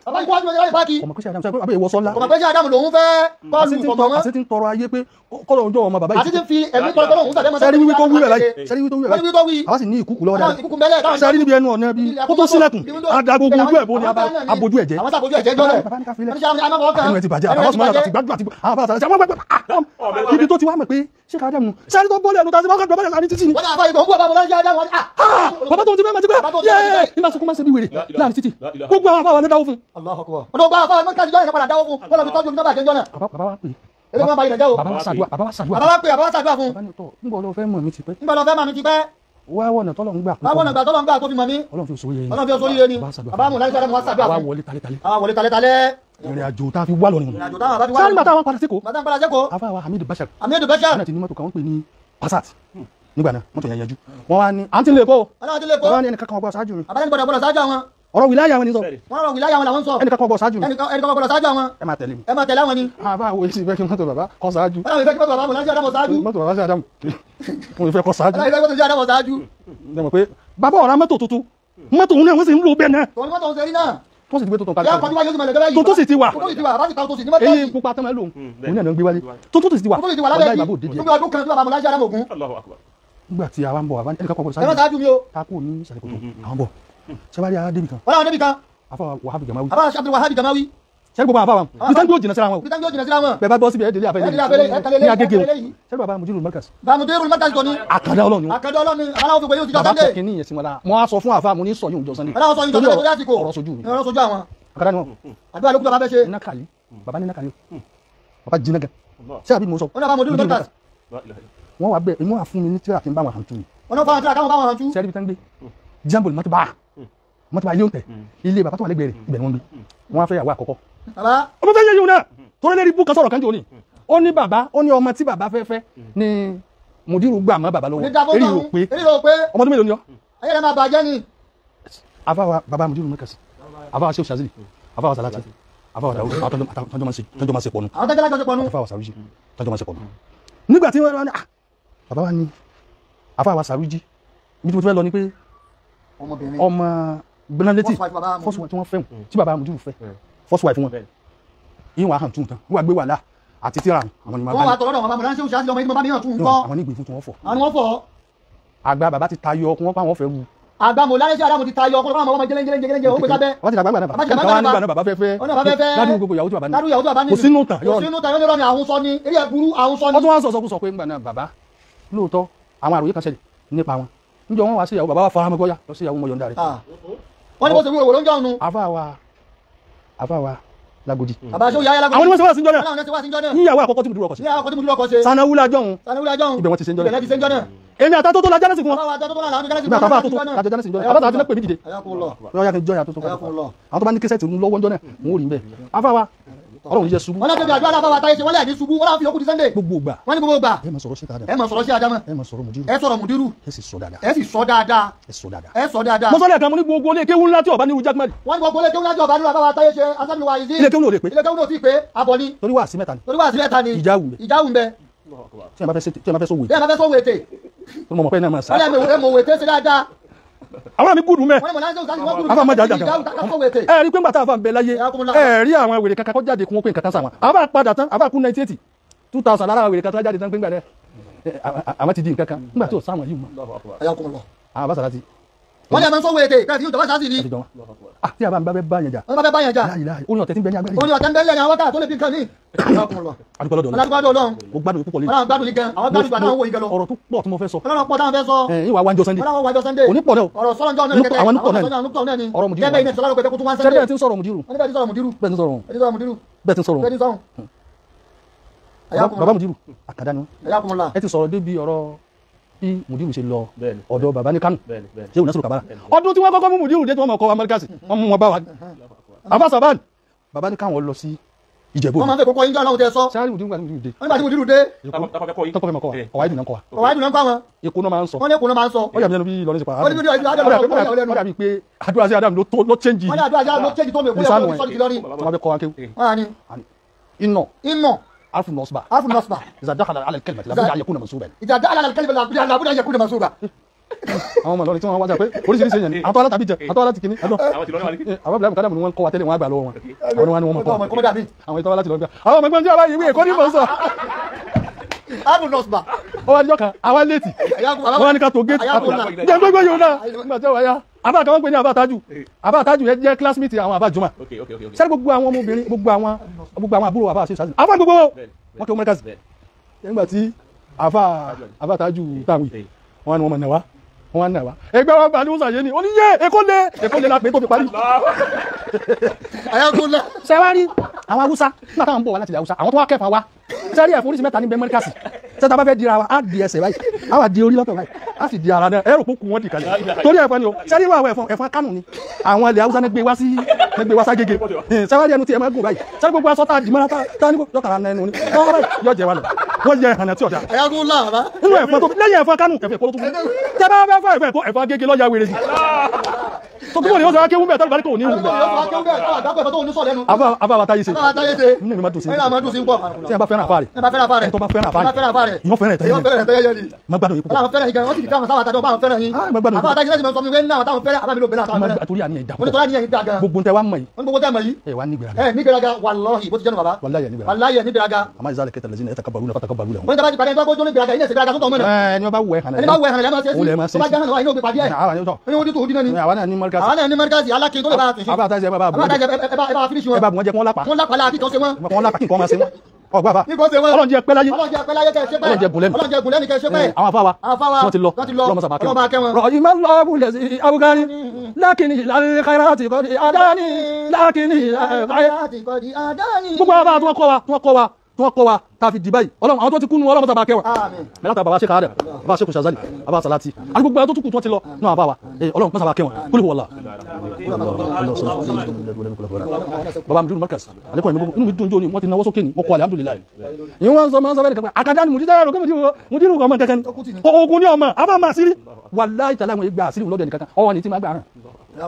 bàbá ikú wájú ọjọ́ ìbáàkì. ọmọ kúṣẹ́ Adamu sọ pé bàbá ìwọ sọ́lá. ọmọ pẹ́sẹ́ Adamu lòun fẹ́ kọ́ọ̀lù fọ̀mọ́ wọn. àti ti ń tọrọ ayé pé kọ́lọ̀ ọjọ́ ọmọ bàbá yìí. àti ti fi ẹ̀mí tọrọ tọrọ òun sàdé mọ́sẹ́. sẹ́rí wíwí tó wí rẹ̀ láyé sẹ́rí wíwí tó wí rẹ̀ láyé àwa sì ní ìkúkú lọ́wọ́ dáadáa sẹ́rí níbi ẹnu ọ̀nà bí kó tó sílẹ̀kùn adagogo ojú ẹ̀ bó ni abojú ẹ̀jẹ̀. àwọn sàbójú ẹ̀jẹ̀ jọ náà. ẹnu ẹ ti bàjẹ́ àwọn sùnmọ́ àti gbàdúrà àti àwọn afáàsà ṣe wọ́n ibi tó ti wá mọ̀ pé ṣé ká dẹ́mu sẹ́rí tó bọ́ọ̀lù ẹnu tàbí wọ́n kọ́ bàbá títì ni. wọ́n náà fà ìgbọ̀n fún bàbá ọmọdé Adamu. bàbá tó ti bẹ́ẹ̀ máa ti bẹ́ẹ̀ yẹ́ẹ́ nígbà sọ́kún máa ń ṣe bí wèrè láàrin títì gbogbo àwọn afáwọn ẹ̀dáwó fún. wọ́n tó gbá afáwọn ẹ̀mọ́ kájú jọ́ ìṣẹ́padà dáwó fún wọ́n lọ fi tọ́jú omi tó bàjẹ́ jọ náà. bàbá wa pè é ebi wọn bá yìí lẹ́jọ́ o. bàbá wa ṣàdúrà bàbá wa ṣàdúrà fún. nígbà ọlọ́run fẹ́ mọ̀ mi ti pẹ́. nígbà ọlọ́run fẹ́ mọ̀ mi ti pẹ́. wá wọ̀nà tọ́lọ̀ ń gbà. wá wọ̀nà gbà tọ́lọ̀ ń gbà tó fi mọ̀ mí. ọlọ́run fi sórí yẹn. ọlọ́run fi sórí yẹn ni. bàbá mu láti sáré mu wá ṣàdúrà fún. àwa wọlé talẹ́talẹ́. àwa wọlé talẹ́talẹ́. ìrìn àjò tá a fi wá lọ nìyẹn. ìrìn àjò táwọn bá fi wá lọ. sáré bàtà wọn padà sékòó. bàtà ń padà sékòó. àfáà wa Hamidu Bashar. Hamidu Bashar. wọn ti ní mọ́tò kan wọ́n pè ní Passat nígbà náà mọ́tò yẹn yanjú. wọ́n wá ní àǹtí lè kó. wọ́n ní ẹnì kankan ọgbà ṣáájú mi. àbálẹ́ ní gbọ́dọ̀ ṣáájú àwọn. ọ̀rọ̀ wìláyà wọn ni sọ. wọ́n rọ̀ wìláyà wọn làwọn sọ. ẹnì kankan ọgbà ṣáájú mi. ẹnì kankan ọgbà ṣáájú àwọn. ẹ máa tẹ̀lé mi. ẹ máa tẹ̀lé àwọn ni. àbá wo èsì ìfẹ́ kí mọ́tò bàbá kọ́ ṣáájú. wọ́n náà ìfẹ́ kí mọ́tò bàbá mọ̀ láti Adamu ṣáájú. mọ́tò bàbá sí Adamu mo ìfẹ́ kọ́ ṣáájú. wọ́n náà ìfẹ́ kí Adamu ṣáájú. ẹ mọ̀ pé bàbá ọ̀rá mọ́tò tuntun mọ́tò òun náà wọ́n sì ń lo bẹ́ẹ̀ náà. tòun mọ́tò ń ṣe rí náà. tó sì ti gbé tuntun kalẹ̀. yà á kọjú wáyé ó sì máa lè dẹ́rẹ́ yìí. tuntun sì ti wà. tuntun sì ti wà bá sì ta tuntun sì ní mọ́tò yìí. èyí pupa tán máa lò òun náà ló ń gbé wálé tuntun sì ti wà. tuntun sì ti wà lábẹ́ ọ̀gá yìí. ìbàbò òde díẹ̀. tuntun ọdún kan tí bàbá mọ̀ láti Adamu ògún. nígbà tí àwa ń bọ̀ àbá ẹnì kankan ọgbà ẹ má ṣáájú mi o. ká kú ní ìsàlẹ̀ kòtò àwọn bọ̀ sẹ́wárí ara débi kan. wọ́n láwọn débi kan. àfa Wàhábì Gàmáwí. àbá Abdul Wahab Gàmáwí. sẹ́ni gbogbo àfa wọn bí tán gbé òjìnà síra wọn o. bí tán gbé òjìnà síra wọn. bẹ́ẹ̀ bá bọ́ síbi ẹ̀ẹ́dẹ̀lẹ́ àfẹ́ ní Agége o sẹ́ni bàbá Mudirul Markaz. Mudirul Markaz tó ní. àkàndá Ọlọ́run ni wọn. àkàndá Ọlọ́run ni àwọn àwọn òfin bàbá sọ kìíní yẹn sí wọn la mo á sọ fún àfa mo ní sọ yóò jọ Sunday. wọ́n láwọn sọ yóò jọ Sunday lásìkò ọ̀rọ̀ sojú mi. ọ̀rọ̀ sojú àwọn. àkàndá ni wọn. àdúrà lókùn bàbá fẹ́ ṣe. Nákàlí bàbá ní Nákàlí o bàbá jiná gan. ṣé àbí mo sọ. wọ́n náà bá Mudirul Markaz. wọ́n wà bẹ́ẹ̀ inú àfún mi ní tíra tí ń bá wọn hàn tún mi ọ̀nà fáwọn tíra káwọn bá wọn tú. sẹ́rí bí tán gbé jambo mọ́tòbá ilé oúnjẹ ilé bàbá tó wà lẹ́gbẹ̀ẹ́ rẹ̀ ibẹ̀ ni wọ́n gbé wọ́n á fẹ́ yàwó àkọ́kọ́. bàbá ọmọ fẹ́ yẹ yìí náà torí lérí bú kan sọ̀rọ̀ kan jò ní ó ní bàbá ó ní ọmọ tí bàbá fẹ́ ni mùdírù gbà mọ́ bàbá lọ́wọ́ eré rò pé ọmọ tó mélòó ni ọ. ayé rẹ̀ máa bàjẹ́ ni. àfáwà bàbá mùdírù mẹ́kàsí àfáwà Sheikh Shazili àfáwà Salati àfáwà Dawud tọ́jọ́ máa ṣe pọ̀nù àwọn tẹ́jọ́ lájọ́ ṣe pọ̀nù. àfáwà Saruji tọ́jọ́ máa ṣe pọ̀nù. nígbà tí wọ́n ní bàbá wa ní àfáwà Saruji ibi tí mo ti fẹ́ lọ ni pé ọmọ gbẹ́nàlétì first wife tí wọ́n fẹ́ tí bàbá mùdírù fẹ́ first wife wọn ìwọ̀n àhàn tún tán wọ́n gbé wàhálà àti tíra àwọn ni máa bá ní. wọ́n wà tọ̀rọ̀ náà bàbá Sheikh Shazili ọmọ ìdí bàbá mìíràn tún kọ́. àwọn nígbè fún tí wọ́n fọ̀. àwọn ni wọ́n fọ̀. àgbà bàbá ti tayọ ọkùn wọn fáwọn fẹ́ wu. àgbà mò lálẹ́ sí àdàmù ti tayọ ọkùnrin fáwọn ọmọ jẹ́lẹ́jẹ́lẹ́jẹ́ ó gbé sábẹ́. wọ́n ti dàgbà gbà náà bàbá fẹ́ ládùúgbò gbogbo ìyàwó tí bàbá ní. kò sínú tàn kò sínú tàn yóò ní àwọn sọ ni eré ẹ̀bùrú àwọn sọ ni. wọ́n tún wá sọ pé ńgbà náà bàbá lóòótọ́ àwọn àròyé kan ṣẹlẹ̀ nípa wọn níjọ wọn wá sí ìyàwó bàbá wa fara mọ́ gbọ́yà lọ sí ìyàwó mọ́ yọ̀ǹda rẹ̀. wọ́n ní bó ṣe wí òwò ló ń jọ nu. àfáwà Lágòdì. bàbá Sheikh Yahya Lágòdì. àwọn ni wọ́n ṣe wá sí njọ́ náà níyàwó àkọ́kọ́ tí mo dúró ọkọ̀ sí. sanawula jọ̀hún ibẹ̀ wọ́n ti ṣe njọ́ náà. èmi àtàtó tó la jẹ́nẹ́sì fún wọn. èmi àtàtó tó la jẹ́nẹ́sì fún wọn. àbáta àti lẹ́pẹ̀ mi dìde. wọ́n yà kí n jọ́ yàtọ̀ tó kọ́. àwọn tó bá ní kẹsẹ̀tì lọ́wọ́ njọ́ náà wọ́n ò rí bẹ́ẹ̀. àfáwà Ọlọ́run yẹ ṣubú. wọ́n láti bí àdúrà láfáwà táyé ṣe wọ́n lẹ̀ ní ṣubú wọ́n láti fi yọkù di Sunday. gbogbo gbà. wọ́n ní gbogbo gbà. ẹ máa sọ̀rọ̀ sí Adamu. ẹ máa sọ̀rọ̀ sí Adamu. ẹ máa sọ̀rọ̀ Mudiru. ẹ sọ̀rọ̀ Mudiru. ẹ sì sọ dáadáa. ẹ sì sọ dáadáa. ẹ sọ dáadáa. ẹ sọ dáadáa. mo sọ lẹ́ẹ̀kan mo ní gbogbo ilé kéwú ńlá tí ọba ní irú jákèmẹ́lì. wọ́n ní gbogbo ilé kéwú ńlá tí ọba ní irú àbáwá táyé ṣe asábìlì wa yìí. ilé kéwú ló lè pé. ilé kéwú ló ti pé abọ ni. torí wà sí mẹ́ta ni. torí wà sí mẹ́ta ni. ìjáwù ń bẹ. tí a bá fẹ́ sọ wèé. tí a bá fẹ́ sọ wèé tè. mo mọ̀ pé náà máa sá. wọ́n lè mọ̀ wèé tè sí dáadáa. àwọn mi gùdù mẹ́. wọ́n ní mọ̀ láńsẹ́ òsán wọ́n gùdù. àfa máa jà ẹ rí pé ńgbà tá a fa ń bẹ láyé ẹ rí àwọn wèrè kankan kó jáde kún ó pé nǹkan kan sáwọn àbá padà tán àbá kú 1980 2000 lára àwọn wèrè kankan jáde tán pé ńgbà dẹ àwọn ti di nǹkan kan ńgbà tí ò sáwọn yìí mọ́. àwọn bá Salati. wọ́n ní ẹ máa ń sọ wèé tè káàkiri ìjọba sáà sì ni. tí a bá ń bá bá yẹn jà. wọ́n bá bá yẹn jà. ó ní ọ̀tẹ̀ tí ń bẹ ní agbárí. ó ní ọ̀tẹ̀ ń bẹ lẹ́yìn àwọn wákàtí tó lè fi nǹkan ní. adúgbòlódò Ọlọ́run. mo gbádùn púpọ̀ lé. Ọlọ́run gbádùn ní gan àwọn gbádùn gbádùn àwọn wo ìgẹ lọ. ọ̀rọ̀ tó pọ̀ tí mo fẹ́ sọ. Ọlọ́run pọ̀ táwọn fẹ́ sọ. ìwà wájọ Sunday. Ọlọ́run wájọ Sunday. òní pọ̀ náà. ọ̀rọ̀ sọ́lọ́njọ́ náà kẹ́kẹ́ àwọn nùpọ̀ náà ni. ọ̀rọ̀ Mudiru. bẹ́ẹ̀ ni sọ́lọ́run pẹ̀lú kó tún wá Sunday. sẹ́dí bẹ́ẹ̀ ti ń sọ̀rọ̀ Mudiru. wọ́n ní bẹ́ẹ̀ ti sọ̀rọ̀ Mudiru. bẹ́ẹ̀ ti ń sọ̀rọ̀. bẹ́ẹ̀ ti sọ̀rọ̀ Mudiru. bẹ́ẹ̀ ti ń sọ̀rọ̀. bẹ́ẹ̀ ti sọ̀rọ̀. bàbá Mudiru àkàdá ni Ayakumullah. ẹ ti sọ̀rọ̀ débi ọ̀rọ̀ bí Mudiru ṣe lọ ọ̀dọ̀ bàbá ní Kánò ṣé Nasiru Kabara ọdún tí wọ́n kọ́kọ́ mú Mudiru dé tí wọ́n mọ̀ kọ́ wa Amẹ́ríkà sí wọ́n mú wọn bá wa Afa Saban bàbá ní káwọn lọ sí Ìjẹ̀bú. wọ́n máa ń fẹ́ kókó yín jọ́ ọlọ́run tẹ sọ. sáré Mudiru dé. wọ́n nígbà tí Mudiru dé. tọ́kọ̀ fẹ́ mọ̀ kọ́ wa ọ̀wá ìdùnnà kọ́ wa. ọ̀wá ìdùnnà kọ́ wọn. Èkó náà máa ń sọ. wọ́n ní Èkó náà máa ń sọ. ó yà mí lẹ́nu bí Ìlọrin ṣe pa. wọ́n ní bí ó dàbí pé àdúrà sí Adamu ló change. wọ́n ní àdúrà ló change tó mi kú yẹ kó sọ́ọ̀dì Ìlọrin. wọ́n fẹ́ kọ́ wa kéwù. wọ́n ní. inna عرف النصب عرف النصب إذا دخل على الكلمة لابد أن يكون منصوبا إذا دخل على الكلمة لابد أن يكون منصوبا. àwọn ọmọ Ìlọrin tí wọ́n wá jà pé oríṣiríṣi èèyàn ni àwọn tó alátàbí jẹ àwọn tó alátì kìíní àwọn bíláàmù kádàmù ni wọ́n kọ́ wa tẹ́lẹ̀ wọ́n gbà lọ́wọ́ wọn àwọn ni wọ́n mọ̀ kọ́ àwọn ìtọ́ alátì lọ́gbà àwọn ọmọ ẹgbẹ́ tí wọ́n bá yìí èkó ní mọ̀ sọ. عرف النصب. ó wá níjọ́ kan àwa létí wọ́n wá ní ká tó géètì jẹ́ gbogbo yòó náà nígbà tí ó wáyá àbá kan wọ́n pè ní àbá àtájù yẹn jẹ́ classmate àwọn àbá jùmọ̀ sẹ́ni gbogbo àwọn ọmọbìnrin gbogbo àwọn àbúrò àbá àṣẹ ìṣàṣẹ àbá gbogbo wọn kí wọ́n mẹ́ríkà sí nígbà tí àbá àtájù táwọn wọn ni wọ́n mọ̀ náà wá wọ́n náà wá ẹgbẹ́ wọn bá ní wọ́n sàyé ni ó ní yé èkó lé lápẹ́ tó fi parí. Ayakumullah. sẹ́wárí àwọn Haúsá nígbà táwọn ń bọ̀ wá láti ilẹ̀ Haúsá àwọn tó wá kẹfà wá sẹ́rí ẹ̀fọ́ oríṣi mẹ́ta ní bẹ́ẹ̀ mẹ́ríkà sí sẹ́ta bá fẹ́ dira wa á di ẹsẹ̀ báyìí á wà di orí lọ́tọ̀ báyìí á sì di ara náà ẹ̀rọ kó kù wọ́n di kalẹ̀ torí ẹ̀fọ́ ni o sẹ́rí wà ẹ̀fọ́ Kánò ni àwọn ilẹ̀ Haúsá gbé wá ságége sẹ́wárí ẹnu tí ẹ máa gùn báyìí sẹ́rí gbogbo aṣọ tá a dì mọ́ra tá a ní yọkàrà nẹnu ni yọ jẹ wa lọ wọ́n yẹ ẹ̀hànà tí ọ̀dà Ayakumullah. nínú ẹ̀fọ́ tó lẹ́yìn ẹ̀fọ́ Kánò ẹ̀fọ́ ìpolówó tẹ́ bá fẹ́ fẹ́ ẹ̀fọ́ Agége lọ́ọ́ ya wèrè sí tó túbọ̀ ní wọ́n sọ wá kéwú bẹ́ẹ̀ tọ́lú bá ní kò ní ìhùn bẹ́ẹ̀ àbá wa táyé ṣe nínú mi máa dùn sí tí a bá fẹ́ràn àfáà rẹ̀ tó bá fẹ́ràn àfáà rẹ̀ ìwọ́n fẹ́ràn ìtẹ́yẹ ni má gbádùn yìí púpọ̀ àtúrí àníyàn ìdá gbogbo tẹ wá mọ̀ yìí ẹ wá nígbèraga wallahi bó ti jẹ́nu bàbá wàláyé nígbèraga àmọ́ ìzálẹ̀ kẹtàlẹ̀ sí ẹ̀ta kabaru náà fatakabaru lẹ́wọ̀n wọ́n tẹ́bá ti pàdé ẹgbẹ́ tó nígbèraga ilẹ̀ ìsìnkèraga tó tọ́ mọ́nà ẹni wọ́n bá wẹ̀ hàn ẹni bá wẹ̀ hàn lẹ́mọ́ sí tó bá jẹ́ hàn wá inú òbí pàdé ẹ̀ ẹni wọ́n tó dínà ni àwọn náà ní mọ́ríkàsì àwọn náà ní mọ́ríkàsì alákin tó lè bá àtúnṣe àbá àtàjẹ ẹbá fínísì wọn ẹbá bùn wọn jẹ kí wọ́n lápá wọ́n lápá láti tọ́ sí wọn wọ́n lápá kí nǹkan máa ṣe wọn ọgbà bá Nígbó ṣe wọ́n. Ọlọ́run jẹ́ pẹ́ láyé Ọlọ́run jẹ́ pẹ́ láyé kẹ́ ṣe pẹ́. Ọlọ́run jẹ́ gùn lẹ́nu. Ọlọ́run jẹ́ gùn lẹ́nu kẹ́ ṣe pẹ́. àwọn afáwa wọ́n ti lọ lọ́mọ sábà kẹwọn rọ̀ ìmọ̀ lọ́wọ́ lẹ̀ sí abúgání lákìní ìlànà káyọ̀tì kọ́ di àdáni lákìní ìlànà Àyàtì kọ́ di àdáni. gbogbo àwọn tí wọ́n kọ́ wa tí wọ́n kọ́ wa tá a fi dì báyìí ọlọ́run àwọn tó ti kú nu ọlọ́run tó bá kẹwọn Àmín. mẹ́láta bàbá ṣe káàdà bàbá ṣe kù ṣàzálì bàbá sàlátì àti gbogbo àwọn tó tún kù tí wọ́n ti lọ náà bá wa ọlọ́run pẹ́sà bá kẹwọn kúlù wọ̀lá bàbá mi dúró markas alẹ́kọ̀ọ́ inú mi dùn jóni wọ́n ti náwó sókè ní mọ́kọ́ alhamdulillah ìyẹn wọ́n sọ máa ń sọ bẹ́ẹ̀ nìkan àkàdá ni mùdíjà rẹ̀ mo dínú ọmọ kankan ogun ní ọmọ àbá máa sírí wàláhì tàlá àwọn ìgbà àsírí lọ́dọ̀ nìkan ọwọ́ ni tí máa gbà rán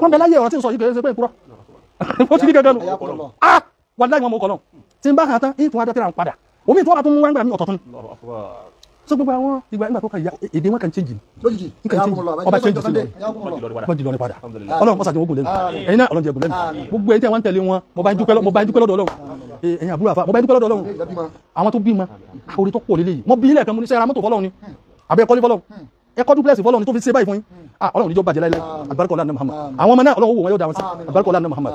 wọ́n bẹ láyé ọ̀rọ̀ tí ń sọ yìí kéré ṣe pé ìpúrọ̀ ó ti rí gẹ́gẹ́ nù wàláhì wọn mọ̀ ọkọ̀ náà tí ń bá hàn tán ìtún adọ́ tí ra ń padà omi ìtún wà tó mú wá ń gbà mí ọ̀tọ̀ tún so gbogbo àwọn ìgbà nígbà tó kà èdè wọn kàn change lójijì ọba change sí wọn di lọ ní padà ọlọ́run mọ́sàdì wọn gùn lẹ́nu ẹ̀yin náà ọlọ́run jẹ gùn lẹ́nu gbogbo ẹ̀yin tí wọ́n ń tẹ̀lé wọn mo bá ń dúpẹ́ lọ́dọ̀ ọlọ́run ẹ̀yin àbúrò àfa mo bá ń dúpẹ́ lọ́dọ̀ ọlọ́run àwọn tó bí ma orí tó pọ̀ lélẹ́yìí mo bí ilẹ̀ kan mo ní sẹ́ra mọ́tò fọlọ́run ni àbẹ́ ẹ̀kọ́ ní fọlọ́run ẹ̀kọ́ dúpẹ́lẹ̀sì fọlọ́run ni tó fi ṣe báyìí fún yín ọlọ́run níjọ́ bàjẹ́ láìláì àlùbáríkà ọlá ní Muhammad àwọn ọmọ náà ọlọ́run wò wọn yóò dá wọn sí àlùbáríkà ọlá ní Muhammad